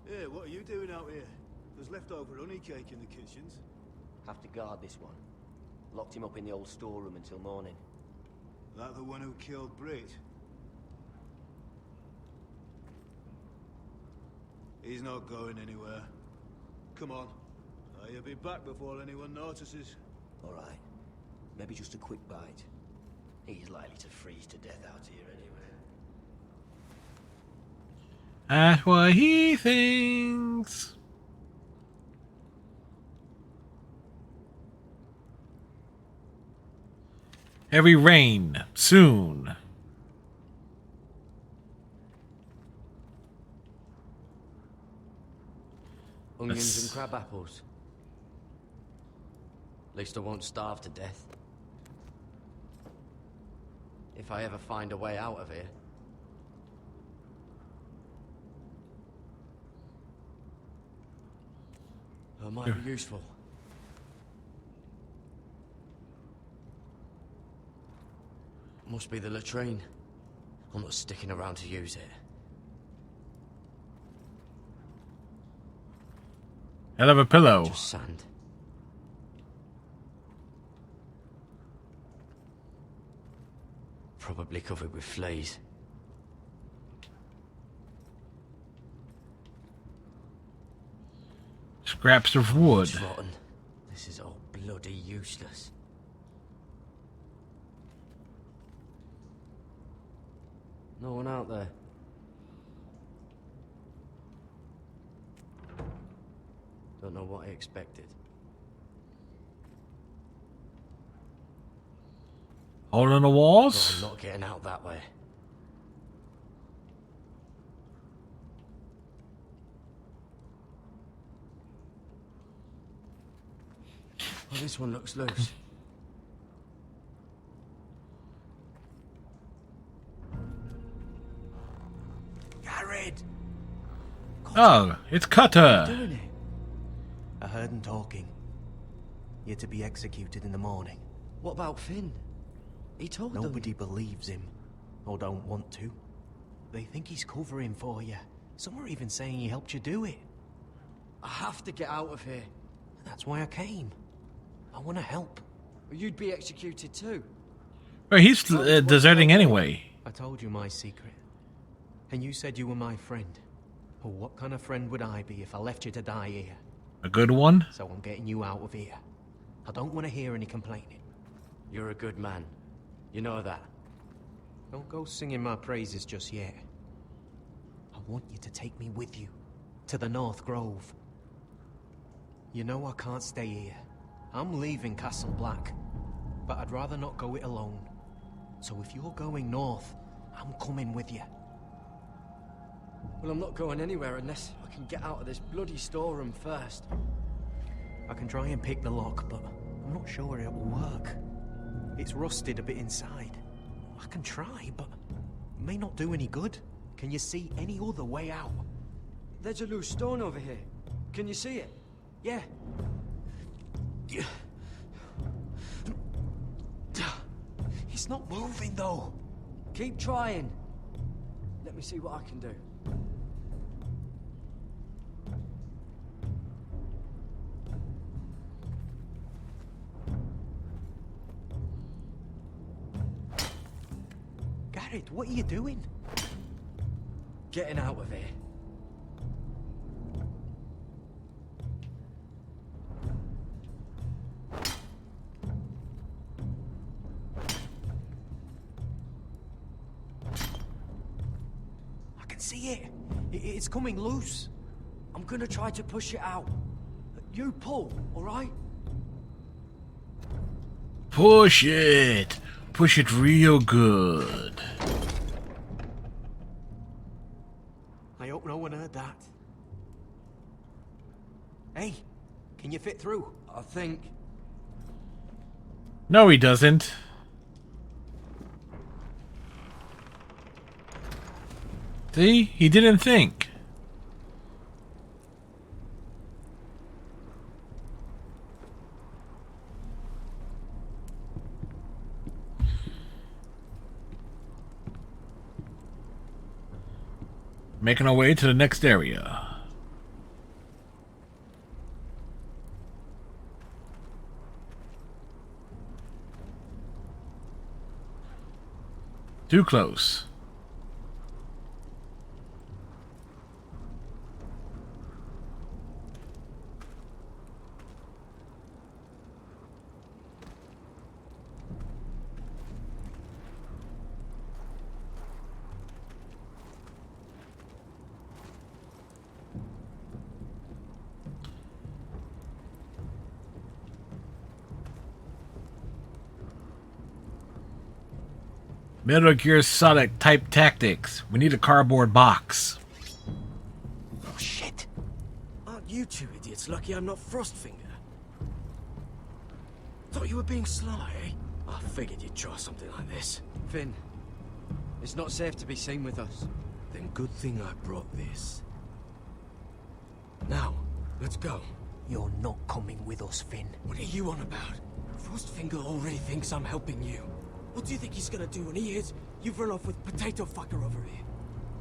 Hey, what are you doing out here? There's leftover honey cake in the kitchens. Have to guard this one. Locked him up in the old storeroom until morning. That the one who killed Brit? He's not going anywhere. Come on. He'll be back before anyone notices. All right. Maybe just a quick bite. He's likely to freeze to death out here anyway. that's what he thinks. Heavy rain soon. Onions and crab apples. At least I won't starve to death. If I ever find a way out of here. That might be useful. Must be the latrine. I'm not sticking around to use it. Hell of a pillow. Just sand. Probably covered with fleas. Scraps of wood. It's rotten. This is all bloody useless. No one out there. Don't know what I expected. Hole in the walls? I'm not getting out that way. Well, this one looks loose. Garrett! Oh, it's Cutter. Doing it. I heard him talking. You're to be executed in the morning. What about Finn? He told them. Nobody believes him, or don't want to. They think he's covering for you. Some are even saying he helped you do it. I have to get out of here. That's why I came. I want to help. Well, you'd be executed too. Well, he's deserting anyway. I told you my secret. And you said you were my friend. Well, what kind of friend would I be if I left you to die here? A good one? So I'm getting you out of here. I don't want to hear any complaining. You're a good man. You know that. Don't go singing my praises just yet. I want you to take me with you. To the North Grove. You know I can't stay here. I'm leaving Castle Black. But I'd rather not go it alone. So if you're going north, I'm coming with you. Well, I'm not going anywhere unless I can get out of this bloody storeroom first. I can try and pick the lock, but I'm not sure it will work. It's rusted a bit inside. I can try, but it may not do any good. Can you see any other way out? There's a loose stone over here. Can you see it? Yeah. It's not moving, though. Keep trying. Let me see what I can do. Garrett, what are you doing? Getting out of here. I can see it. It's coming loose. I'm gonna try to push it out. You pull, all right? Push it. Push it real good. I hope no one heard that. Hey, can you fit through? I think. No, he doesn't. See? He didn't think. Making our way to the next area. Too close. Metal Gear Solid type tactics. We need a cardboard box. Oh shit! Aren't you two idiots lucky I'm not Frostfinger? Thought you were being sly, eh? I figured you'd try something like this. Finn, it's not safe to be seen with us. Then good thing I brought this. Now, let's go. You're not coming with us, Finn. What are you on about? Frostfinger already thinks I'm helping you. What do you think he's gonna do when he hears you've run off with Potato Fucker over here?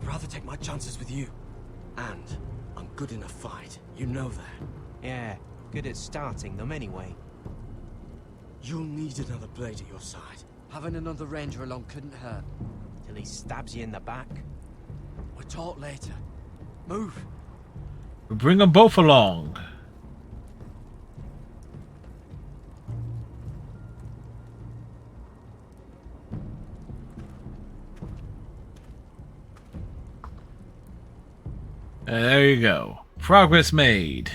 I'd rather take my chances with you. And I'm good in a fight. You know that. Yeah, good at starting them anyway. You'll need another blade at your side. Having another ranger along couldn't hurt. Till he stabs you in the back. We'll talk later. Move. We bring them both along. There you go. Progress made.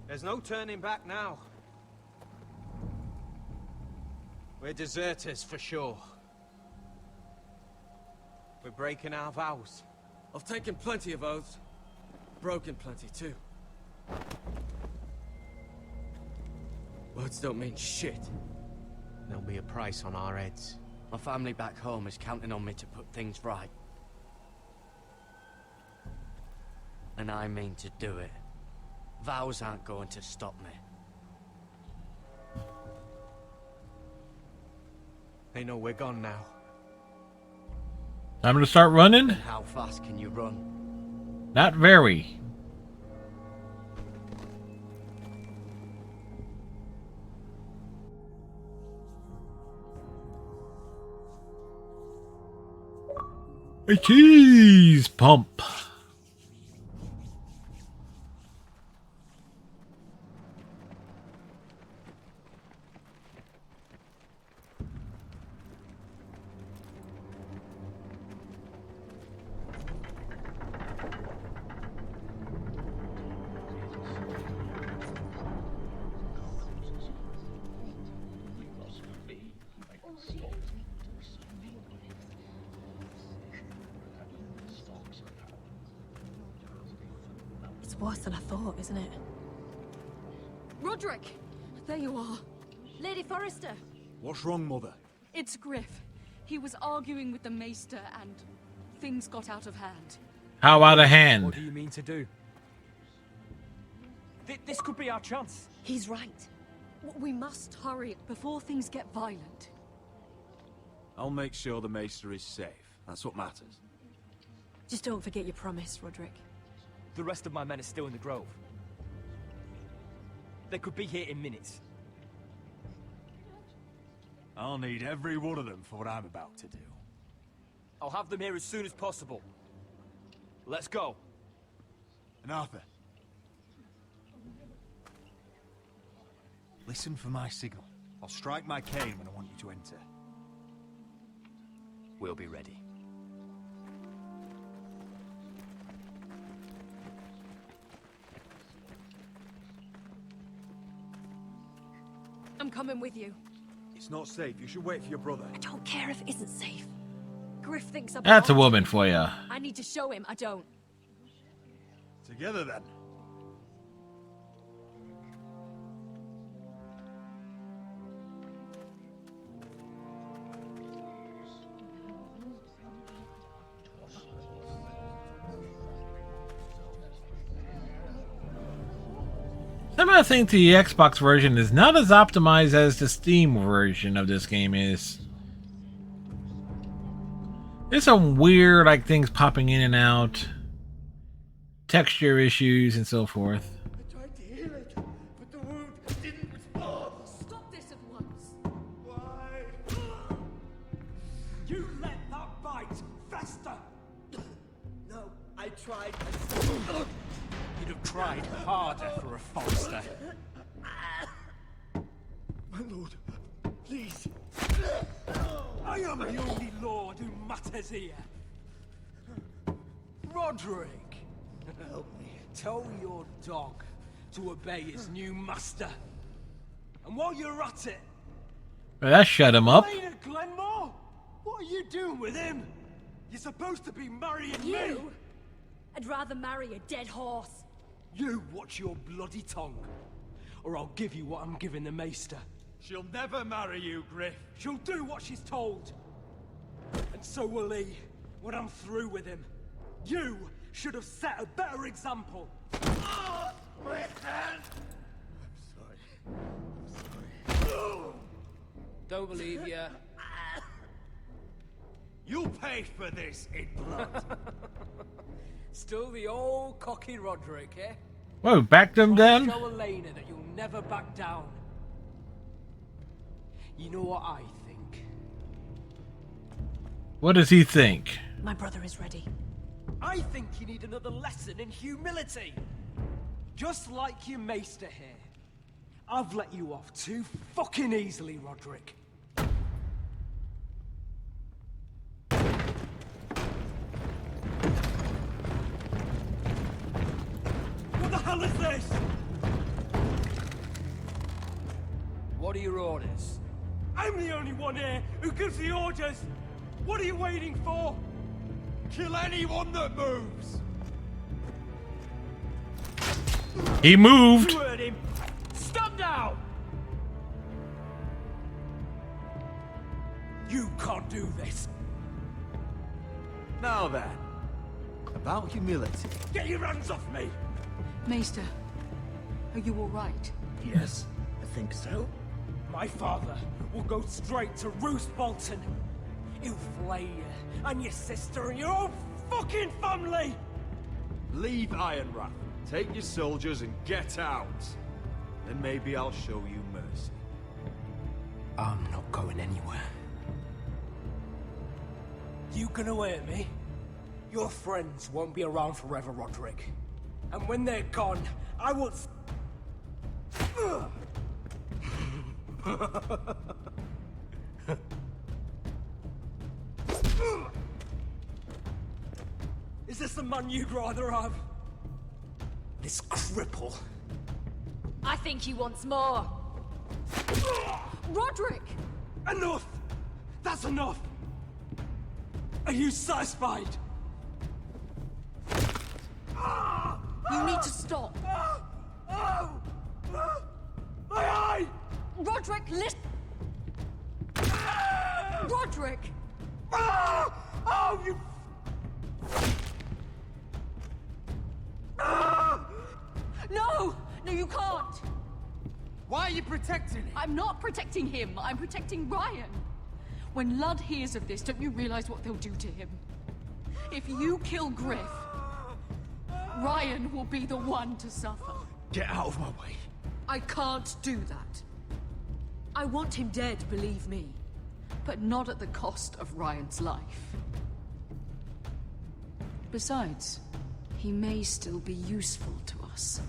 There's no turning back now. We're deserters for sure. We're breaking our vows. I've taken plenty of oaths. Broken plenty too. Words don't mean shit. There'll be a price on our heads. My family back home is counting on me to put things right. And I mean to do it. Vows aren't going to stop me. They know we're gone now. Time to start running? And how fast can you run? Not very. A cheese pump. It's worse than I thought, isn't it? Roderick! There you are. Lady Forrester. What's wrong, Mother? It's Griff. He was arguing with the Maester and things got out of hand. How out of hand? What do you mean to do? This could be our chance. He's right. We must hurry before things get violent. I'll make sure the Maester is safe. That's what matters. Just don't forget your promise, Roderick. The rest of my men are still in the grove. They could be here in minutes. I'll need every one of them for what I'm about to do. I'll have them here as soon as possible. Let's go. And Arthur, listen for my signal. I'll strike my cane when I want you to enter. We'll be ready. I'm coming with you. It's not safe. You should wait for your brother. I don't care if it isn't safe. Griff thinks I'm... That's a woman for you. I need to show him I don't. Together then. Somehow I think the Xbox version is not as optimized as the Steam version of this game is. There's some weird things popping in and out, texture issues and so forth. I tried to heal it, but the wound didn't respond. Stop this at once. Why? You let that bite fester! No, I tried. You'd have tried harder for a Forrester. My lord, please. I am the only lord who matters here. Roderick, Help me. tell your dog to obey his new master. And while you're at it, Well, that shut him up. Elena Glenmore, what are you doing with him? You're supposed to be marrying me. You? I'd rather marry a dead horse. You watch your bloody tongue, or I'll give you what I'm giving the Maester. She'll never marry you, Griff. She'll do what she's told. And so will he, when I'm through with him. You should have set a better example. My hand! I'm sorry. Don't believe ya. You'll pay for this in blood. Still the old cocky Roderick, eh? Whoa, backed him down? Show Elena that you'll never back down. You know what I think? What does he think? My brother is ready. I think you need another lesson in humility. Just like your Maester here. I've let you off too fucking easily, Roderick. What the hell is this? What are your orders? I'm the only one here who gives the orders. What are you waiting for? Kill anyone that moves. He moved. You heard him. Stand down. You can't do this. Now then, about humility. Get your hands off me. Maester, are you all right? Yes, I think so. My father will go straight to Roose Bolton. He'll flay you and your sister and your whole fucking family. Leave Ironrath. Take your soldiers and get out. Then maybe I'll show you mercy. I'm not going anywhere. You gonna hear me? Your friends won't be around forever, Roderick. And when they're gone, I will... Is this the man you'd rather have? This cripple. I think he wants more. Roderick! Enough! That's enough! Are you satisfied? You need to stop. My eye! Roderick, listen! Roderick! Oh, you... No! No, you can't! Why are you protecting him? I'm not protecting him. I'm protecting Ryan. When Ludd hears of this, don't you realize what they'll do to him? If you kill Griff, Ryan will be the one to suffer. Get out of my way. I can't do that. I want him dead, believe me. But not at the cost of Ryan's life. Besides, he may still be useful to us.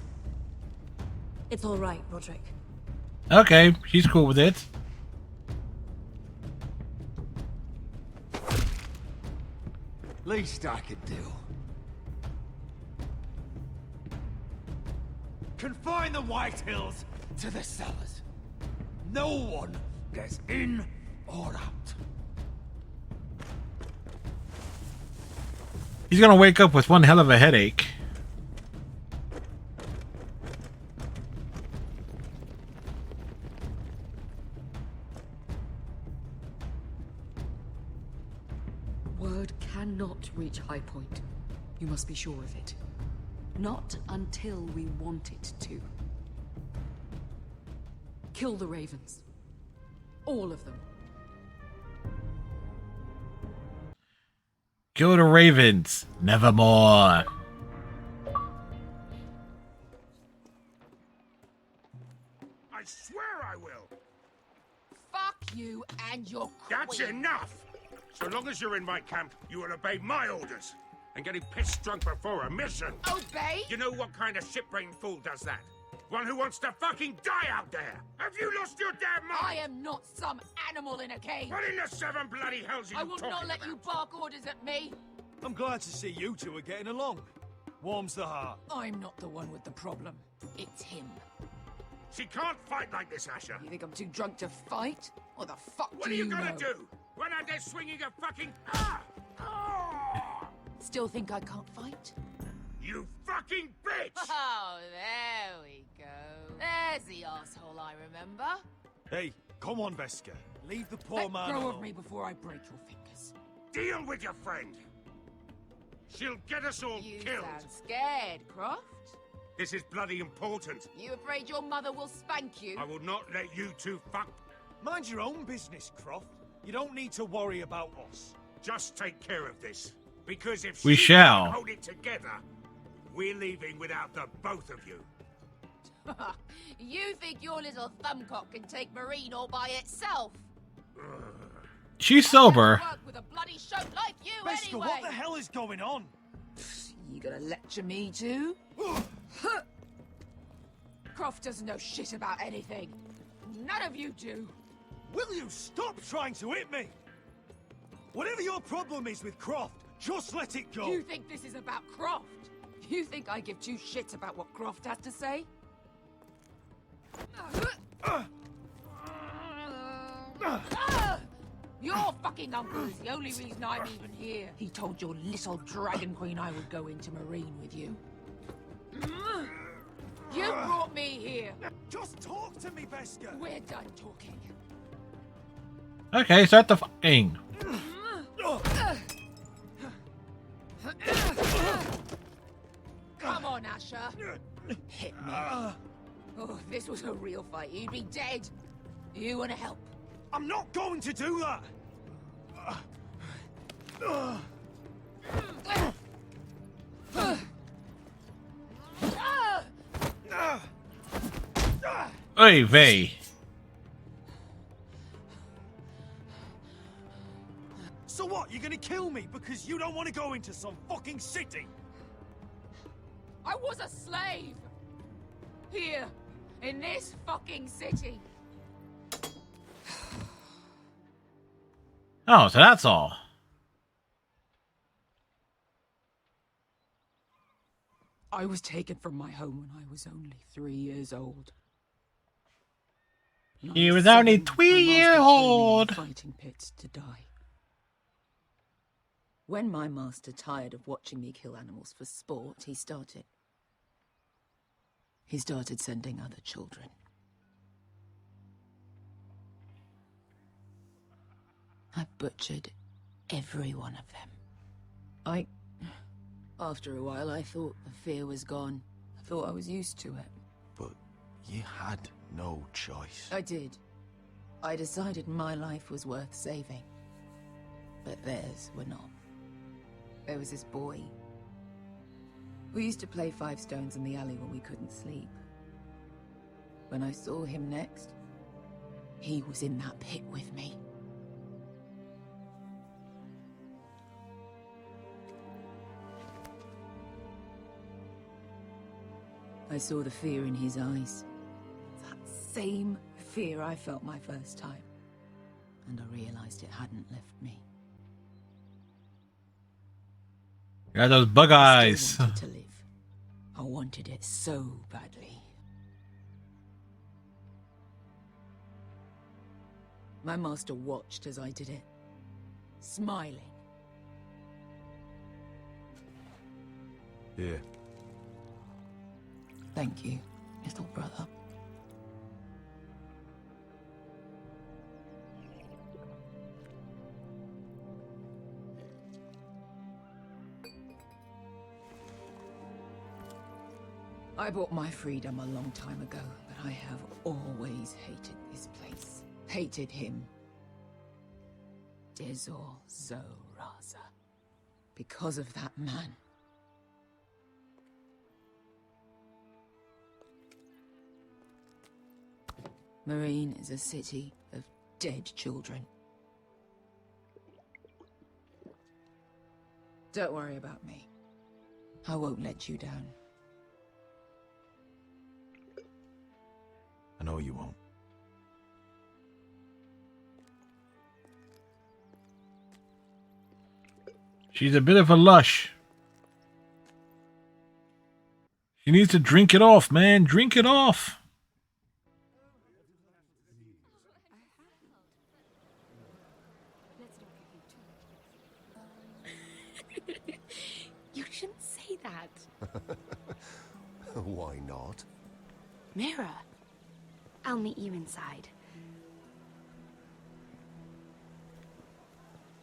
It's all right, Roderick. Okay, she's cool with it. Least I could do. Confine the White Hills to the cellars. No one gets in or out. He's gonna wake up with one hell of a headache. Word cannot reach High Point. You must be sure of it. Not until we want it to. Kill the Ravens. All of them. Kill the Ravens. Nevermore. I swear I will. Fuck you and your queen. That's enough. So long as you're in my camp, you will obey my orders. And getting pissed drunk before a mission. Obey? You know what kind of shit-brained fool does that? One who wants to fucking die out there. Have you lost your damn mind? I am not some animal in a cage. What in the seven bloody hells are you I will talking not let about? you bark orders at me. I'm glad to see you two are getting along. Warms the heart. I'm not the one with the problem. It's him. She can't fight like this, Asher. You think I'm too drunk to fight? What the fuck What do are you know? gonna do? When are they swinging a fucking... Still think I can't fight? You fucking bitch! Oh, there we go. There's the asshole I remember. Hey, come on, Veska. Leave the poor Let man go alone. of me before I break your fingers. Deal with your friend. She'll get us all You killed. sound scared, Croft. This is bloody important. You afraid your mother will spank you? I will not let you two fuck... Mind your own business, Croft. You don't need to worry about us. Just take care of this. Because if We she shall. can't hold it together, we're leaving without the both of you. You think your little thumbcock can take Marine all by itself? She's sober. Work with a bloody show like you Veska, anyway. what the hell is going on? You gonna lecture me too? Croft doesn't know shit about anything. None of you do. Will you stop trying to hit me? Whatever your problem is with Croft, just let it go. You think this is about Croft? You think I give two shits about what Croft has to say? Your fucking uncle is the only reason I'm even here. He told your little dragon queen I would go into Marine with you. You brought me here. Just talk to me, Veska. We're done talking. Okay, start the fucking. Come on, Asher. Hit me. Oh, if this was a real fight, you'd be dead. You want to help? I'm not going to do that. Oy vey. So what? You're gonna kill me because you don't want to go into some fucking city? I was a slave. Here, in this fucking city. Oh, so that's all. I was taken from my home when I was only 3 years old. When I He was only 7, 3 my master years threw me in old. Fighting pits to die. When my master tired of watching me kill animals for sport, he started sending other children. I butchered every one of them. After a while, I thought the fear was gone. I thought I was used to it. But you had no choice. I did. I decided my life was worth saving. But theirs were not. There was this boy. We used to play 5 stones in the alley when we couldn't sleep. When I saw him next, he was in that pit with me. I saw the fear in his eyes. That same fear I felt my first time. And I realized it hadn't left me. Yeah, those bug eyes. I wanted to live. I wanted it so badly. My master watched as I did it, smiling. Here. Thank you, little brother. I bought my freedom a long time ago, but I have always hated this place. Hated him. Dezor Zoraza. Because of that man. Marine is a city of dead children. Don't worry about me. I won't let you down. I know you won't. She's a bit of a lush. She needs to drink it off, man. Drink it off. You shouldn't say that. Why not? Mira, I'll meet you inside.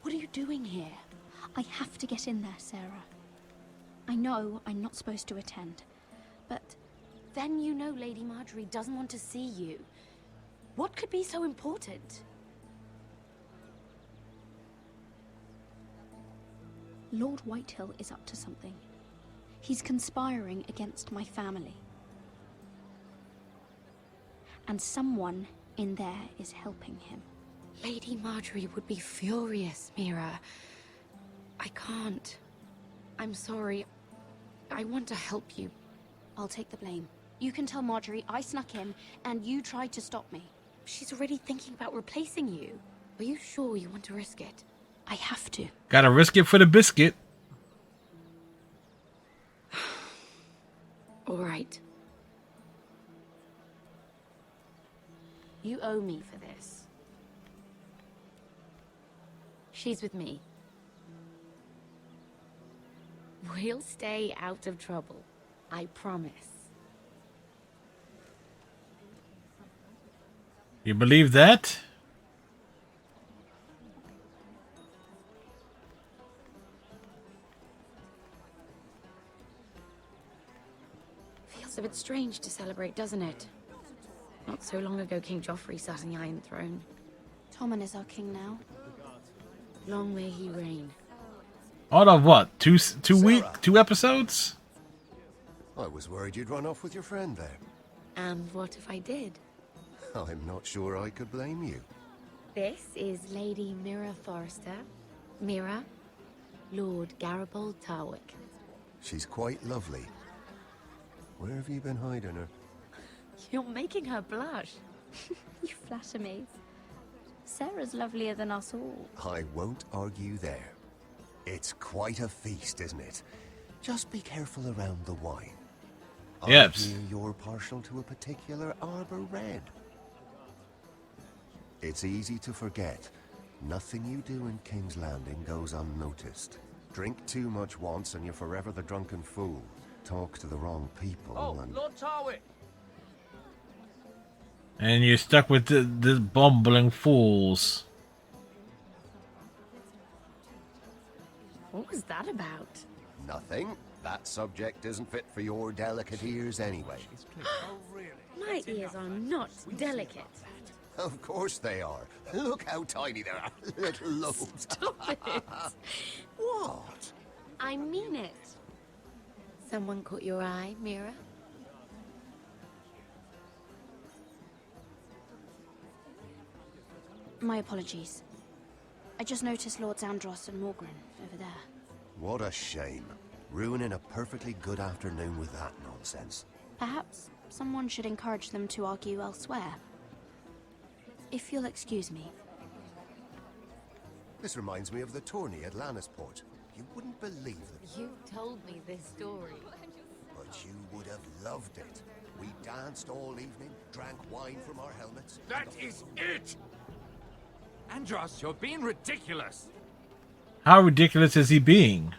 What are you doing here? I have to get in there, Sarah. I know I'm not supposed to attend, but then you know Lady Marjorie doesn't want to see you. What could be so important? Lord Whitehill is up to something. He's conspiring against my family. And someone in there is helping him. Lady Marjorie would be furious, Mira. I can't. I'm sorry. I want to help you. I'll take the blame. You can tell Marjorie I snuck in and you tried to stop me. She's already thinking about replacing you. Are you sure you want to risk it? I have to. Gotta risk it for the biscuit. All right. You owe me for this. She's with me. We'll stay out of trouble. I promise. You believe that? Feels a bit strange to celebrate, doesn't it? Not so long ago, King Joffrey sat on the Iron Throne. Tommen is our king now. Long may he reign. Out of what? Two episodes? I was worried you'd run off with your friend there. And what if I did? I'm not sure I could blame you. This is Lady Mira Forrester. Mira, Lord Garibaldi Tarwick. She's quite lovely. Where have you been hiding her? You're making her blush. You flatter me. Sarah's lovelier than us all. I won't argue there. It's quite a feast, isn't it? Just be careful around the wine. Yep. I hear you're partial to a particular Arbor Red. It's easy to forget. Nothing you do in King's Landing goes unnoticed. Drink too much once and you're forever the drunken fool. Talk to the wrong people and... Lord Tarwick! And you're stuck with the bumbling fools. was that about? Nothing. That subject isn't fit for your delicate ears anyway. My ears are not delicate. Of course they are. Look how tiny they are. Little lobes. Stop it. What? I mean it. Someone caught your eye, Mira? My apologies. I just noticed Lords Andros and Morgren over there. What a shame. Ruining a perfectly good afternoon with that nonsense. Perhaps someone should encourage them to argue elsewhere. If you'll excuse me. This reminds me of the tourney at Lannisport. You wouldn't believe it. You told me this story. But you would have loved it. We danced all evening, drank wine from our helmets. That is it! Andros, you're being ridiculous. How ridiculous is he being?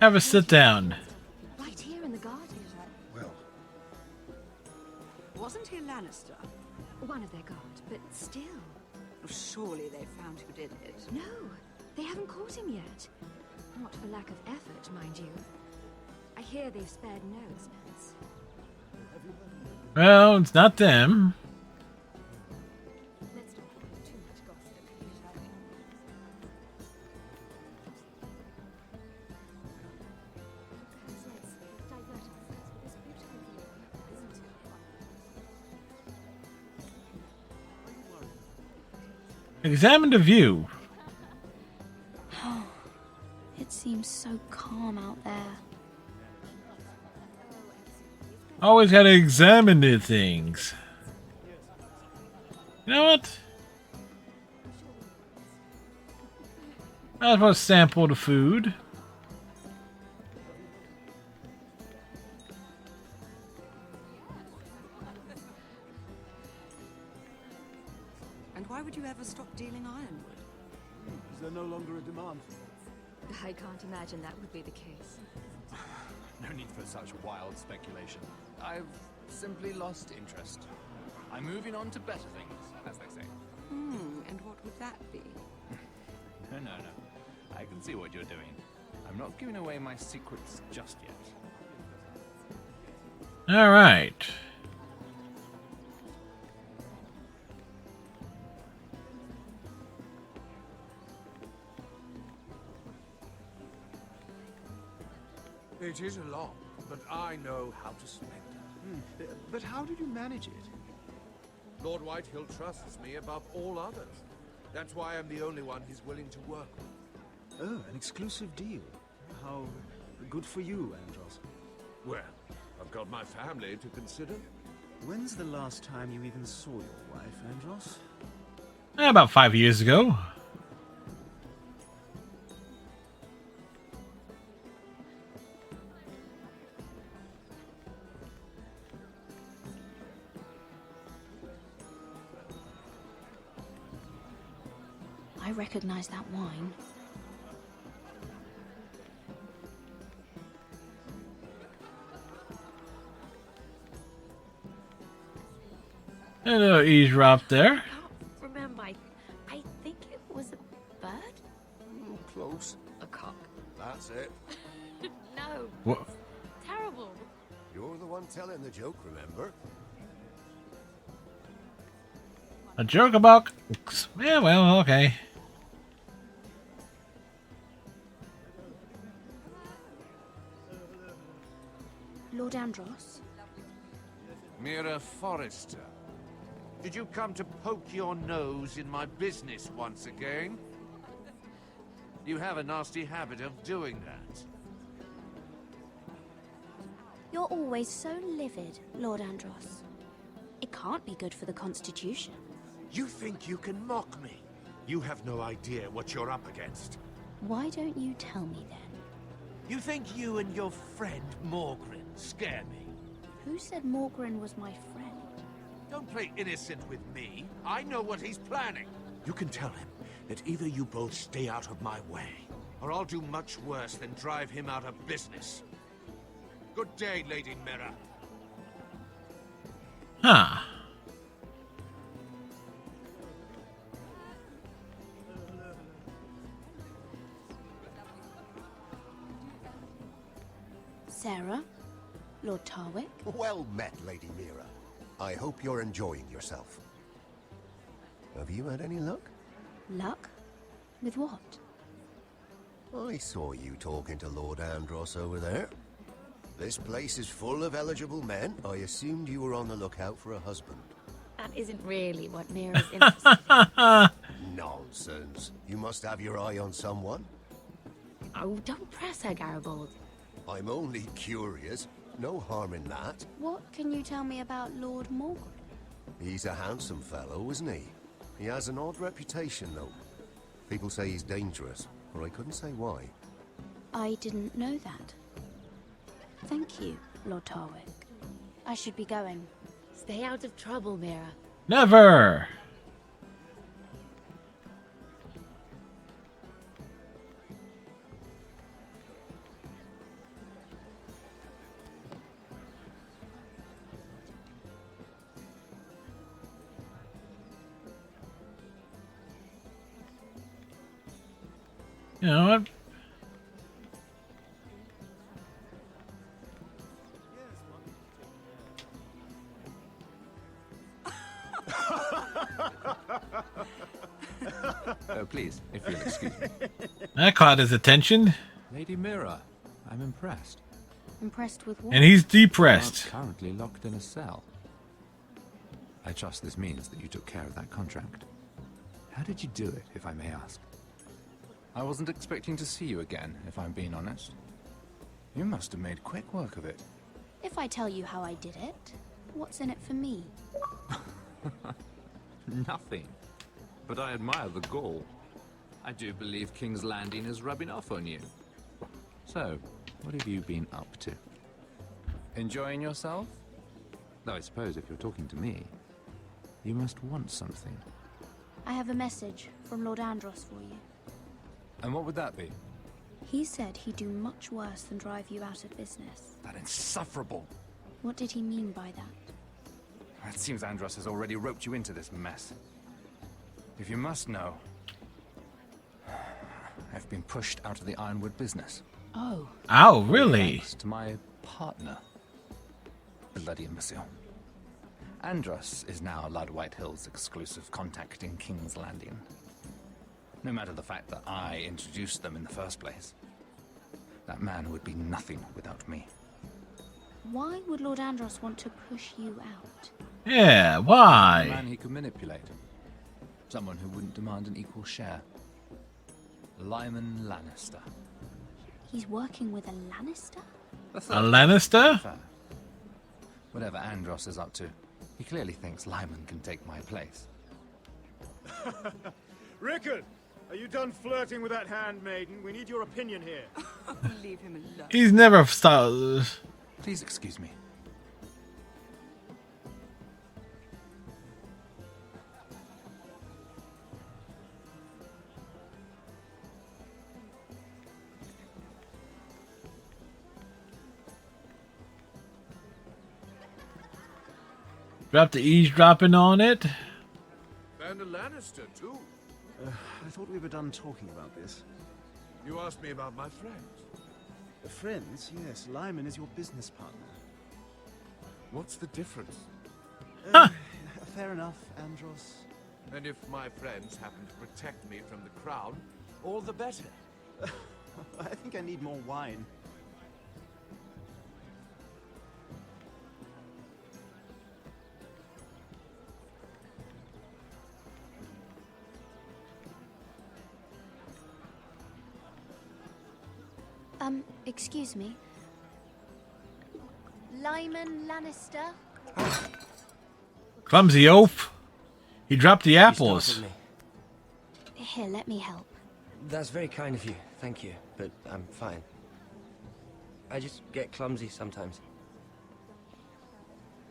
Have a sit down. Right here in the garden. Well, Wasn't he Lannister? One of their guard, but still. Surely they found who did it. No, they haven't caught him yet. Not for lack of effort, mind you. I hear they've spared no expense. Well, it's not them. Let's not have too much gossip. Let's divert ourselves with this beautiful view, isn't it? Examine the view. It seems so calm out there. Always gotta examine the things. You know what? Might as well sample the food. And why would you ever stop dealing ironwood? Is there no longer a demand? I can't imagine that would be the case. No need for such wild speculation. I've simply lost interest. I'm moving on to better things, as they say. And what would that be? No. I can see what you're doing. I'm not giving away my secrets just yet. All right. It is a lot, but I know how to spend it. But how did you manage it? Lord Whitehill trusts me above all others. That's why I'm the only one he's willing to work with. Oh, an exclusive deal. How good for you, Andros. Well, I've got my family to consider. When's the last time you even saw your wife, Andros? About 5 years ago. I recognize that wine. Hello, eavesdrop there. Remember, I think it was a bird? Close. A cock. That's it. No. What? Terrible. You're the one telling the joke, remember? A joke about... Yeah, well, okay. Lord Andros? Mira Forrester, did you come to poke your nose in my business once again? You have a nasty habit of doing that. You're always so livid, Lord Andros. It can't be good for the Constitution. You think you can mock me? You have no idea what you're up against. Why don't you tell me then? You think you and your friend Morgren scare me? Who said Morgren was my friend? Don't play innocent with me. I know what he's planning. You can tell him that either you both stay out of my way, or I'll do much worse than drive him out of business. Good day, Lady Mira. Huh. Sarah? Lord Tarwick? Well met, Lady Mira. I hope you're enjoying yourself. Have you had any luck? Luck? With what? I saw you talking to Lord Andros over there. This place is full of eligible men. I assumed you were on the lookout for a husband. That isn't really what Mira's interested in. Nonsense. You must have your eye on someone. Oh, don't press her, Garibaldi. I'm only curious. No harm in that. What can you tell me about Lord Morgan? He's a handsome fellow, isn't he? He has an odd reputation, though. People say he's dangerous, but I couldn't say why. I didn't know that. Thank you, Lord Tarwick. I should be going. Stay out of trouble, Mira. Never. You know what? Please, if you'll excuse me. That caught his attention. Lady Mira, I'm impressed. Impressed with what? And he's depressed. You are currently locked in a cell. I trust this means that you took care of that contract. How did you do it, if I may ask? I wasn't expecting to see you again, if I'm being honest. You must have made quick work of it. If I tell you how I did it, what's in it for me? Nothing. But I admire the gall. I do believe King's Landing is rubbing off on you. So, what have you been up to? Enjoying yourself? Though I suppose if you're talking to me, you must want something. I have a message from Lord Andros for you. And what would that be? He said he'd do much worse than drive you out of business. That insufferable! What did he mean by that? It seems Andros has already roped you into this mess. If you must know, I've been pushed out of the Ironwood business. Oh. Oh, really? Thanks to my partner. Bloody imbecile. Andros is now Lord Whitehill's exclusive contact in King's Landing. No matter the fact that I introduced them in the first place. That man would be nothing without me. Why would Lord Andros want to push you out? Yeah, A why? man he could manipulate. Someone who wouldn't demand an equal share. Lyman Lannister. He's working with a Lannister? A Lannister? Fair. Whatever Andros is up to, he clearly thinks Lyman can take my place. Rickard, are you done flirting with that handmaiden? We need your opinion here. Leave him alone. He's never stopped. Please excuse me. Drop the eavesdropping on it. And a Lannister, too. I thought we were done talking about this. You asked me about my friends. Friends? Yes, Lyman is your business partner. What's the difference? Fair enough, Andros. And if my friends happen to protect me from the crown, all the better. I think I need more wine. Excuse me. Lyman Lannister? Clumsy oaf. He dropped the apples. Here, let me help. That's very kind of you, thank you, but I'm fine. I just get clumsy sometimes.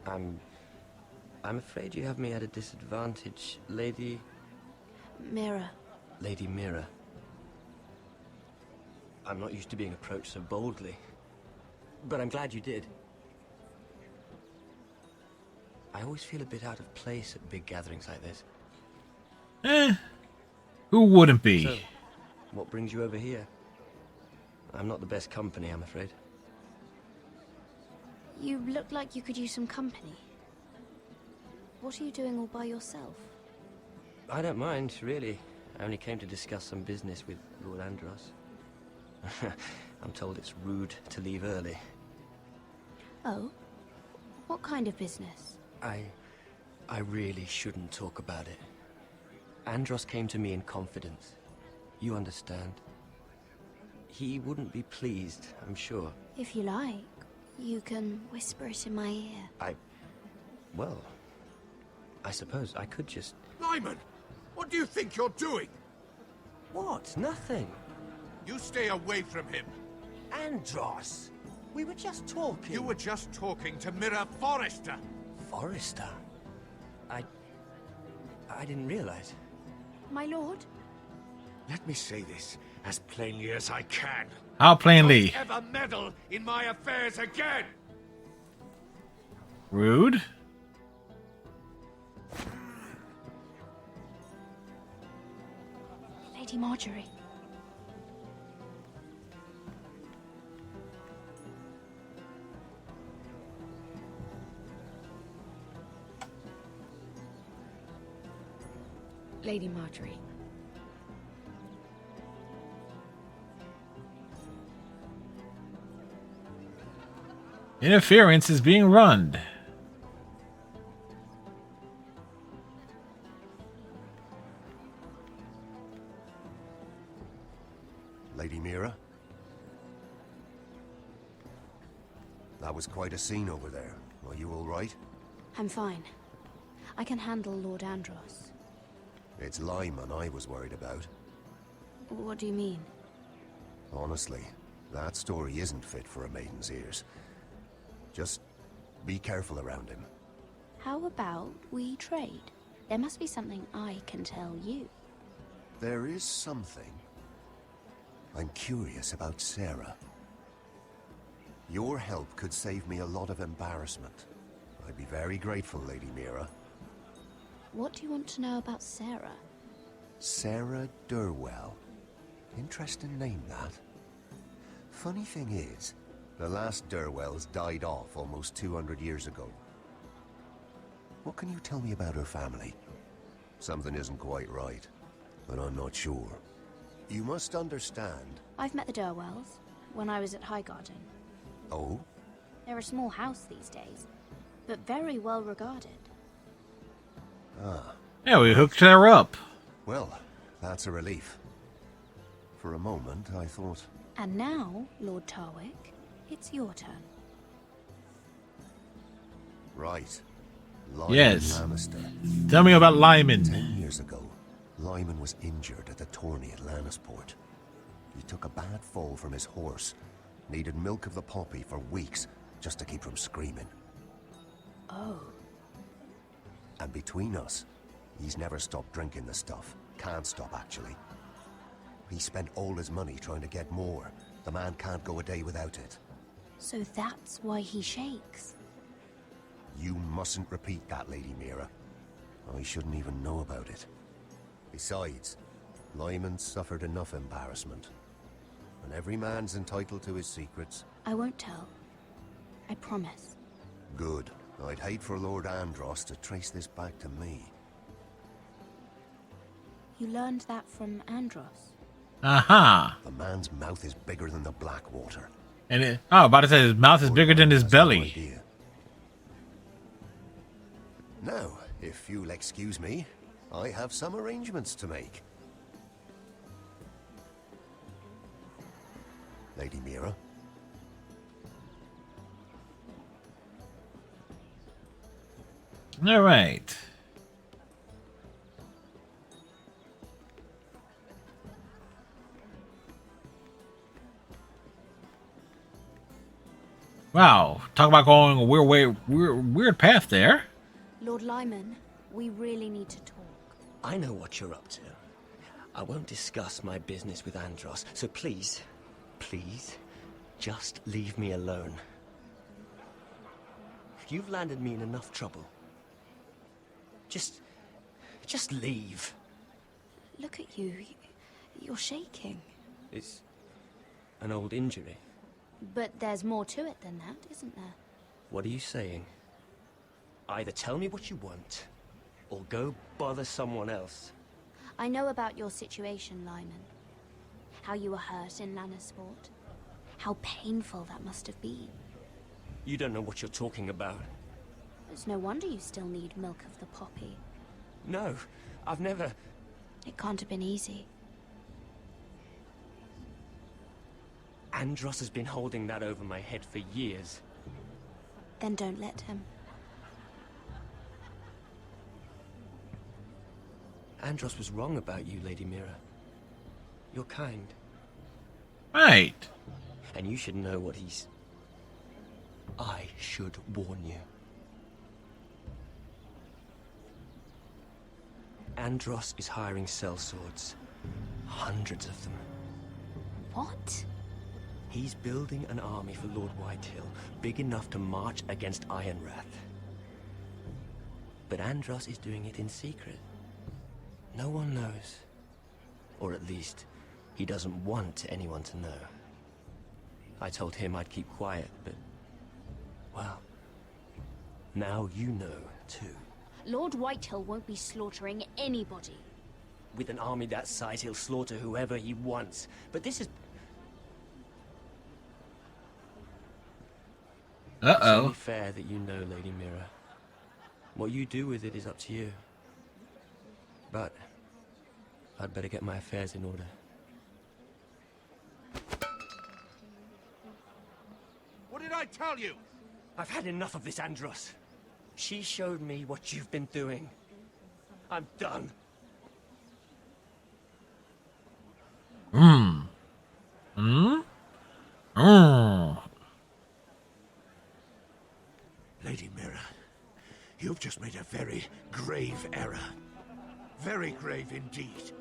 I'm afraid you have me at a disadvantage, Lady... Mira. Lady Mira. I'm not used to being approached so boldly, but I'm glad you did. I always feel a bit out of place at big gatherings like this. Who wouldn't be? So, what brings you over here? I'm not the best company, I'm afraid. You look like you could use some company. What are you doing all by yourself? I don't mind, really. I only came to discuss some business with Lord Andros. I'm told it's rude to leave early. Oh? What kind of business? I really shouldn't talk about it. Andros came to me in confidence. You understand. He wouldn't be pleased, I'm sure. If you like, you can whisper it in my ear. Well, I suppose I could just... Lyman! What do you think you're doing? What? Nothing. You stay away from him. Andros! We were just talking. You were just talking to Mira Forrester. Forrester? I didn't realize. My lord? Let me say this as plainly as I can. How plainly? Don't ever meddle in my affairs again! Rude. Lady Marjorie. Lady Marjorie. Interference is being run. Lady Mira? That was quite a scene over there. Are you all right? I'm fine. I can handle Lord Andros. It's Lyman I was worried about. What do you mean? Honestly, that story isn't fit for a maiden's ears. Just be careful around him. How about we trade? There must be something I can tell you. There is something. I'm curious about Sarah. Your help could save me a lot of embarrassment. I'd be very grateful, Lady Mira. What do you want to know about Sarah? Sarah Durwell. Interesting name, that. Funny thing is, the last Durwells died off almost 200 years ago. What can you tell me about her family? Something isn't quite right, but I'm not sure. You must understand. I've met the Durwells when I was at Highgarden. Oh? They're a small house these days, but very well regarded. Ah. Yeah, we hooked her up. Well, that's a relief. For a moment, I thought... And now, Lord Tarwick, it's your turn. Right. Lyman Yes. Lannister. Tell me about Lyman. 10 years ago, Lyman was injured at the tourney at Lannisport. He took a bad fall from his horse. Needed milk of the poppy for weeks, just to keep from screaming. Oh. And between us, he's never stopped drinking the stuff. Can't stop, actually. He spent all his money trying to get more. The man can't go a day without it. So that's why he shakes. You mustn't repeat that, Lady Mira. I shouldn't even know about it. Besides, Lyman suffered enough embarrassment. And every man's entitled to his secrets. I won't tell. I promise. Good. I'd hate for Lord Andros to trace this back to me. You learned that from Andros? Aha. The man's mouth is bigger than the Blackwater. And it, about to say his mouth is bigger than his belly. Now, if you'll excuse me, I have some arrangements to make. Lady Mira? All right. Wow, talk about going a weird path there. Lord Lyman, we really need to talk. I know what you're up to. I won't discuss my business with Andros, so please, please, just leave me alone. You've landed me in enough trouble. Just leave. Look at you. You're shaking. It's an old injury. But there's more to it than that, isn't there? What are you saying? Either tell me what you want, or go bother someone else. I know about your situation, Lyman. How you were hurt in Lannisport. How painful that must have been. You don't know what you're talking about. It's no wonder you still need milk of the poppy. No, I've never... It can't have been easy. Andros has been holding that over my head for years. Then don't let him. Andros was wrong about you, Lady Mira. You're kind. Right. And you should know what he's... I should warn you. Andros is hiring sellswords. Hundreds of them. What? He's building an army for Lord Whitehill, big enough to march against Ironrath. But Andros is doing it in secret. No one knows. Or at least, he doesn't want anyone to know. I told him I'd keep quiet, but... well... now you know, too. Lord Whitehill won't be slaughtering anybody. With an army that size, he'll slaughter whoever he wants. But this is... It's only fair that you know, Lady Mira. What you do with it is up to you. But I'd better get my affairs in order. What did I tell you? I've had enough of this, Andros. She showed me what you've been doing. I'm done. Lady Mira, you've just made a very grave error. Very grave indeed.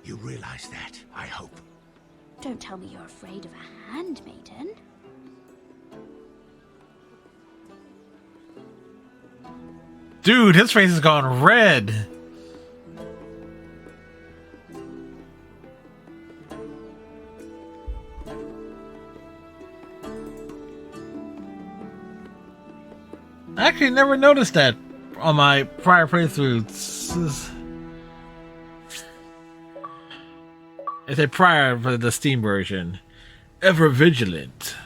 You realize that, I hope. Don't tell me you're afraid of a handmaiden. Dude, his face has gone red. I actually never noticed that on my prior playthroughs. It's a prior for the Steam version. Ever vigilant.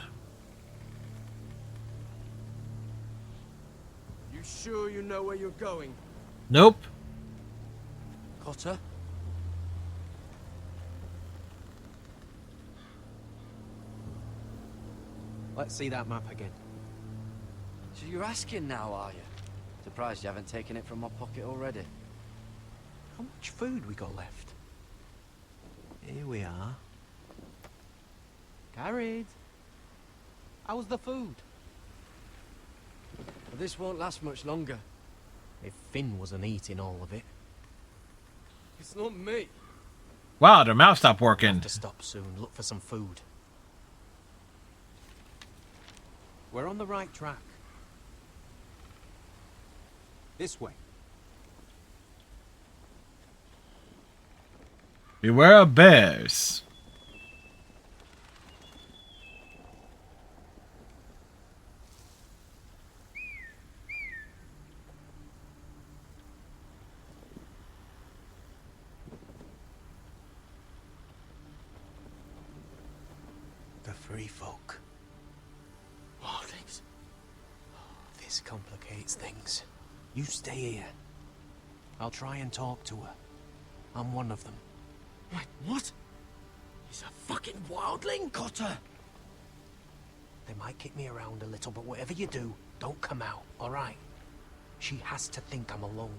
You sure you know where you're going? Nope. Cotter? Let's see that map again. So you're asking now, are you? Surprised you haven't taken it from my pocket already. How much food we got left? Here we are. Carried. How's the food? Well, this won't last much longer. If Finn wasn't eating all of it. It's not me. Wow, their mouth stopped working. Have to stop soon. Look for some food. We're on the right track. This way. Beware of bears. The free folk. Wildlings. This complicates things. You stay here. I'll try and talk to her. I'm one of them. Wait, what? He's a fucking wildling, Cotter! They might kick me around a little, but whatever you do, don't come out, alright? She has to think I'm alone.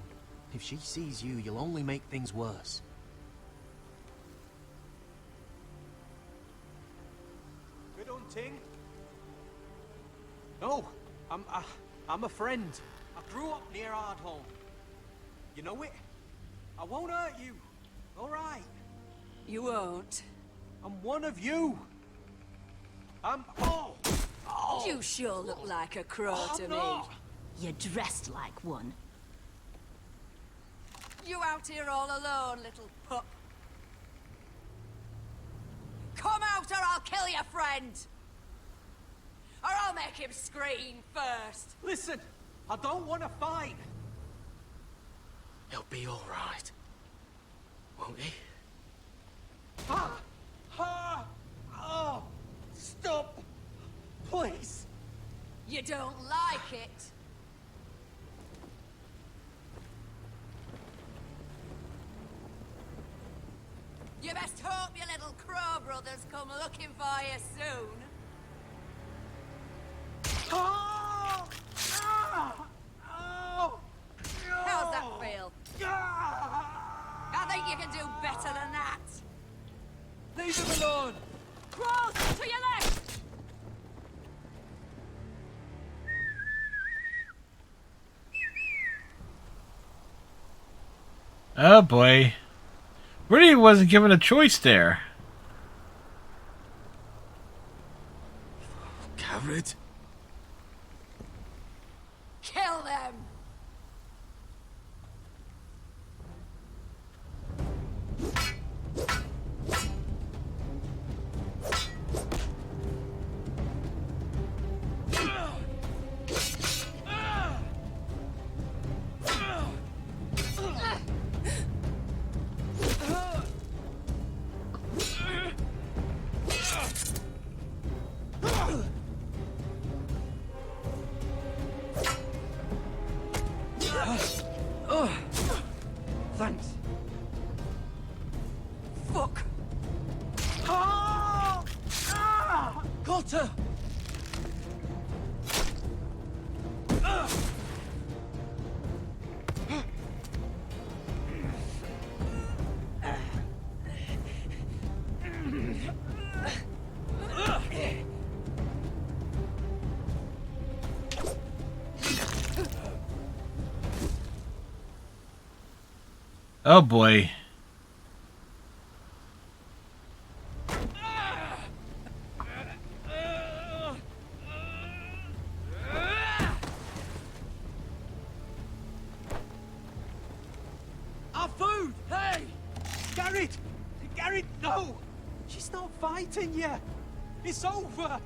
If she sees you, you'll only make things worse. Good hunting. No, I'm a friend. I grew up near Ardhorn. You know it? I won't hurt you. All right. You won't. I'm one of you. I'm... Oh! You sure look like a crow to me. You're dressed like one. You out here all alone, little pup? Come out or I'll kill your friend! Or I'll make him scream first! Listen, I don't want to fight. He'll be all right. Won't he? Ah! Ah! Oh! Stop! Please! You don't like it? You best hope your little crow brothers come looking for you soon. Oh! Ah! Oh! How's that feel? I think you can do better than that. Leave him alone! Crows, to your left! Oh boy. Really wasn't given a choice there. Garrett? Kill them! Thanks. Fuck! Oh! Ah! Got her! Oh boy. Our food! Hey! Garrett! Garrett, no! She's not fighting yet! It's over! Are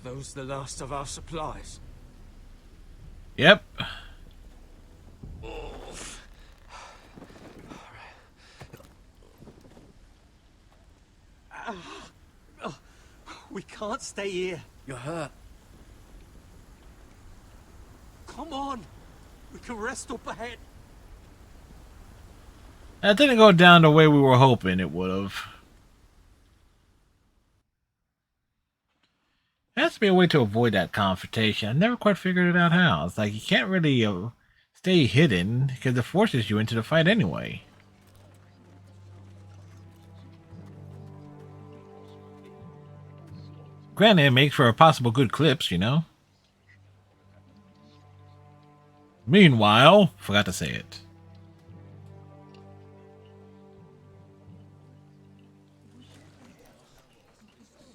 those the last of our supplies? Yep. We can't stay here. You're hurt. Come on! We can rest up ahead. That didn't go down the way we were hoping it would have. There has to be a way to avoid that confrontation. I never quite figured it out how. It's like you can't really stay hidden because it forces you into the fight anyway. Granted, it makes for a possible good clips, you know. Meanwhile, forgot to say it.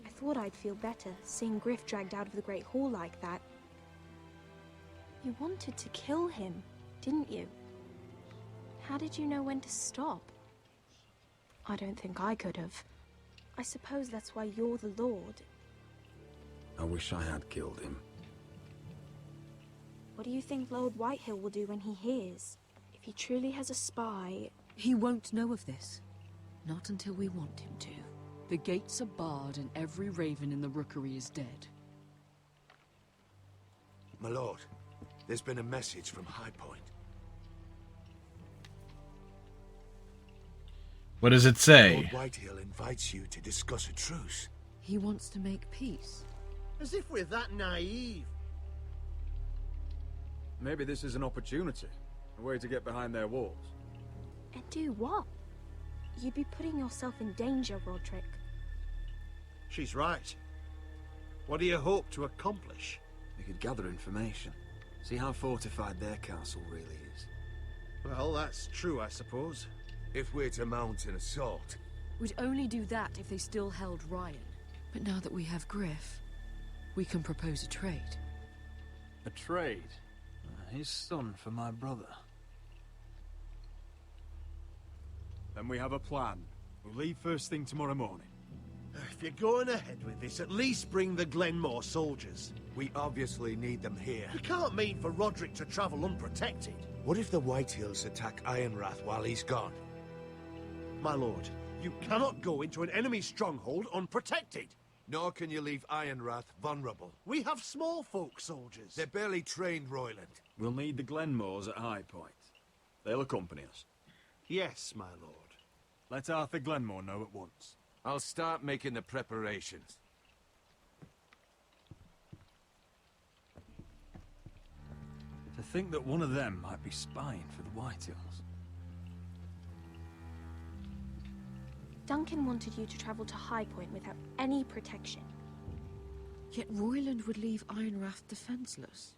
I thought I'd feel better seeing Griff dragged out of the Great Hall like that. You wanted to kill him, didn't you? How did you know when to stop? I don't think I could have. I suppose that's why you're the Lord. I wish I had killed him. What do you think Lord Whitehill will do when he hears? If he truly has a spy... He won't know of this. Not until we want him to. The gates are barred and every raven in the rookery is dead. My lord, there's been a message from High Point. What does it say? Lord Whitehill invites you to discuss a truce. He wants to make peace. As if we're that naive. Maybe this is an opportunity. A way to get behind their walls. And do what? You'd be putting yourself in danger, Roderick. She's right. What do you hope to accomplish? We could gather information. See how fortified their castle really is. Well, that's true, I suppose. If we're to mount an assault. We'd only do that if they still held Ryan. But now that we have Griff, we can propose a trade. A trade? His son for my brother. Then we have a plan. We'll leave first thing tomorrow morning. If you're going ahead with this, at least bring the Glenmore soldiers. We obviously need them here. You can't mean for Roderick to travel unprotected. What if the Whitehills attack Ironrath while he's gone? My lord, you cannot go into an enemy stronghold unprotected. Nor can you leave Ironrath vulnerable. We have small folk soldiers. They're barely trained, Royland. We'll need the Glenmores at High Point. They'll accompany us. Yes, my lord. Let Arthur Glenmore know at once. I'll start making the preparations. To think that one of them might be spying for the Whitehills. Duncan wanted you to travel to High Point without any protection. Yet Royland would leave Ironrath defenseless.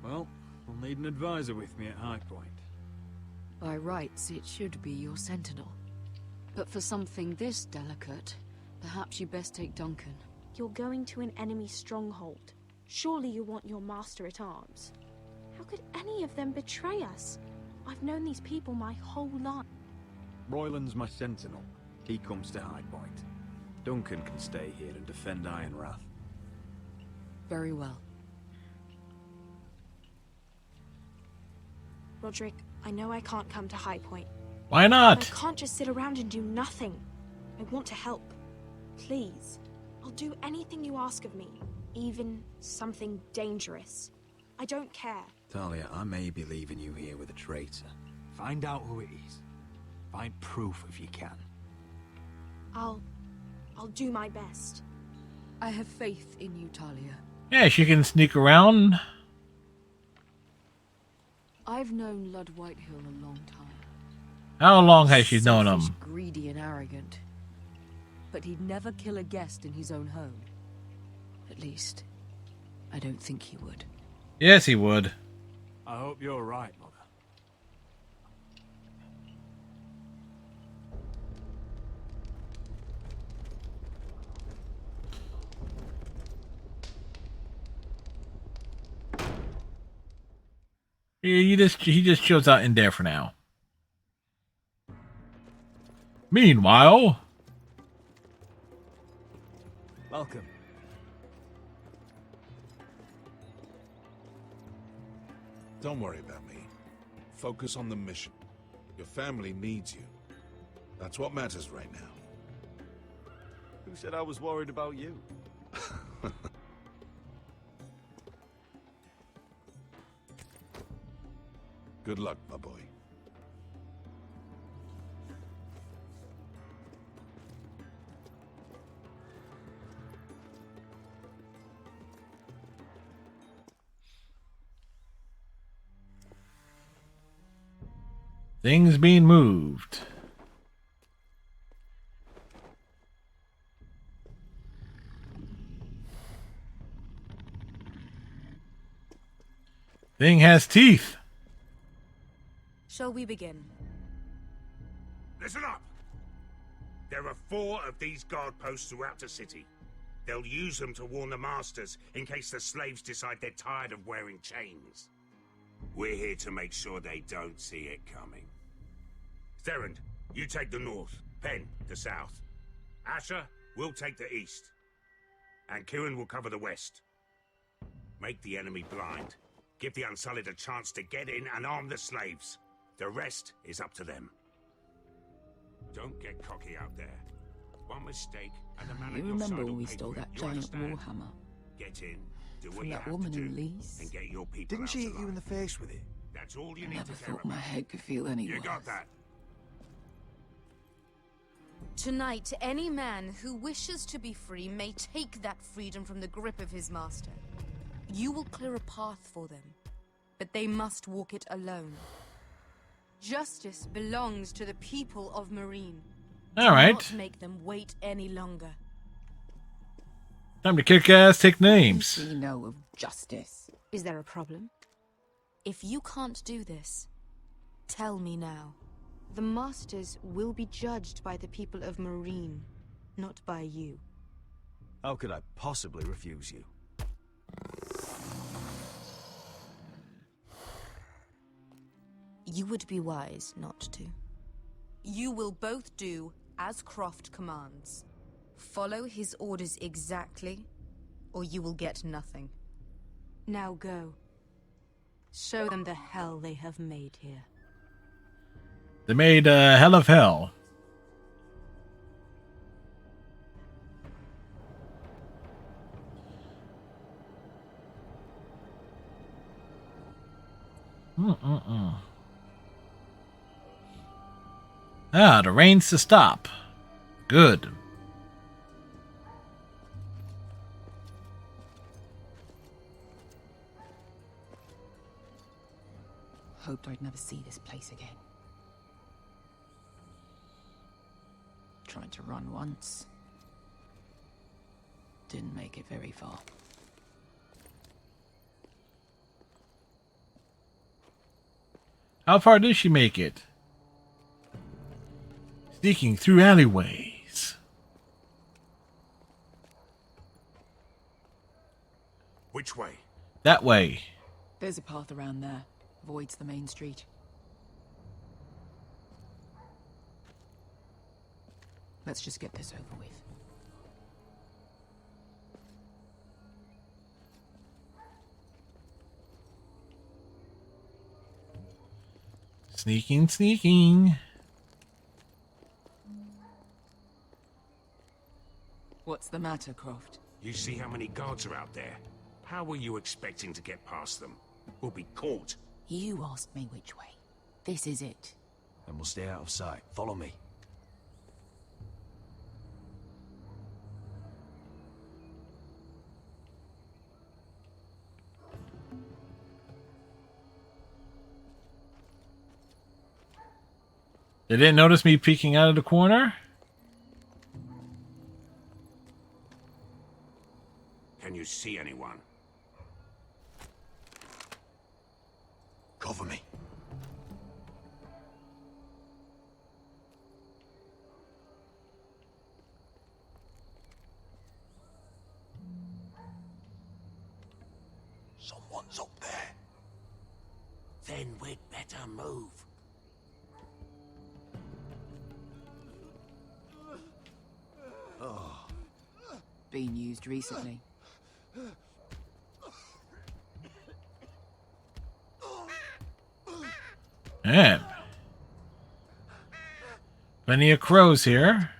Well, we'll need an advisor with me at High Point. By rights, it should be your sentinel. But for something this delicate, perhaps you best take Duncan. You're going to an enemy stronghold. Surely you want your master at arms. How could any of them betray us? I've known these people my whole life. Royland's my sentinel. He comes to High Point. Duncan can stay here and defend Ironrath. Very well. Roderick, I know I can't come to High Point. Why not? But I can't just sit around and do nothing. I want to help. Please. I'll do anything you ask of me. Even something dangerous. I don't care. Talia, I may be leaving you here with a traitor. Find out who it is. Find proof if you can. I'll do my best. I have faith in you, Talia. Yeah, she can sneak around. I've known Lud Whitehill a long time. How long has she known him? Selfish, greedy and arrogant. But he'd never kill a guest in his own home. At least, I don't think he would. Yes, he would. I hope you're right, Mother. He just chills out in there for now. Meanwhile, Welcome. Don't worry about me. Focus on the mission. Your family needs you. That's what matters right now. Who said I was worried about you? Good luck, my boy. things being moved. Thing has teeth. Shall we begin? Listen up! There are 4 of these guard posts throughout the city. They'll use them to warn the masters in case the slaves decide they're tired of wearing chains. We're here to make sure they don't see it coming. Therend, you take the north. Penn, the south. Asher, we'll take the east. And Kieran will cover the west. Make the enemy blind. Give the Unsullied a chance to get in and arm the slaves. The rest is up to them. Don't get cocky out there. One mistake and the man You at your remember side when will we pay stole for it. that You giant understand? warhammer? Get in, do what From you that have woman to in do, Lee's? and get your people Didn't out she hit alive. you in the face with it? That's all you I need never to care thought my about. head could feel any You worse. got that? Tonight, any man who wishes to be free may take that freedom from the grip of his master. You will clear a path for them, but they must walk it alone. Justice belongs to the people of Marine. All right. Do not make them wait any longer. Time to kick ass, take names. We know of justice. Is there a problem? If you can't do this, tell me now. The Masters will be judged by the people of Marine, not by you. How could I possibly refuse you? You would be wise not to. You will both do as Croft commands. Follow his orders exactly, or you will get nothing. Now go. Show them the hell they have made here. They made a hell of hell. Ah, the rain's to stop. Good. Hoped I'd never see this place again. Tried to run once. Didn't make it very far. How far did she make it? Sneaking through alleyways. Which way? That way. There's a path around there. Avoids the main street. Let's just get this over with. Sneaking, sneaking. What's the matter, Croft? You see how many guards are out there? How were you expecting to get past them? We'll be caught. You asked me which way. This is it. Then we'll stay out of sight. Follow me. They didn't notice me peeking out of the corner? Can you see anyone? Cover me. Someone's up there. Then we'd better move. Oh. Been used recently. Yeah. Plenty of crows here.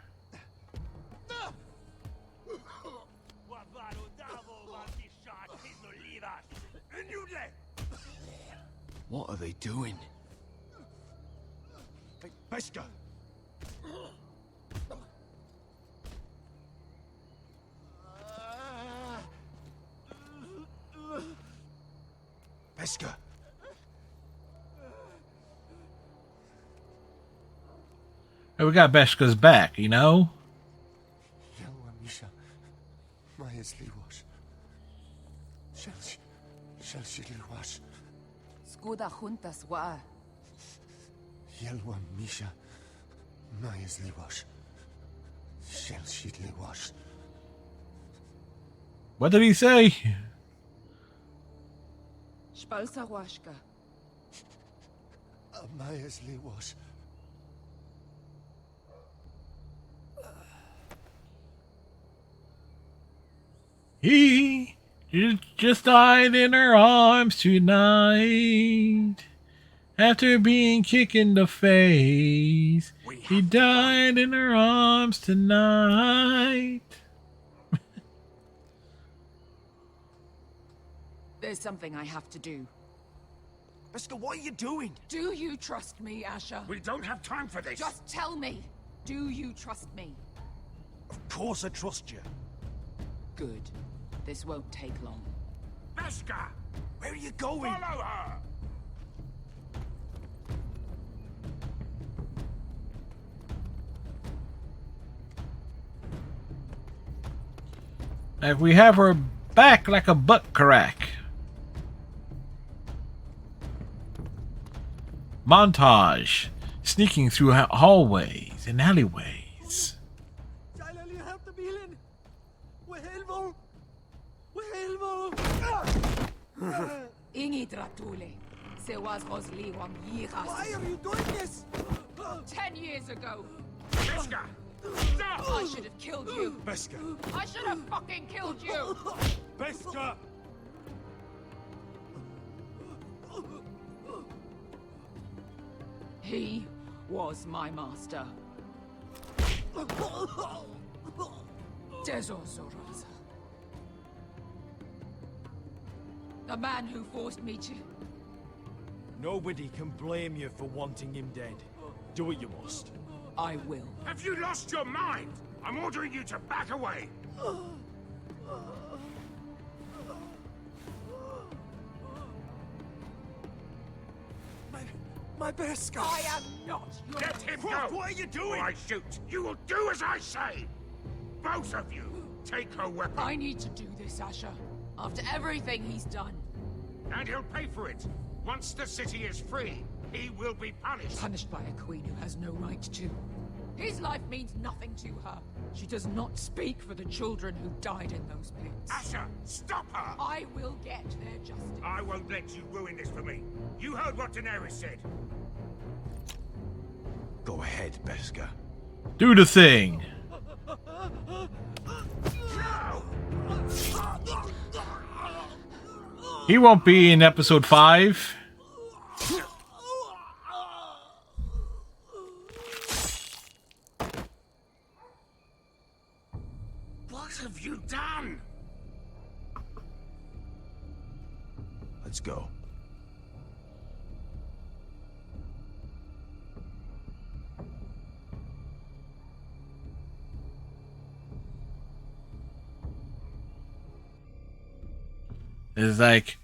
What are they doing? Hey, Beskha! Beskha! Hey, we got Beskha's back, you know? Yelwa Misha, Maya's Liwash. Shall she Liwash? Skuda juntas wa. Yelwa Misha, Maya's Liwash. Shall she Liwash? What did he say? Spalsa washka. Maya's Liwash. He just died in her arms tonight. After being kicked in the face, he died in her arms tonight. There's something I have to do. Beskha, what are you doing? Do you trust me, Asher? We don't have time for this. Just tell me. Do you trust me? Of course I trust you. Good. This won't take long. Beskha! Where are you going? Follow her! Like we have her back like a butt crack. Montage. Sneaking through hallways and alleyways. Ingi Dratule. Se was Rosli Wang Yiras. Why are you doing this? 10 years ago. Beska! Stop! I should have killed you. Beska! I should have fucking killed you. Beska! He was my master. Dezozoraza. The man who forced me to... Nobody can blame you for wanting him dead. Do what you must. I will. Have you lost your mind? I'm ordering you to back away. My best guy. I am not your... Let him go! What are you doing? Or I shoot. You will do as I say. Both of you, take her weapon. I need to do this, Asher. After everything he's done. And he'll pay for it. Once the city is free, he will be punished. Punished by a queen who has no right to. His life means nothing to her. She does not speak for the children who died in those pits. Asher, stop her! I will get their justice. I won't let you ruin this for me. You heard what Daenerys said. Go ahead, Beska. Do the thing. He won't be in episode 5. What have you done? Let's go. It's like,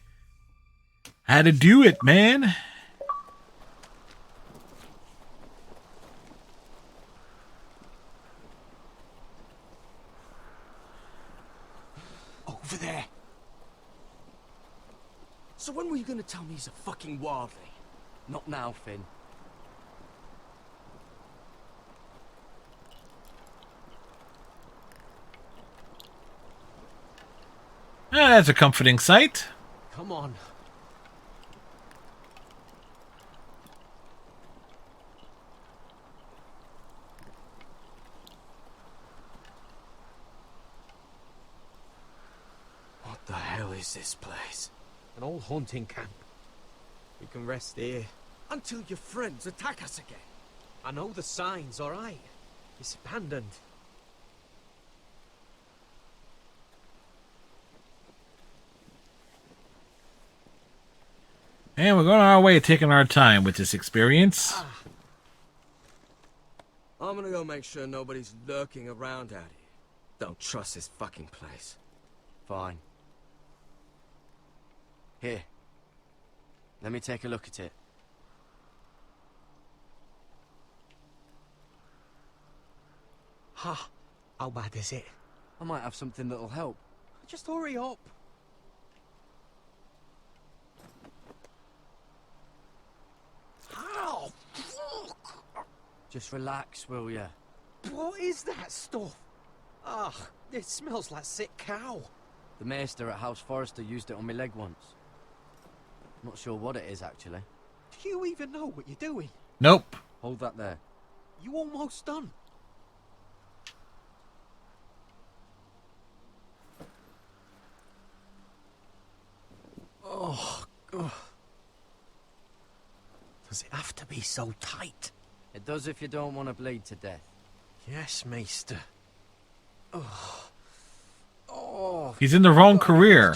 how to do it, man. Over there. So when were you gonna tell me he's a fucking wildling? Not now, Finn. That's a comforting sight. Come on. What the hell is this place? An old hunting camp. We can rest here. Until your friends attack us again. I know the signs, alright? It's abandoned. And we're going on our way, taking our time with this experience. I'm gonna go make sure nobody's lurking around out here. Don't trust this fucking place. Fine. Here. Let me take a look at it. Ha! How bad is it? I might have something that'll help. Just hurry up. Ow! Fuck! Just relax, will ya? What is that stuff? Ugh, it smells like sick cow. The maester at House Forrester used it on my leg once. Not sure what it is, actually. Do you even know what you're doing? Nope. Hold that there. You almost done. Oh, God. Does it have to be so tight? It does if you don't want to bleed to death. Yes, Maester. Oh. Oh. He's in the wrong career.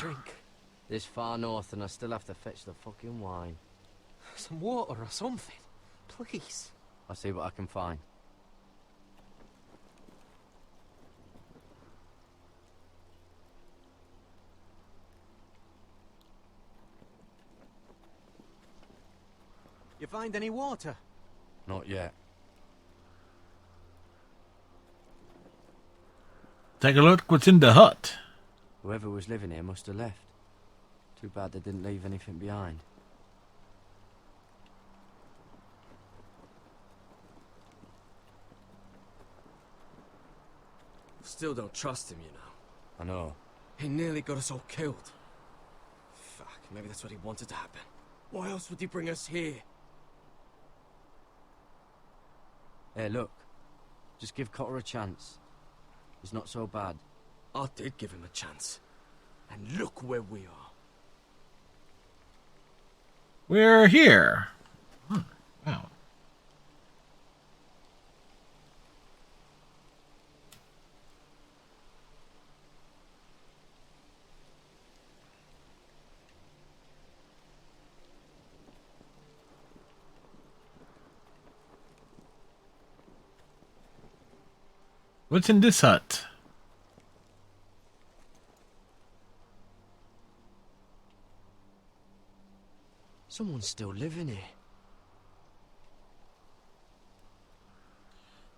This far north and I still have to fetch the fucking wine. Some water or something. Please. I'll see what I can find. You find any water? Not yet. Take a look what's in the hut. Whoever was living here must have left. Too bad they didn't leave anything behind. Still don't trust him, you know. I know. He nearly got us all killed. Fuck, maybe that's what he wanted to happen. Why else would he bring us here? Hey, look. Just give Cotter a chance. He's not so bad. I did give him a chance. And look where we are. We're here. Huh. Wow. What's in this hut? Someone's still living here.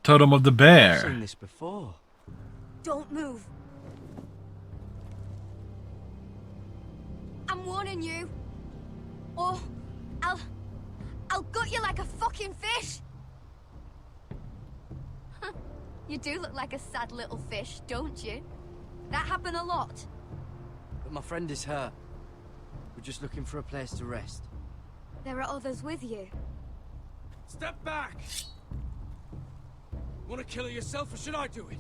Totem of the I've bear. seen this before. Don't move. I'm warning you. Or I'll gut you like a fucking fish. You do look like a sad little fish, don't you? That happen a lot. But my friend is hurt. We're just looking for a place to rest. There are others with you. Step back! Want to kill her yourself, or should I do it?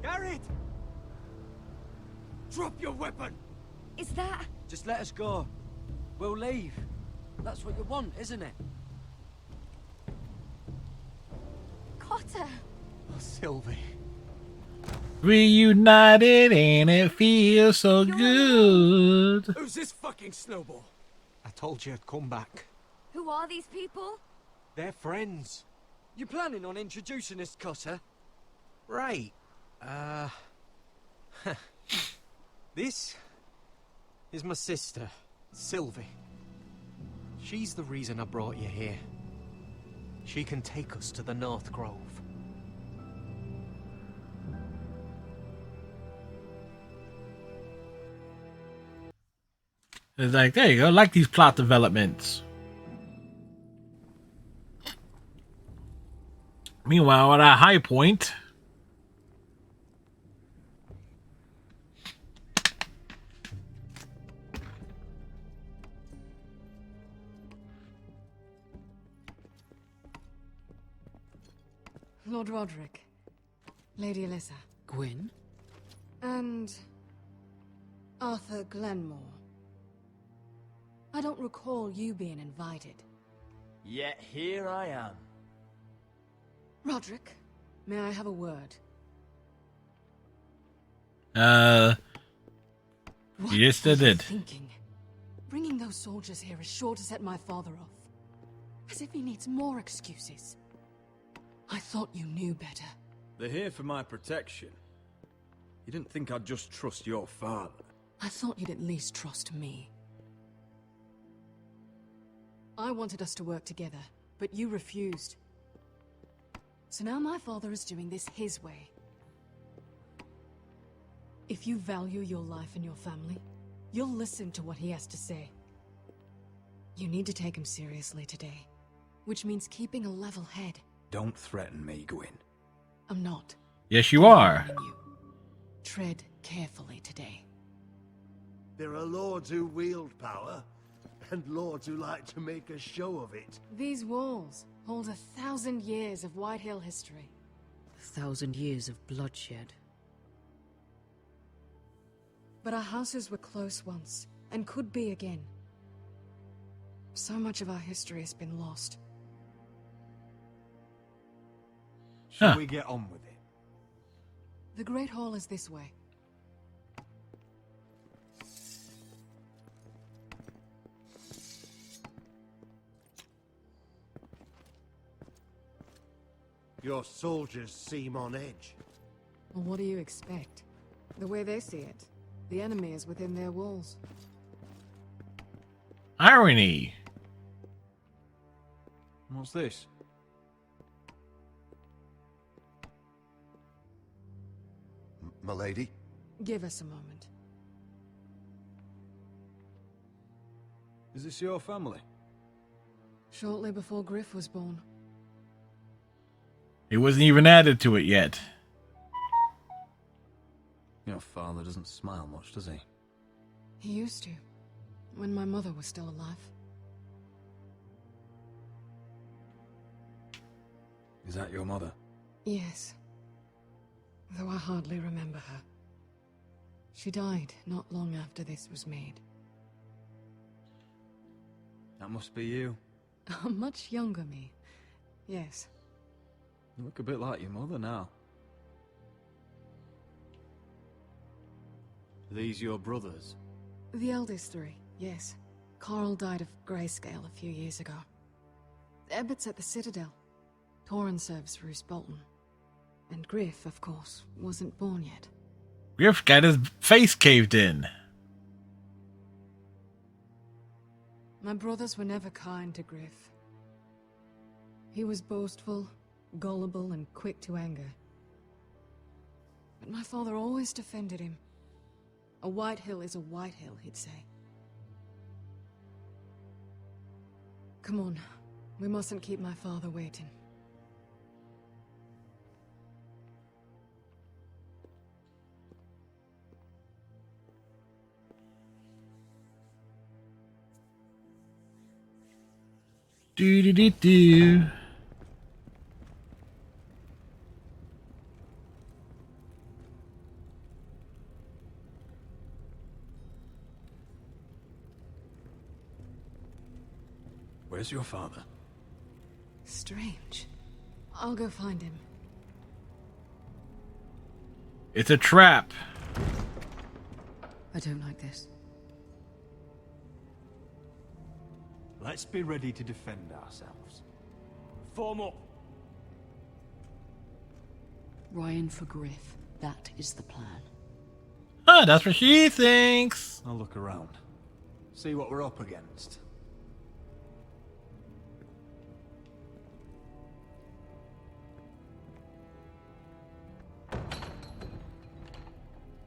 Garrett! Drop your weapon! Is that... Just let us go. We'll leave. That's what you want, isn't it? Cotter? Oh, Sylvie. Reunited and it feels so good. Who's this fucking snowball? I told you I'd come back. Who are these people? They're friends. You planning on introducing us, Cotter? Right. This is my sister, Sylvie. She's the reason I brought you here. She can take us to the North Grove. It's like, there you go. I like these plot developments. Meanwhile, at a high point, Lord Roderick, Lady Alyssa, Gwyn? and Arthur Glenmore. I don't recall you being invited. Yet here I am. Roderick, may I have a word? yes, I What were you did. thinking? Bringing those soldiers here is sure to set my father off. As if he needs more excuses. I thought you knew better. They're here for my protection. You didn't think I'd just trust your father? I thought you'd at least trust me. I wanted us to work together, but you refused. So now my father is doing this his way. If you value your life and your family, you'll listen to what he has to say. You need to take him seriously today, which means keeping a level head. Don't threaten me, Gwyn. I'm not. Yes, you are. Tread carefully today. There are lords who wield power, and lords who like to make a show of it. These walls hold 1,000 years of White Hill history. 1,000 years of bloodshed. But our houses were close once, and could be again. So much of our history has been lost. Shall we get on with it? The Great Hall is this way. Your soldiers seem on edge. Well, what do you expect? The way they see it, the enemy is within their walls. Irony. What's this? M'lady? Give us a moment. Is this your family? Shortly before Griff was born. He wasn't even added to it yet. Your father doesn't smile much, does he? He used to, when my mother was still alive. Is that your mother? Yes. Though I hardly remember her. She died not long after this was made. That must be you. A much younger me. Yes. You look a bit like your mother now. These your brothers? The eldest three, yes. Carl died of grayscale a few years ago. Ebbett's at the Citadel. Torrin serves Roose Bolton. And Griff, of course, wasn't born yet. Griff got his face caved in. My brothers were never kind to Griff. He was boastful, gullible, and quick to anger. But my father always defended him. A white hill is a white hill, he'd say. Come on, we mustn't keep my father waiting. Do. Where's your father? Strange. I'll go find him. It's a trap. I don't like this. Let's be ready to defend ourselves. Form up. Ryan for Griff. That is the plan. Ah, that's what she thinks. I'll look around. See what we're up against.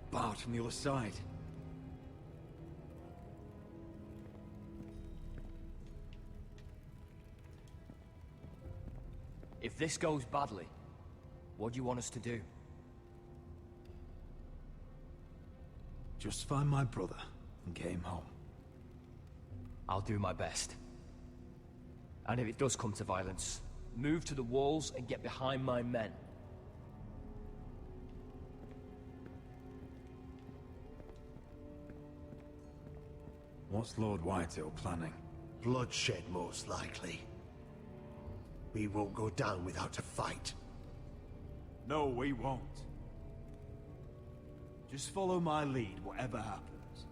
Barred from the other side. If this goes badly, what do you want us to do? Just find my brother and get him home. I'll do my best. And if it does come to violence, move to the walls and get behind my men. What's Lord Whitehill planning? Bloodshed, most likely. We won't go down without a fight. No, we won't. Just follow my lead, whatever happens.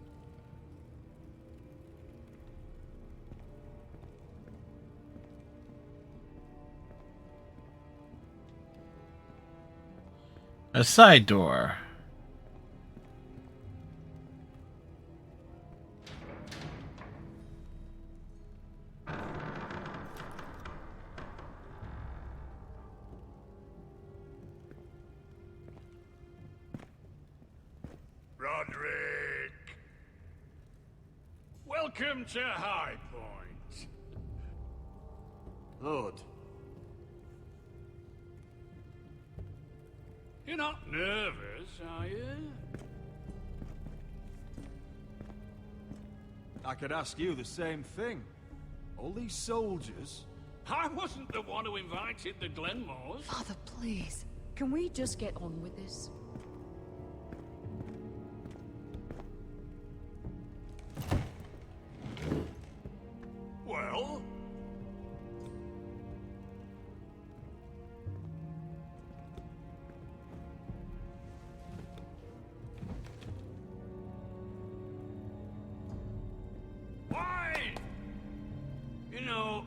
A side door. Roderick! Welcome to High Point. Lord. You're not nervous, are you? I could ask you the same thing. All these soldiers... I wasn't the one who invited the Glenmores. Father, please. Can we just get on with this? Well? Why? You know,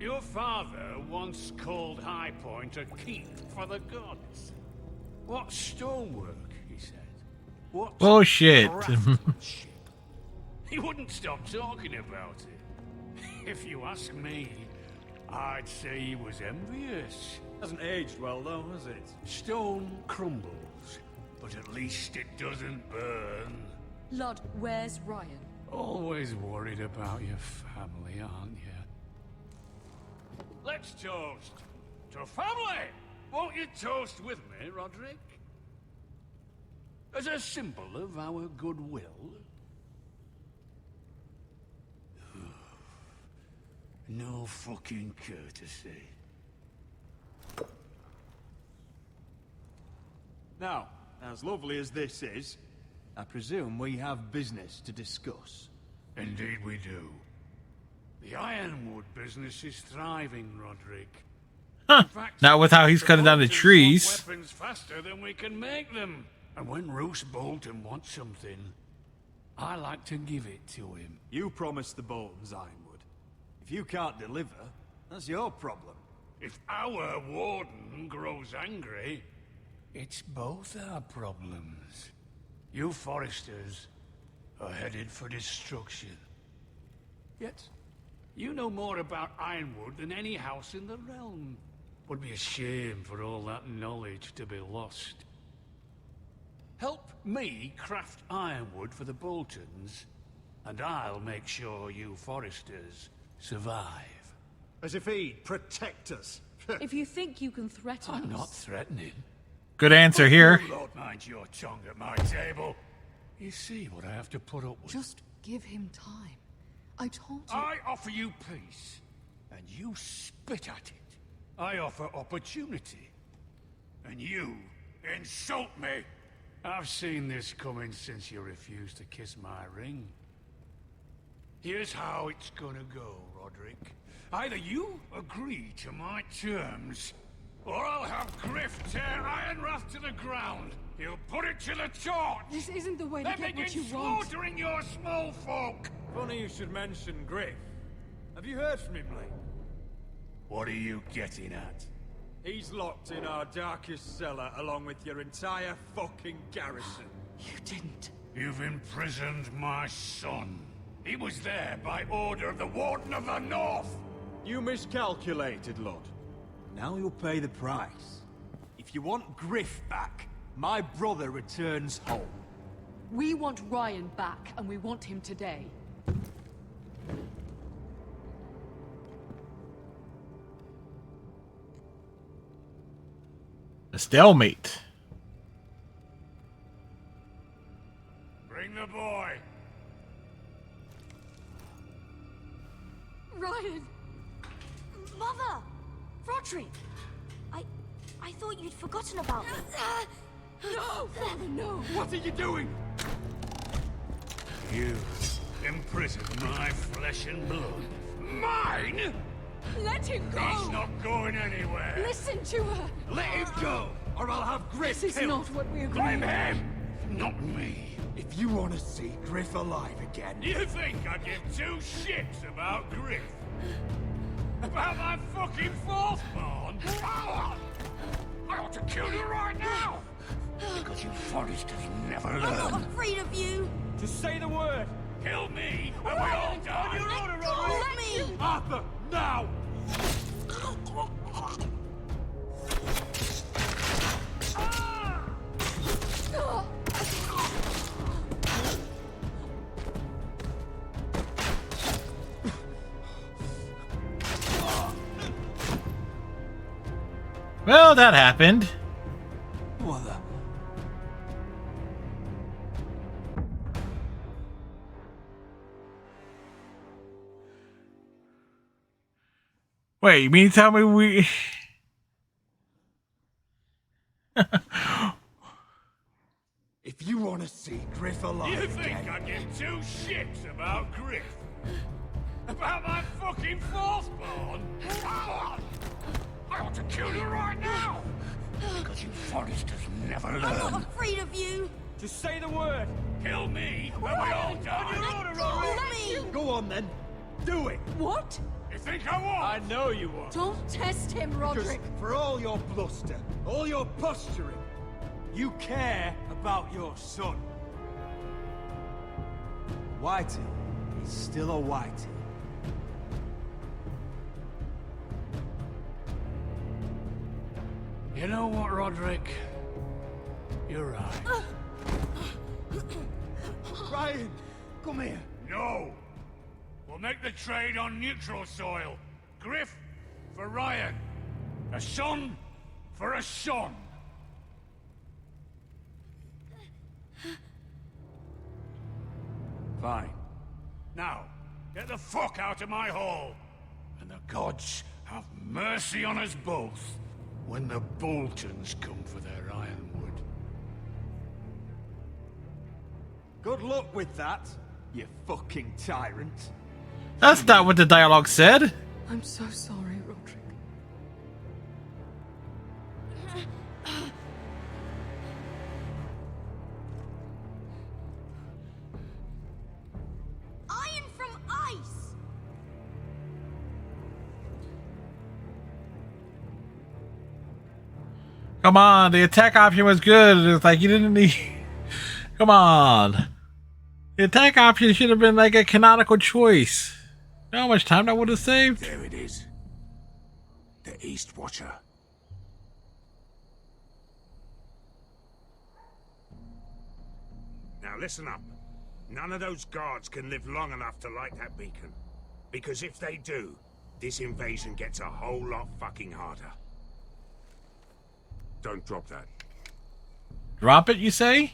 your father once called High Point a keep for the gods. What stonework, he said. What Bullshit. craftsmanship. He wouldn't stop talking about it. If you ask me, I'd say he was envious. Hasn't aged well though, has it? Stone crumbles, but at least it doesn't burn. Lord, where's Ryan? Always worried about your family, aren't you? Let's toast to family! Won't you toast with me, Roderick? As a symbol of our goodwill. No fucking courtesy. Now, as lovely as this is, I presume we have business to discuss. Indeed we do. The ironwood business is thriving, Roderick. Huh. In fact, Not with how he's cutting down the Boltons trees. want weapons faster than we can make them. And when Roose Bolton wants something, I like to give it to him. You promised the Boltons Ironwood. If you can't deliver, that's your problem. If our warden grows angry, it's both our problems. You Foresters are headed for destruction. Yet, you know more about Ironwood than any house in the realm. Would be a shame for all that knowledge to be lost. Help me craft ironwood for the Boltons, and I'll make sure you Foresters survive. As if he'd protect us. If you think you can threaten us... I'm not threatening. Good answer here. Lord, mind your tongue at my table. You see what I have to put up with. Just give him time. I told you... I offer you peace, and you spit at it. I offer opportunity, and you insult me. I've seen this coming since you refused to kiss my ring. Here's how it's gonna go, Roderick. Either you agree to my terms, or I'll have Griff tear Ironrath to the ground. He'll put it to the torch. This isn't the way to Then get what begin you want. slaughtering your small folk. Funny you should mention Griff. Have you heard from him lately? What are you getting at? He's locked in our darkest cellar along with your entire fucking garrison. You didn't. You've imprisoned my son. He was there by order of the Warden of the North. You miscalculated, Lord. Now you'll pay the price. If you want Griff back, my brother returns home. We want Ryan back, and we want him today. A stalemate. Bring the boy. Ryan! Mother! Roderick! I thought you'd forgotten about me. No! Father, no! What are you doing? You imprisoned my flesh and blood. Mine? Let him go! He's not going anywhere. Listen to her! Let him go, or I'll have Griff This is killed. not what we agreed. Blame him, not me. If you want to see Griff alive again... You think I give two shits about Griff? About my fucking fourth born? I ought to kill you right now! Because you Foresters never learn. I'm not afraid of you! Just say the word! Kill me, and we all die! On your order, Let me! Arthur, now! Well, that happened. What the... Wait, you mean to tell me we... If you want to see Griff alive You think again... I give two shits about Griff? About my fucking fourth born? I ought to kill you right now! Because you Foresters never learn. I'm not afraid of you! Just say the word! Kill me, and we all die! Let me! Go on then! Do it! What? You think I won't? I know you won't! Don't test him, Roderick! Because for all your bluster, all your posturing, you care about your son. Whitey is still a Whitey. You know what, Roderick? You're right. Ryan, come here. No! We'll make the trade on neutral soil. Griff for Ryan. A son for a son. Fine. Now, get the fuck out of my hall. And the gods have mercy on us both when the Boltons come for their ironwood. Good luck with that, you fucking tyrant. That's not what the dialogue said. I'm so sorry, Roderick. Iron from ice! Come on, the attack option was good. It's like you didn't need. Come on. The attack option should have been like a canonical choice. You know how much time that would have saved? There it is. The East Watcher. Now listen up. None of those guards can live long enough to light that beacon. Because if they do, this invasion gets a whole lot fucking harder. Don't drop that. Drop it, you say?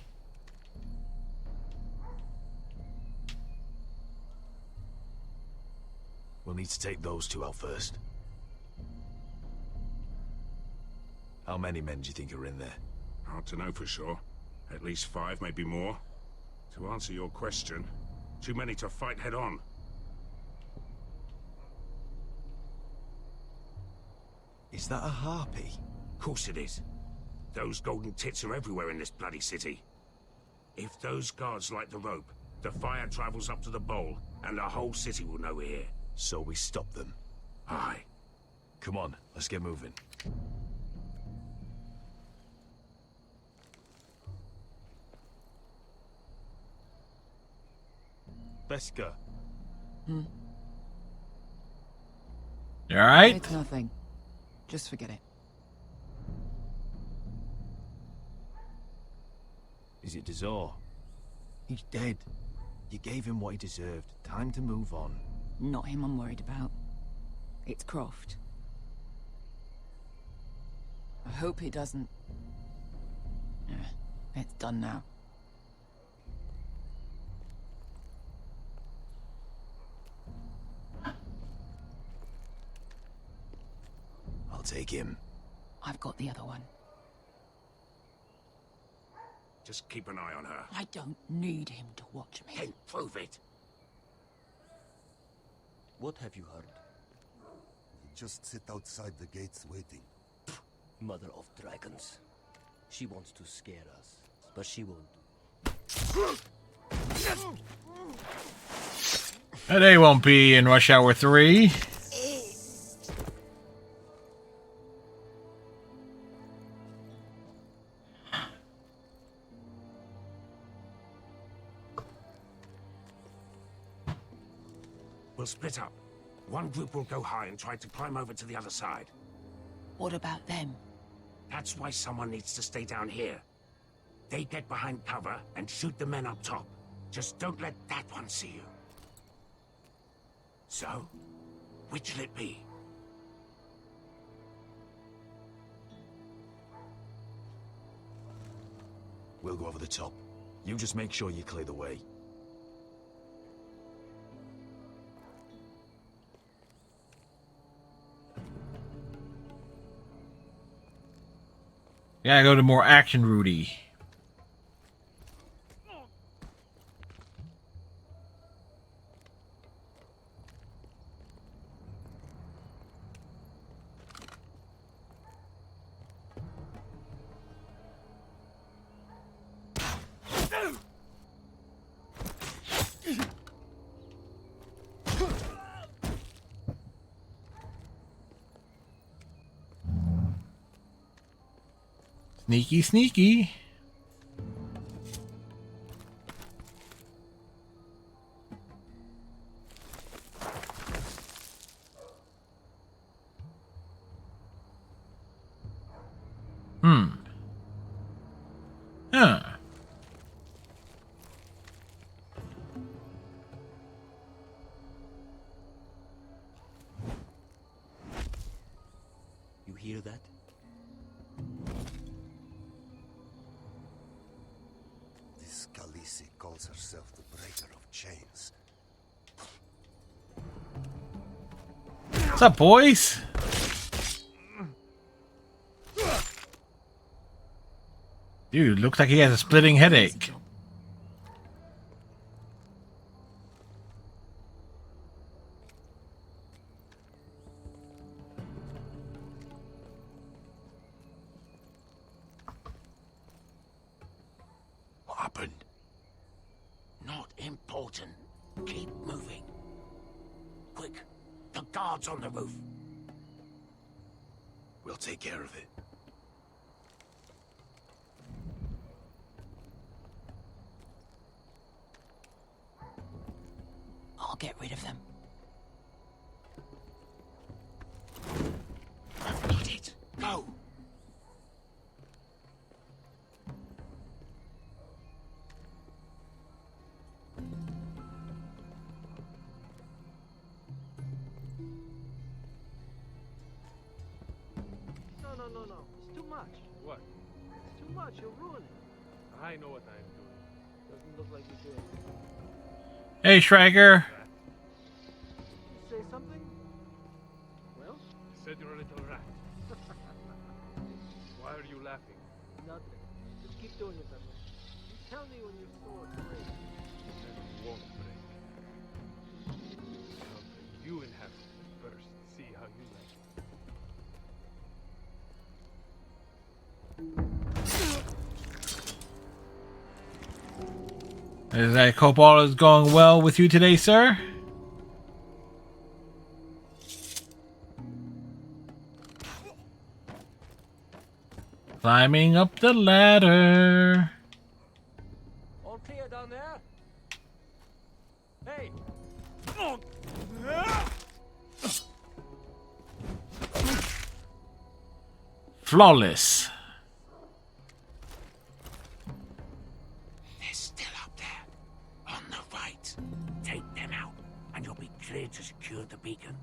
We'll need to take those two out first. How many men do you think are in there? Hard to know for sure. At least 5, maybe more. To answer your question, too many to fight head on. Is that a harpy? Of course it is. Those golden tits are everywhere in this bloody city. If those guards light the rope, the fire travels up to the bowl, and the whole city will know we're here. So we stop them. Aye. Come on, let's get moving. Beska. Hmm. You alright? It's nothing. Just forget it. Is it Dazor? He's dead. You gave him what he deserved. Time to move on. Not him I'm worried about. It's Croft. I hope he doesn't... It's done now. I'll take him. I've got the other one. Just keep an eye on her. I don't need him to watch me. Then prove it. What have you heard? Just sit outside the gates waiting. Mother of dragons. She wants to scare us, but she won't. And they won't be in Rush Hour 3. We'll split up. One group will go high and try to climb over to the other side. What about them? That's why someone needs to stay down here. They get behind cover and shoot the men up top. Just don't let that one see you. So, which'll it be? We'll go over the top. You just make sure you clear the way. Gotta go to more action, Rudy. Sneaky, sneaky. hear that? This Khaleesi calls herself the Breaker of Chains. What's up, boys? Dude, looks like he has a splitting headache. What happened? Not important. Keep moving. Quick, the guards on the roof. We'll take care of it. I'll get rid of them. Got it. Go. No. It's too much. What? It's too much. You're ruining it. I know what I'm doing. Doesn't look like you do. Hey, Schrager. Say something? Well? I said you're a little rat. Why are you laughing? Nothing. Just keep doing it that way. You tell me when your sword breaks. And it won't break. I'll bring you in half first. See how you like it. I hope all is going well with you today, sir. Climbing up the ladder. All clear down there? Hey! Flawless. They're still up there. On the right. Take them out, and you'll be clear to secure the beacon.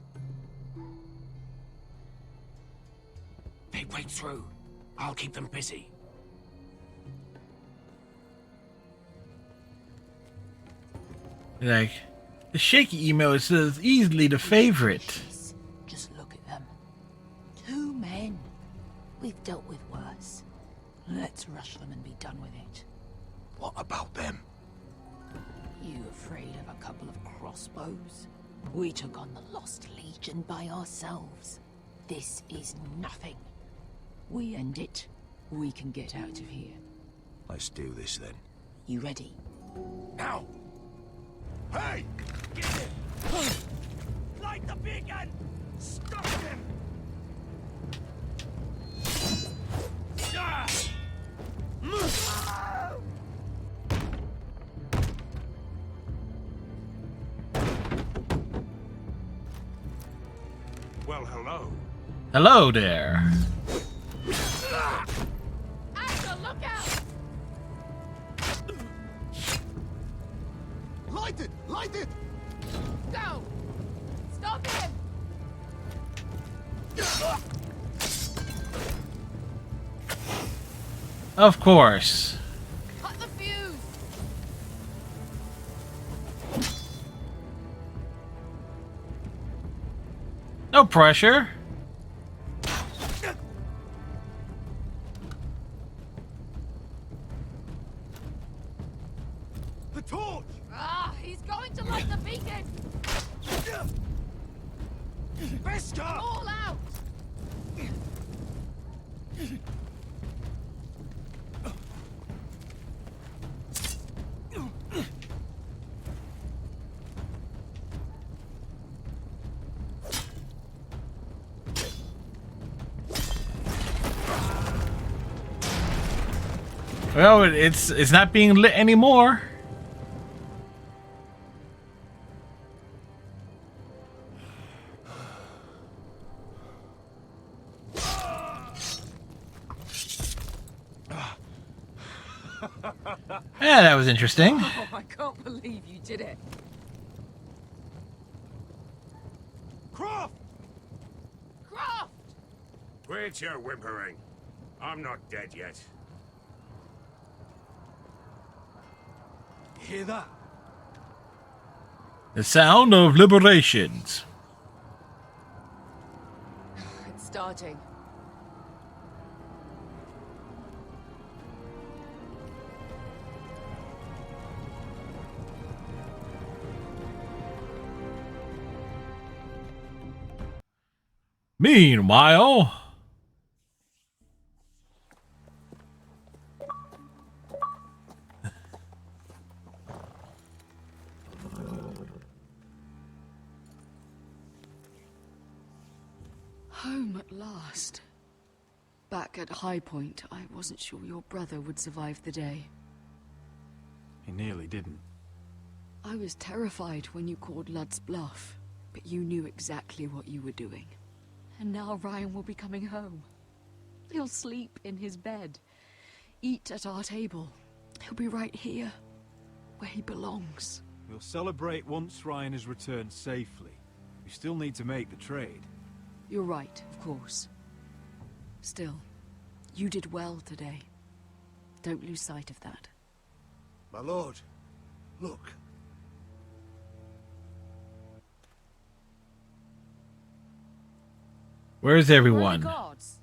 They break through. I'll keep them busy. Like, the shaky email is easily the favorite. Just look at them. 2 men. We've dealt with worse. Let's rush them and be done with it. What about them? You afraid of a couple of crossbows? We took on the Lost Legion by ourselves. This is nothing. We end it, we can get out of here. Let's do this then. You ready? Now! Hey! Get him! Light the beacon! Stop him! Well, hello. Hello there. Asher, look out! Light it! Light it! Go! Stop him! Of course. Cut the fuse! No pressure. The torch! Ah, he's going to light the beacon! Beskar! All out! Well, it's not being lit anymore. Yeah, that was interesting. Oh, I can't believe you did it. Croft! Croft! Quit your whimpering. I'm not dead yet. You hear that? The sound of liberations. It's starting. Meanwhile, Home at last. Back at High Point, I wasn't sure your brother would survive the day. He nearly didn't. I was terrified when you called Lud's bluff, but you knew exactly what you were doing. And now Ryan will be coming home. He'll sleep in his bed, eat at our table. He'll be right here, where he belongs. We'll celebrate once Ryan has returned safely. We still need to make the trade. You're right, of course. Still, you did well today. Don't lose sight of that. My lord, look. where's everyone? Gods.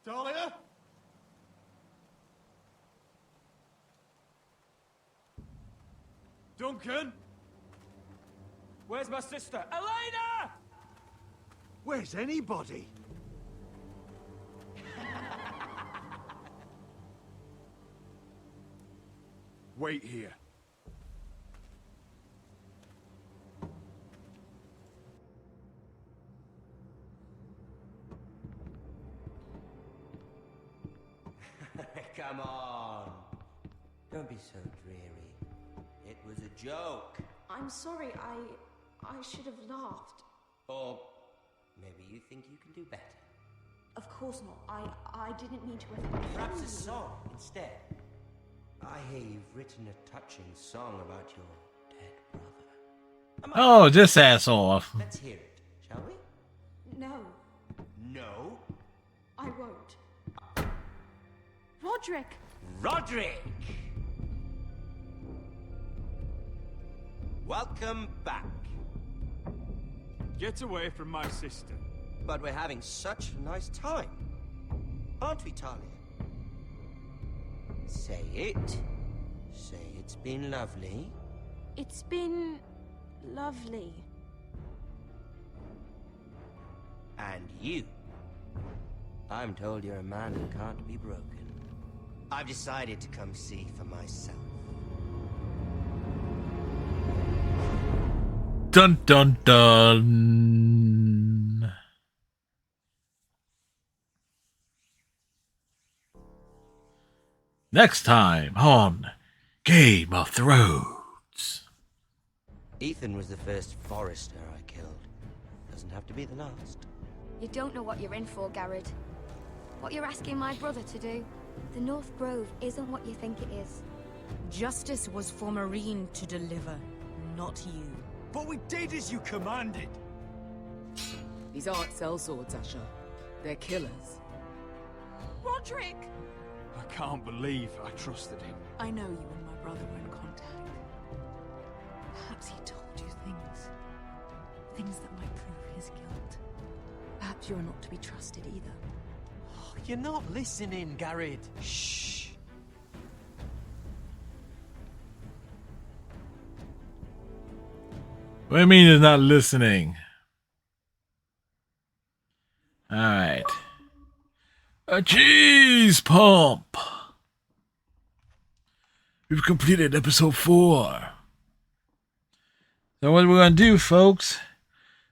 Talia? Duncan? Where's my sister? Elena! Where's anybody? Wait here. Come on. Don't be so dreary. It was a joke. I'm sorry, I should have laughed. Or maybe you think you can do better. Of course not. I didn't mean to offend. Perhaps a song instead. I hear you've written a touching song about your dead brother. Oh, this asshole. Let's hear it, shall we? No, No. I won't. Roderick! Roderick! Welcome back. Get away from my sister. But we're having such a nice time. Aren't we, Talia? Say it. Say it's been lovely. It's been lovely. And you. I'm told you're a man who can't be broken. I've decided to come see for myself. Dun dun dun. Next time on Game of Thrones. Ethan was the first Forrester I killed. Doesn't have to be the last. You don't know what you're in for, Garrett. What you're asking my brother to do. The North Grove isn't what you think it is. Justice was for Marine to deliver, not you. But we did as you commanded. These aren't sellswords, Asher. They're killers. Roderick! I can't believe I trusted him. I know you and my brother were in contact. Perhaps he told you things. Things that might prove his guilt. Perhaps you're not to be trusted either. Oh, you're not listening, Garrett. Shh. What do you mean he's not listening? Alright. A cheese pump! We've completed episode 4. So what we're going to do, folks,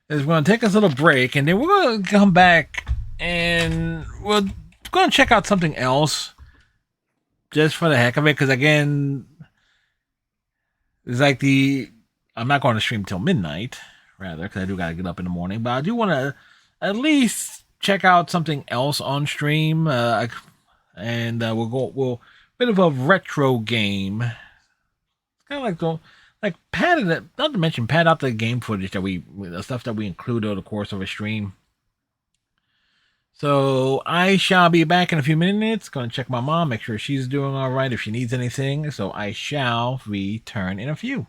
is we're going to take us a little break, and then we're going to come back, and we're going to check out something else. Just for the heck of it, because again, it's like I'm not going to stream till midnight, rather, because I do got to get up in the morning. But I do want to at least check out something else on stream, and we'll bit of a retro game. It's kind of like pad it, not to mention pad out the game footage that the stuff that we include over the course of a stream. So I shall be back in a few minutes. Going to check my mom, make sure she's doing all right, if she needs anything. So I shall return in a few.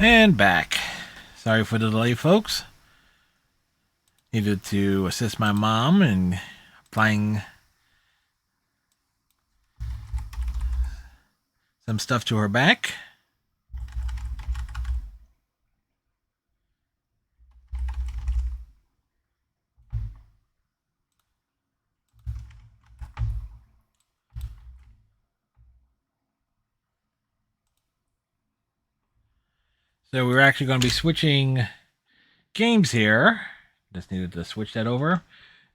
And back. Sorry for the delay, folks. Needed to assist my mom in applying some stuff to her back. So we're actually going to be switching games here. Just needed to switch that over.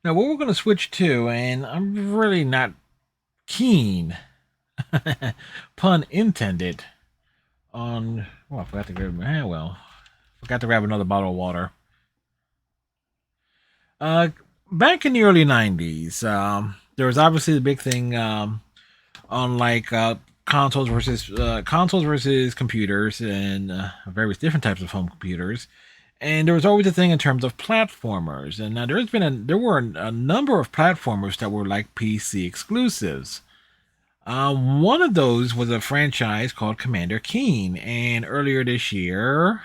Now what we're going to switch to, and I'm really not keen, pun intended, on... Oh, I forgot to grab... forgot to grab another bottle of water. Back in the early 90s, there was obviously the big thing on like consoles versus computers and various different types of home computers. And there was always a thing in terms of platformers. And now there were a number of platformers that were like PC exclusives. One of those was a franchise called Commander Keen. And earlier this year,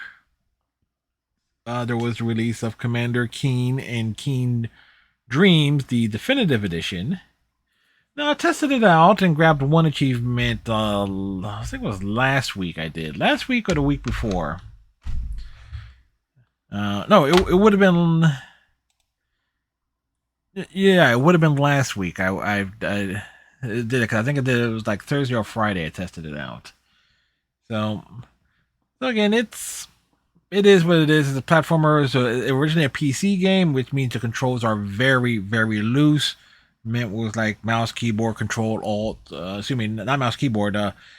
there was the release of Commander Keen and Keen Dreams, the definitive edition. Now, I tested it out and grabbed one achievement, I think it was last week I did. Last week or the week before. No, it would have been... Yeah, it would have been last week. I did it, because I think it was like Thursday or Friday I tested it out. So again, it is what it is. It's a platformer. So originally a PC game, which means the controls are very, very loose. Meant was like mouse, keyboard, control, alt. Not mouse, keyboard.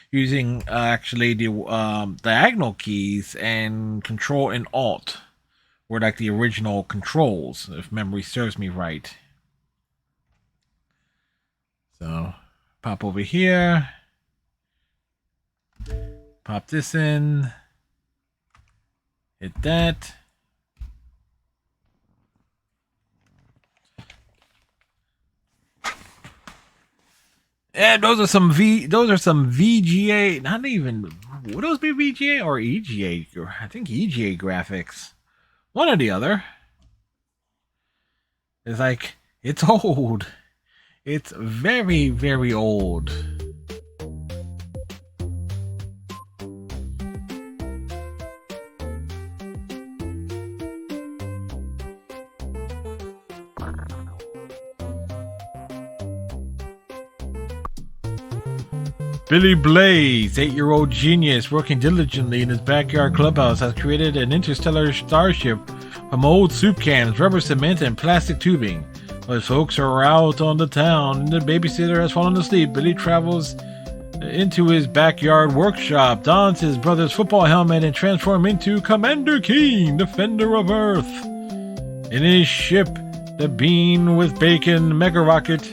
Using actually the diagonal keys, and control and alt were like the original controls, if memory serves me right. So pop over here. Pop this in. Hit that. And those are some VGA, not even, would those be VGA or EGA? I think EGA graphics. One or the other. It's like, it's old. It's very, very old. Billy Blaze, 8-year-old genius working diligently in his backyard clubhouse, has created an interstellar starship from old soup cans, rubber cement, and plastic tubing. While his folks are out on the town and the babysitter has fallen asleep, Billy travels into his backyard workshop, dons his brother's football helmet, and transforms into Commander Keen, Defender of Earth. In his ship, the Bean with Bacon Mega Rocket,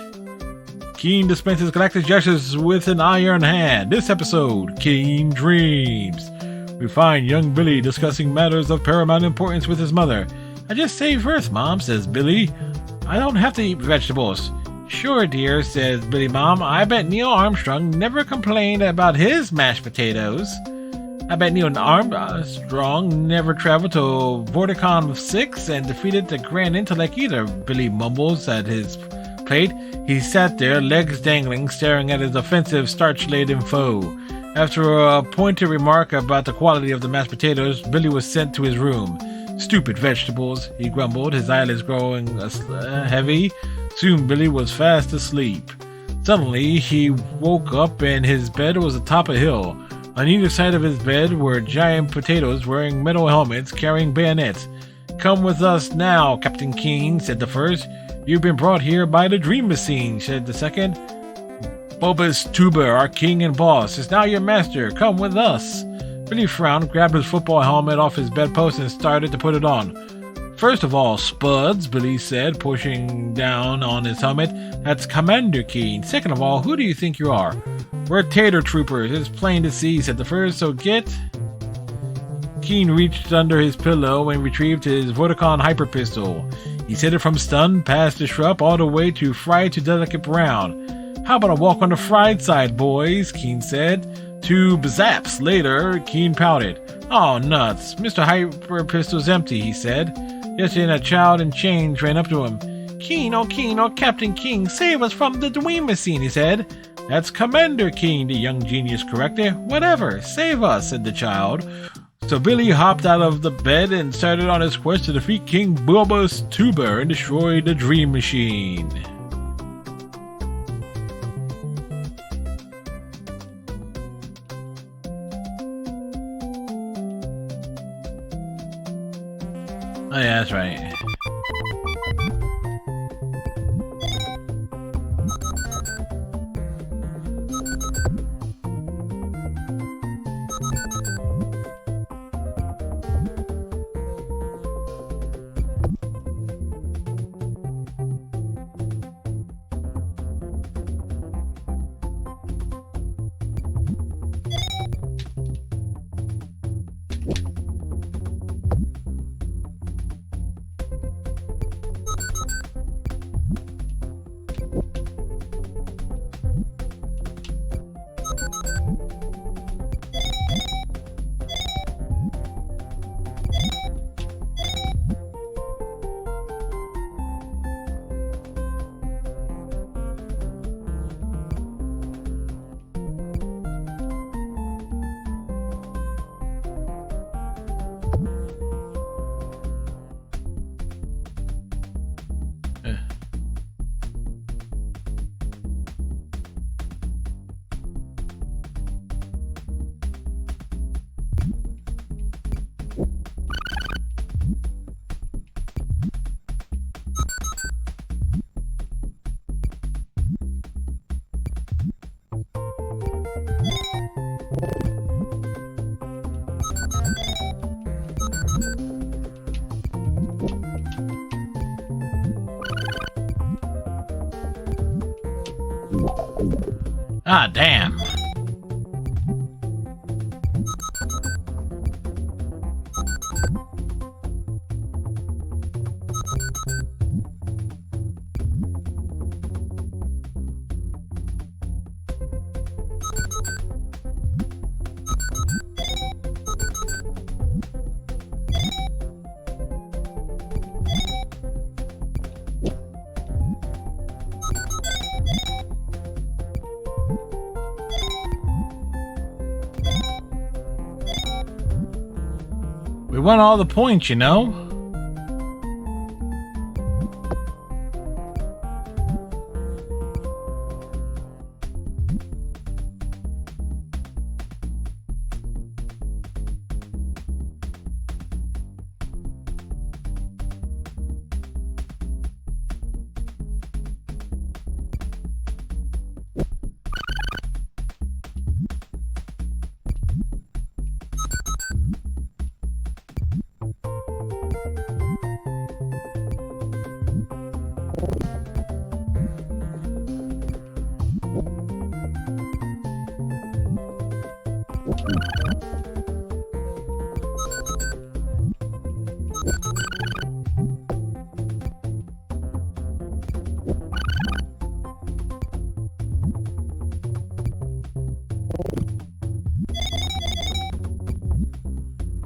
Keen dispenses galactic justice with an iron hand. This episode, Keen Dreams. We find young Billy discussing matters of paramount importance with his mother. I just saved Earth, Mom, says Billy. I don't have to eat vegetables. Sure, dear, says Billy Mom. I bet Neil Armstrong never complained about his mashed potatoes. I bet Neil Armstrong never traveled to Vorticon 6 and defeated the Grand Intellect either, Billy mumbles at his plate. He sat there, legs dangling, staring at his offensive, starch-laden foe. After a pointed remark about the quality of the mashed potatoes, Billy was sent to his room. Stupid vegetables, he grumbled, his eyelids growing heavy. Soon Billy was fast asleep. Suddenly, he woke up and his bed was atop a hill. On either side of his bed were giant potatoes wearing metal helmets, carrying bayonets. Come with us now, Captain Keen, said the first. You've been brought here by the Dream Machine, said the second. Bulbous Tuber, our king and boss, is now your master. Come with us. Billy frowned, grabbed his football helmet off his bedpost, and started to put it on. First of all, Spuds, Billy said, pushing down on his helmet. That's Commander Keen. Second of all, who do you think you are? We're Tater Troopers. It's plain to see, said the first, so get... Keen reached under his pillow and retrieved his Vorticon hyper pistol. He set it from stun, past the shrub, all the way to fried to delicate brown. How about a walk on the fried side, boys? Keen said. 2 zaps later, Keen pouted. Oh, nuts. Mr. Hyper Pistol's empty, he said. Just then a child in chains ran up to him. Keen, oh Captain King, save us from the Dream Machine, he said. That's Commander Keen, the young genius corrected. Whatever, save us, said the child. So Billy hopped out of the bed and started on his quest to defeat King Bulbous Tuber and destroy the Dream Machine. Oh yeah, that's right. Ah, damn. We won all the points, you know?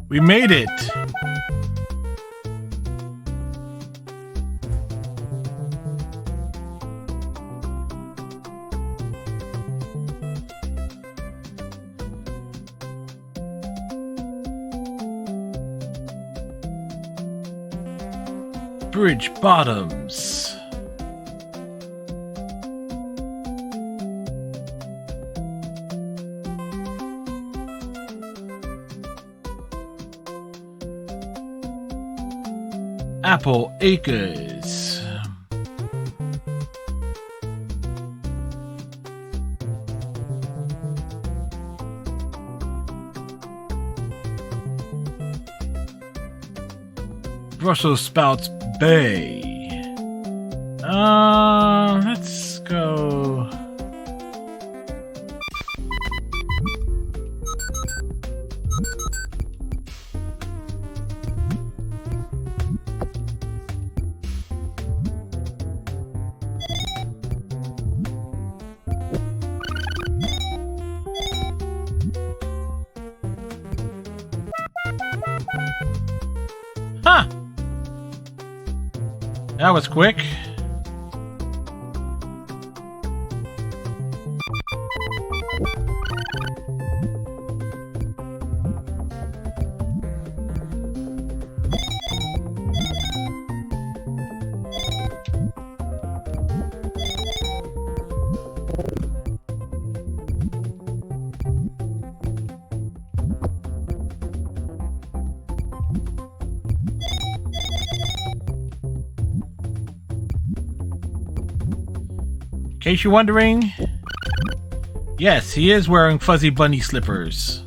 We made it! Bridge bottoms. Apple Acres. Brussels Sprouts Bay. Let's go. Huh. That was quick. In case you're wondering, yes, he is wearing fuzzy bunny slippers.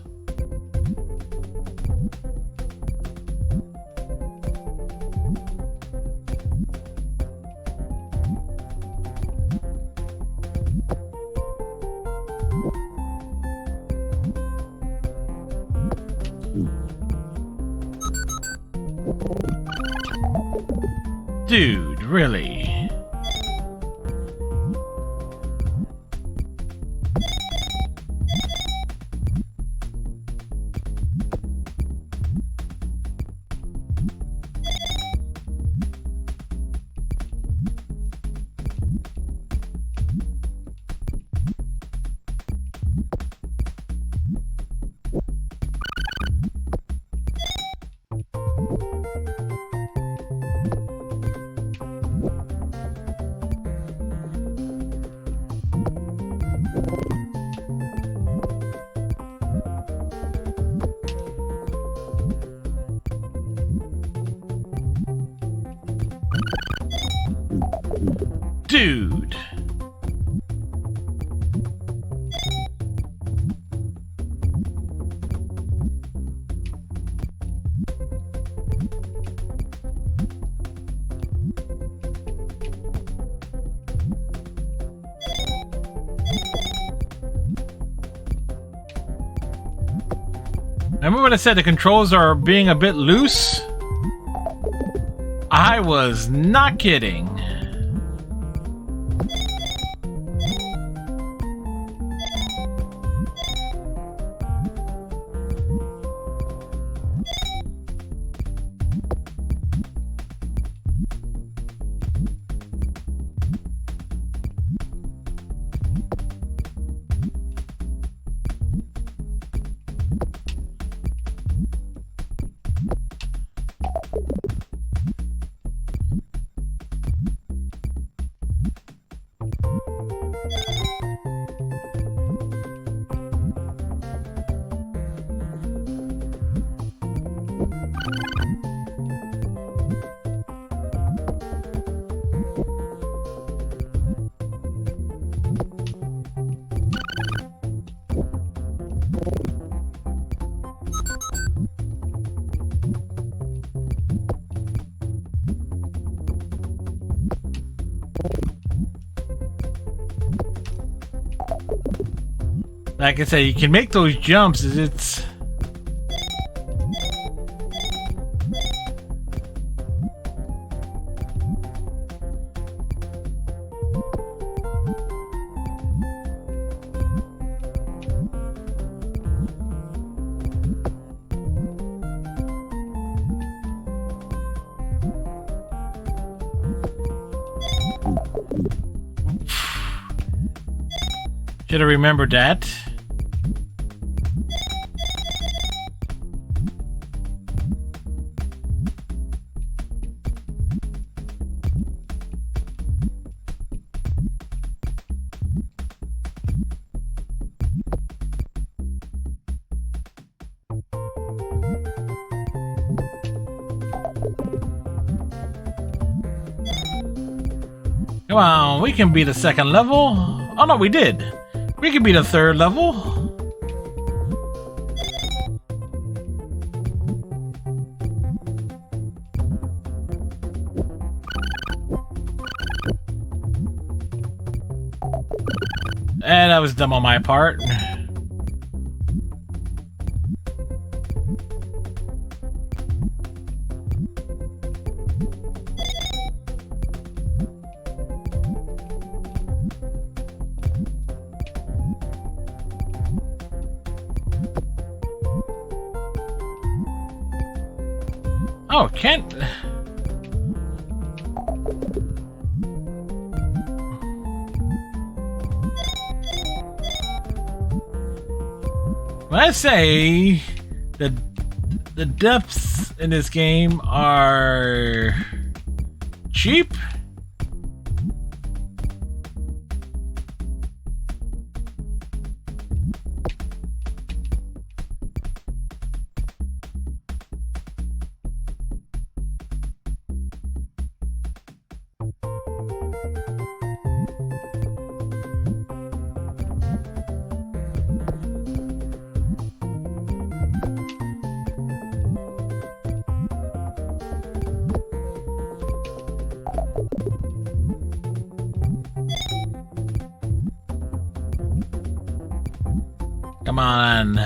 Dude, really? Dude. Remember when I said the controls are being a bit loose? I was not kidding. Like I said, you can make those jumps. It's should have remembered that. Come on, we can beat the second level. Oh no, we did. We can beat the third level. And that was dumb on my part. Oh, can't. When I say the depths in this game are cheap, come on.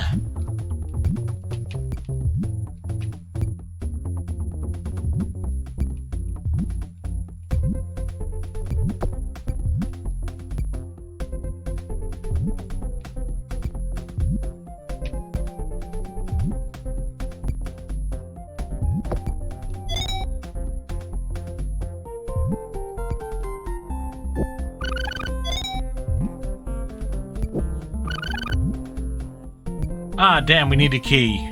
Ah, damn, we need a key.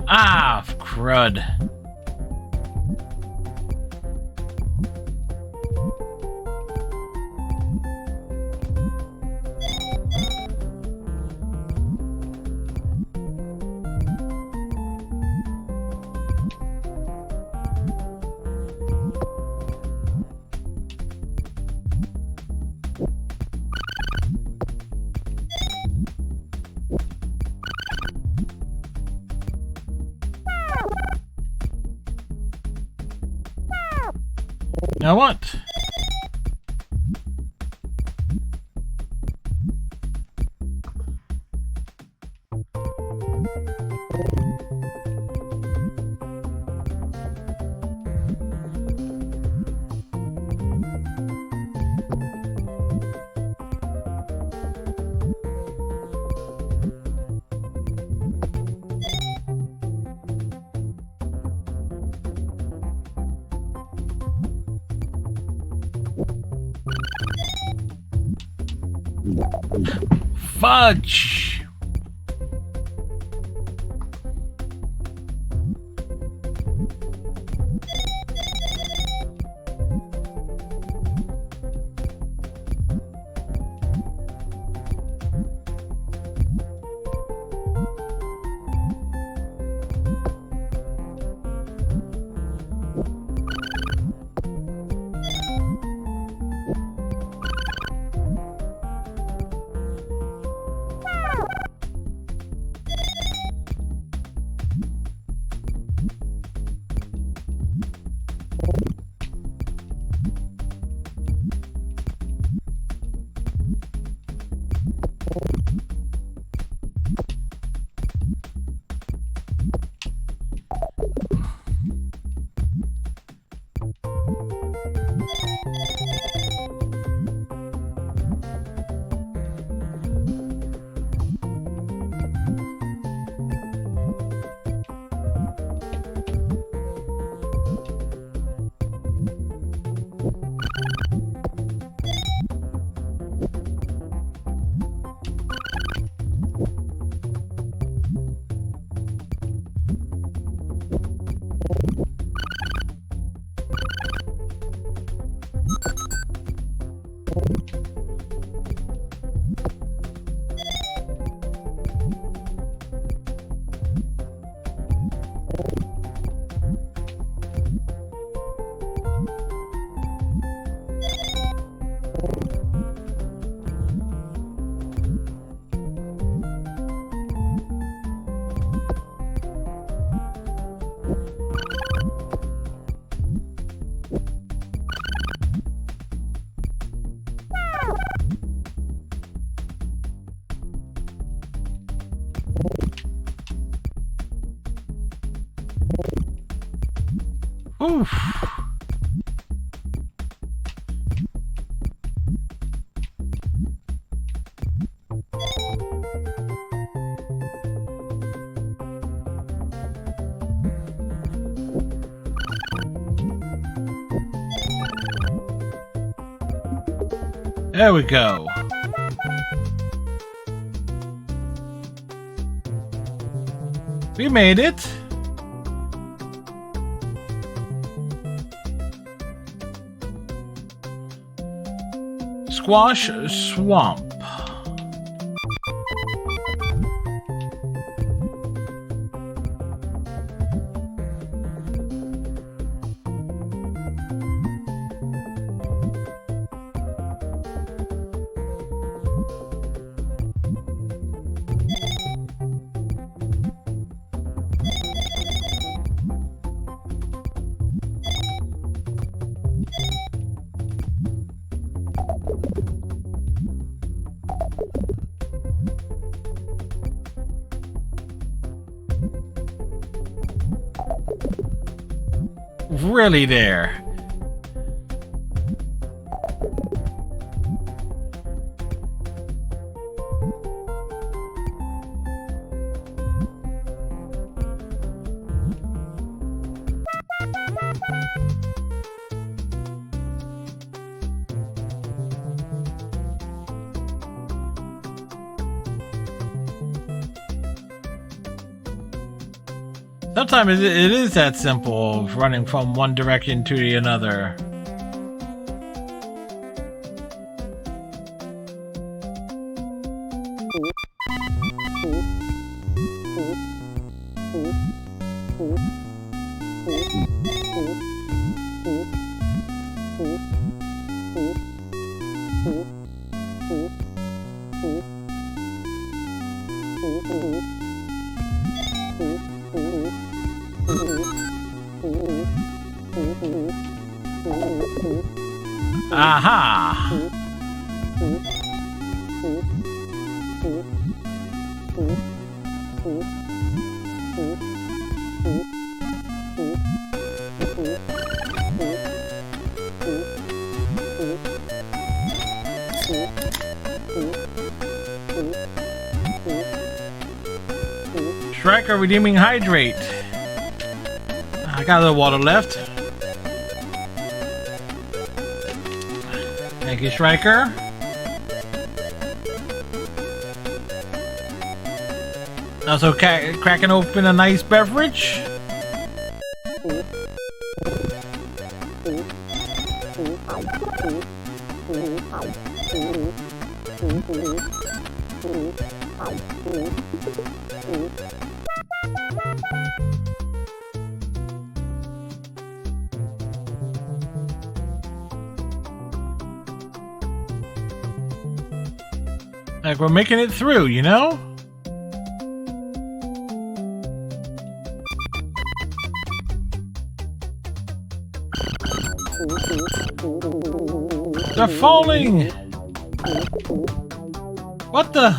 Ah, crud. Now what? Fudge! Oof. There we go. We made it. Squash Swamp. Really there. Sometimes it is that simple, running from one direction to the another. Aha! Striker redeeming hydrate. I got a little water left. Thank you, Striker. Also cracking open a nice beverage. Like we're making it through, you know? They're falling! What the?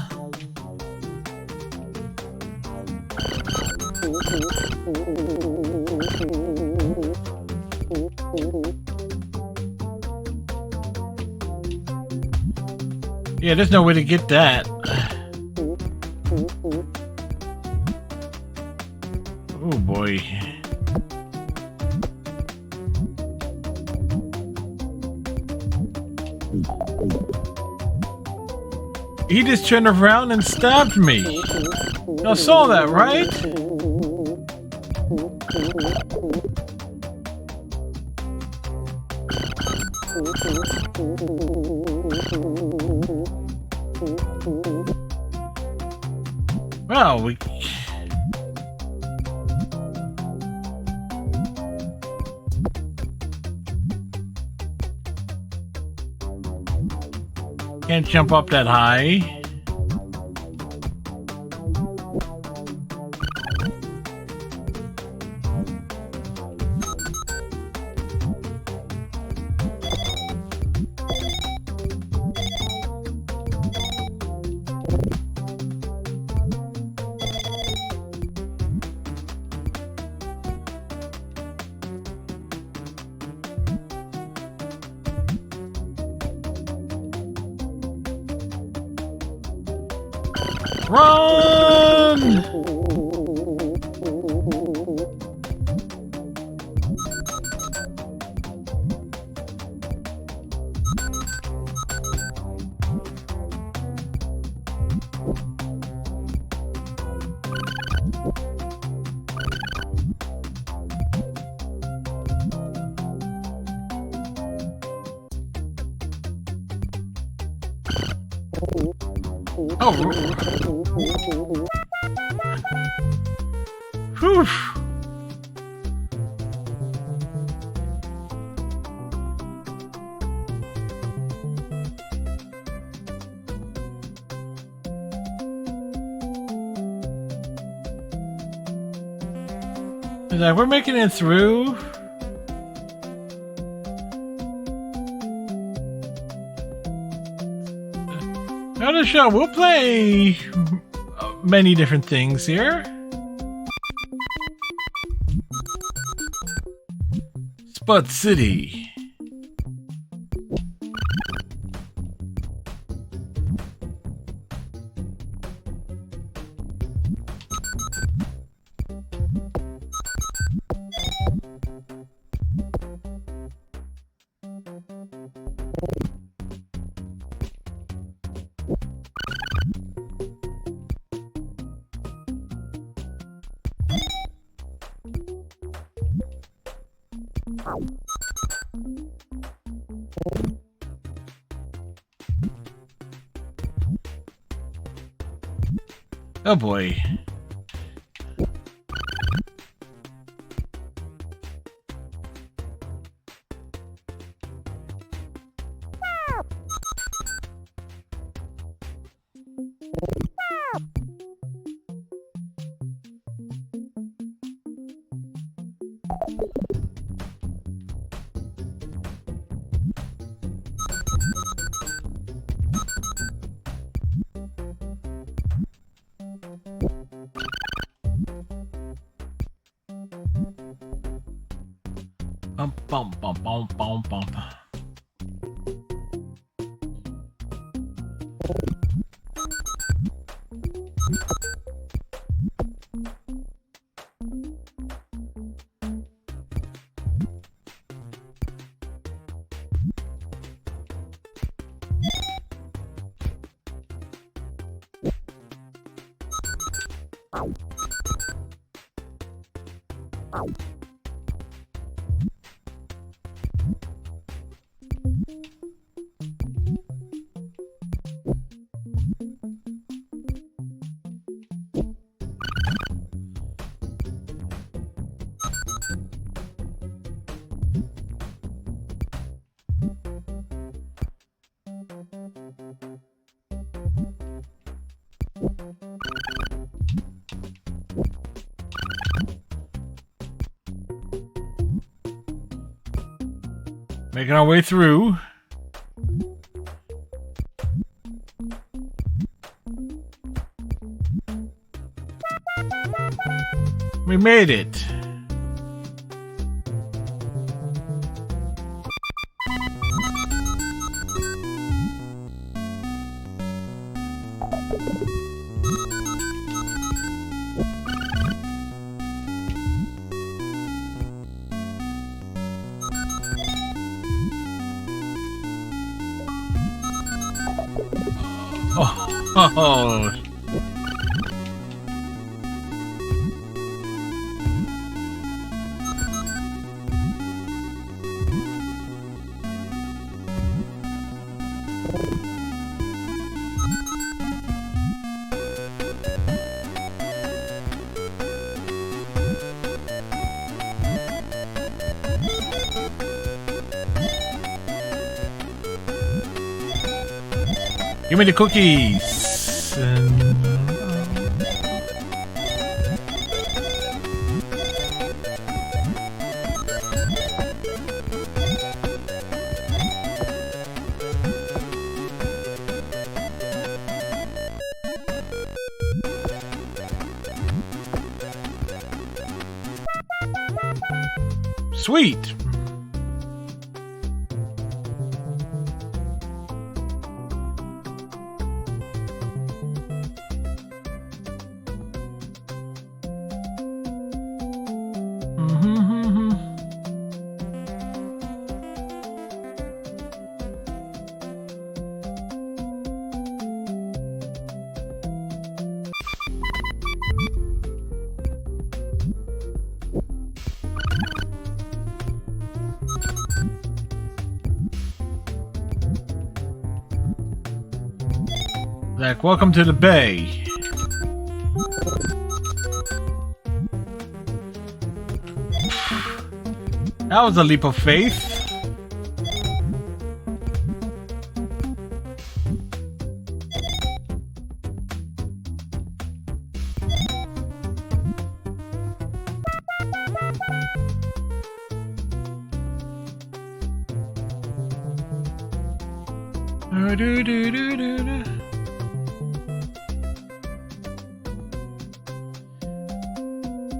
Yeah, there's no way to get that. Oh boy. He just turned around and stabbed me. I saw that, right? Well, we... can't jump up that high. Run! Oh. Whew. We're making it through. Not a show. We'll play many different things here. Spud City. Oh boy. Bum bum bum bum bum bum. Making our way through. We made it. Oh. Give me the cookies. Sweet. Like, welcome to the bay. That was a leap of faith.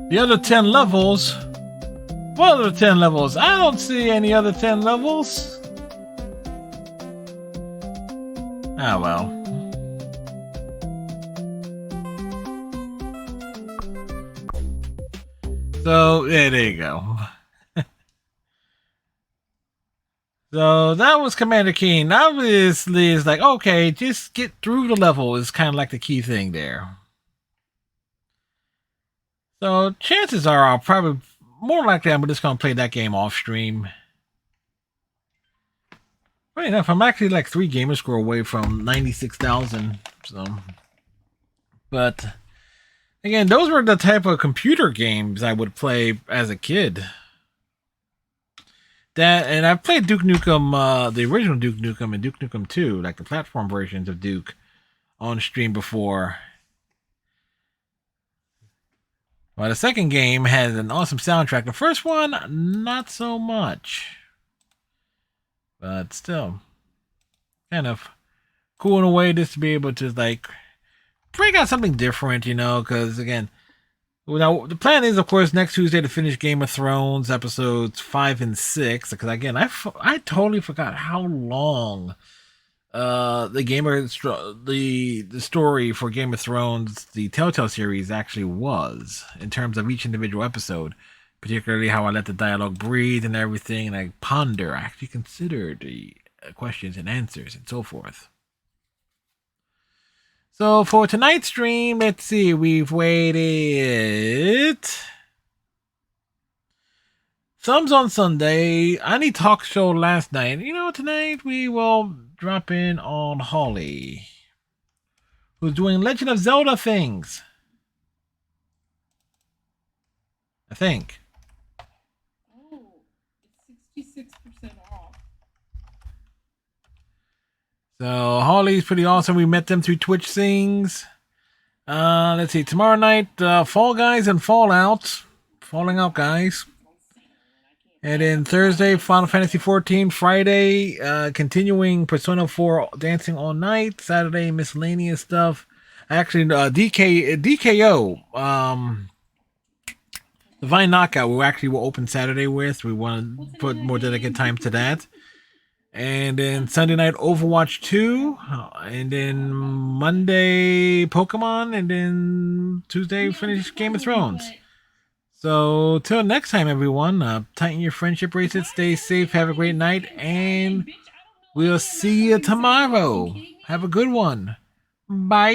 The other 10 levels? What other 10 levels? I don't see any other 10 levels. Ah, well. So, yeah, there you go. So, that was Commander Keen. Obviously, it's like, okay, just get through the level is kind of like the key thing there. So, chances are I'll probably, more likely I'm just going to play that game off stream. Funny enough, I'm actually like 3 gamer score away from 96,000. So, but again, those were the type of computer games I would play as a kid. That, and I've played Duke Nukem, the original Duke Nukem and Duke Nukem 2, like the platform versions of Duke, on stream before. Well, the second game has an awesome soundtrack. The first one, not so much. But still, kind of cool in a way just to be able to, like, bring out something different, you know, because, again, now, the plan is, of course, next Tuesday to finish Game of Thrones episodes 5 and 6. Because, again, I totally forgot how long the story for Game of Thrones, the Telltale series, actually was in terms of each individual episode. Particularly how I let the dialogue breathe and everything, and I ponder, I actually consider the questions and answers and so forth. So for tonight's stream, let's see, we've waited. Thumbs on Sunday, Ani Talk Show last night. You know, tonight we will drop in on Holly, who's doing Legend of Zelda things. I think. Oh, it's 66% off. So Holly's pretty awesome. We met them through Twitch things. Let's see. Tomorrow night, Fall Guys and Fallout. Falling Out Guys. And then Thursday, Final Fantasy 14. Friday, continuing Persona 4 Dancing All Night. Saturday, miscellaneous stuff. Actually, DKO, Divine Knockout, we actually will open Saturday with. We want to put more dedicated time to that. And then Sunday night, Overwatch 2. And then Monday, Pokemon. And then Tuesday, finish Game of Thrones. So, till next time, everyone, tighten your friendship bracelets, stay safe, have a great night, and we'll see you tomorrow. Have a good one. Bye.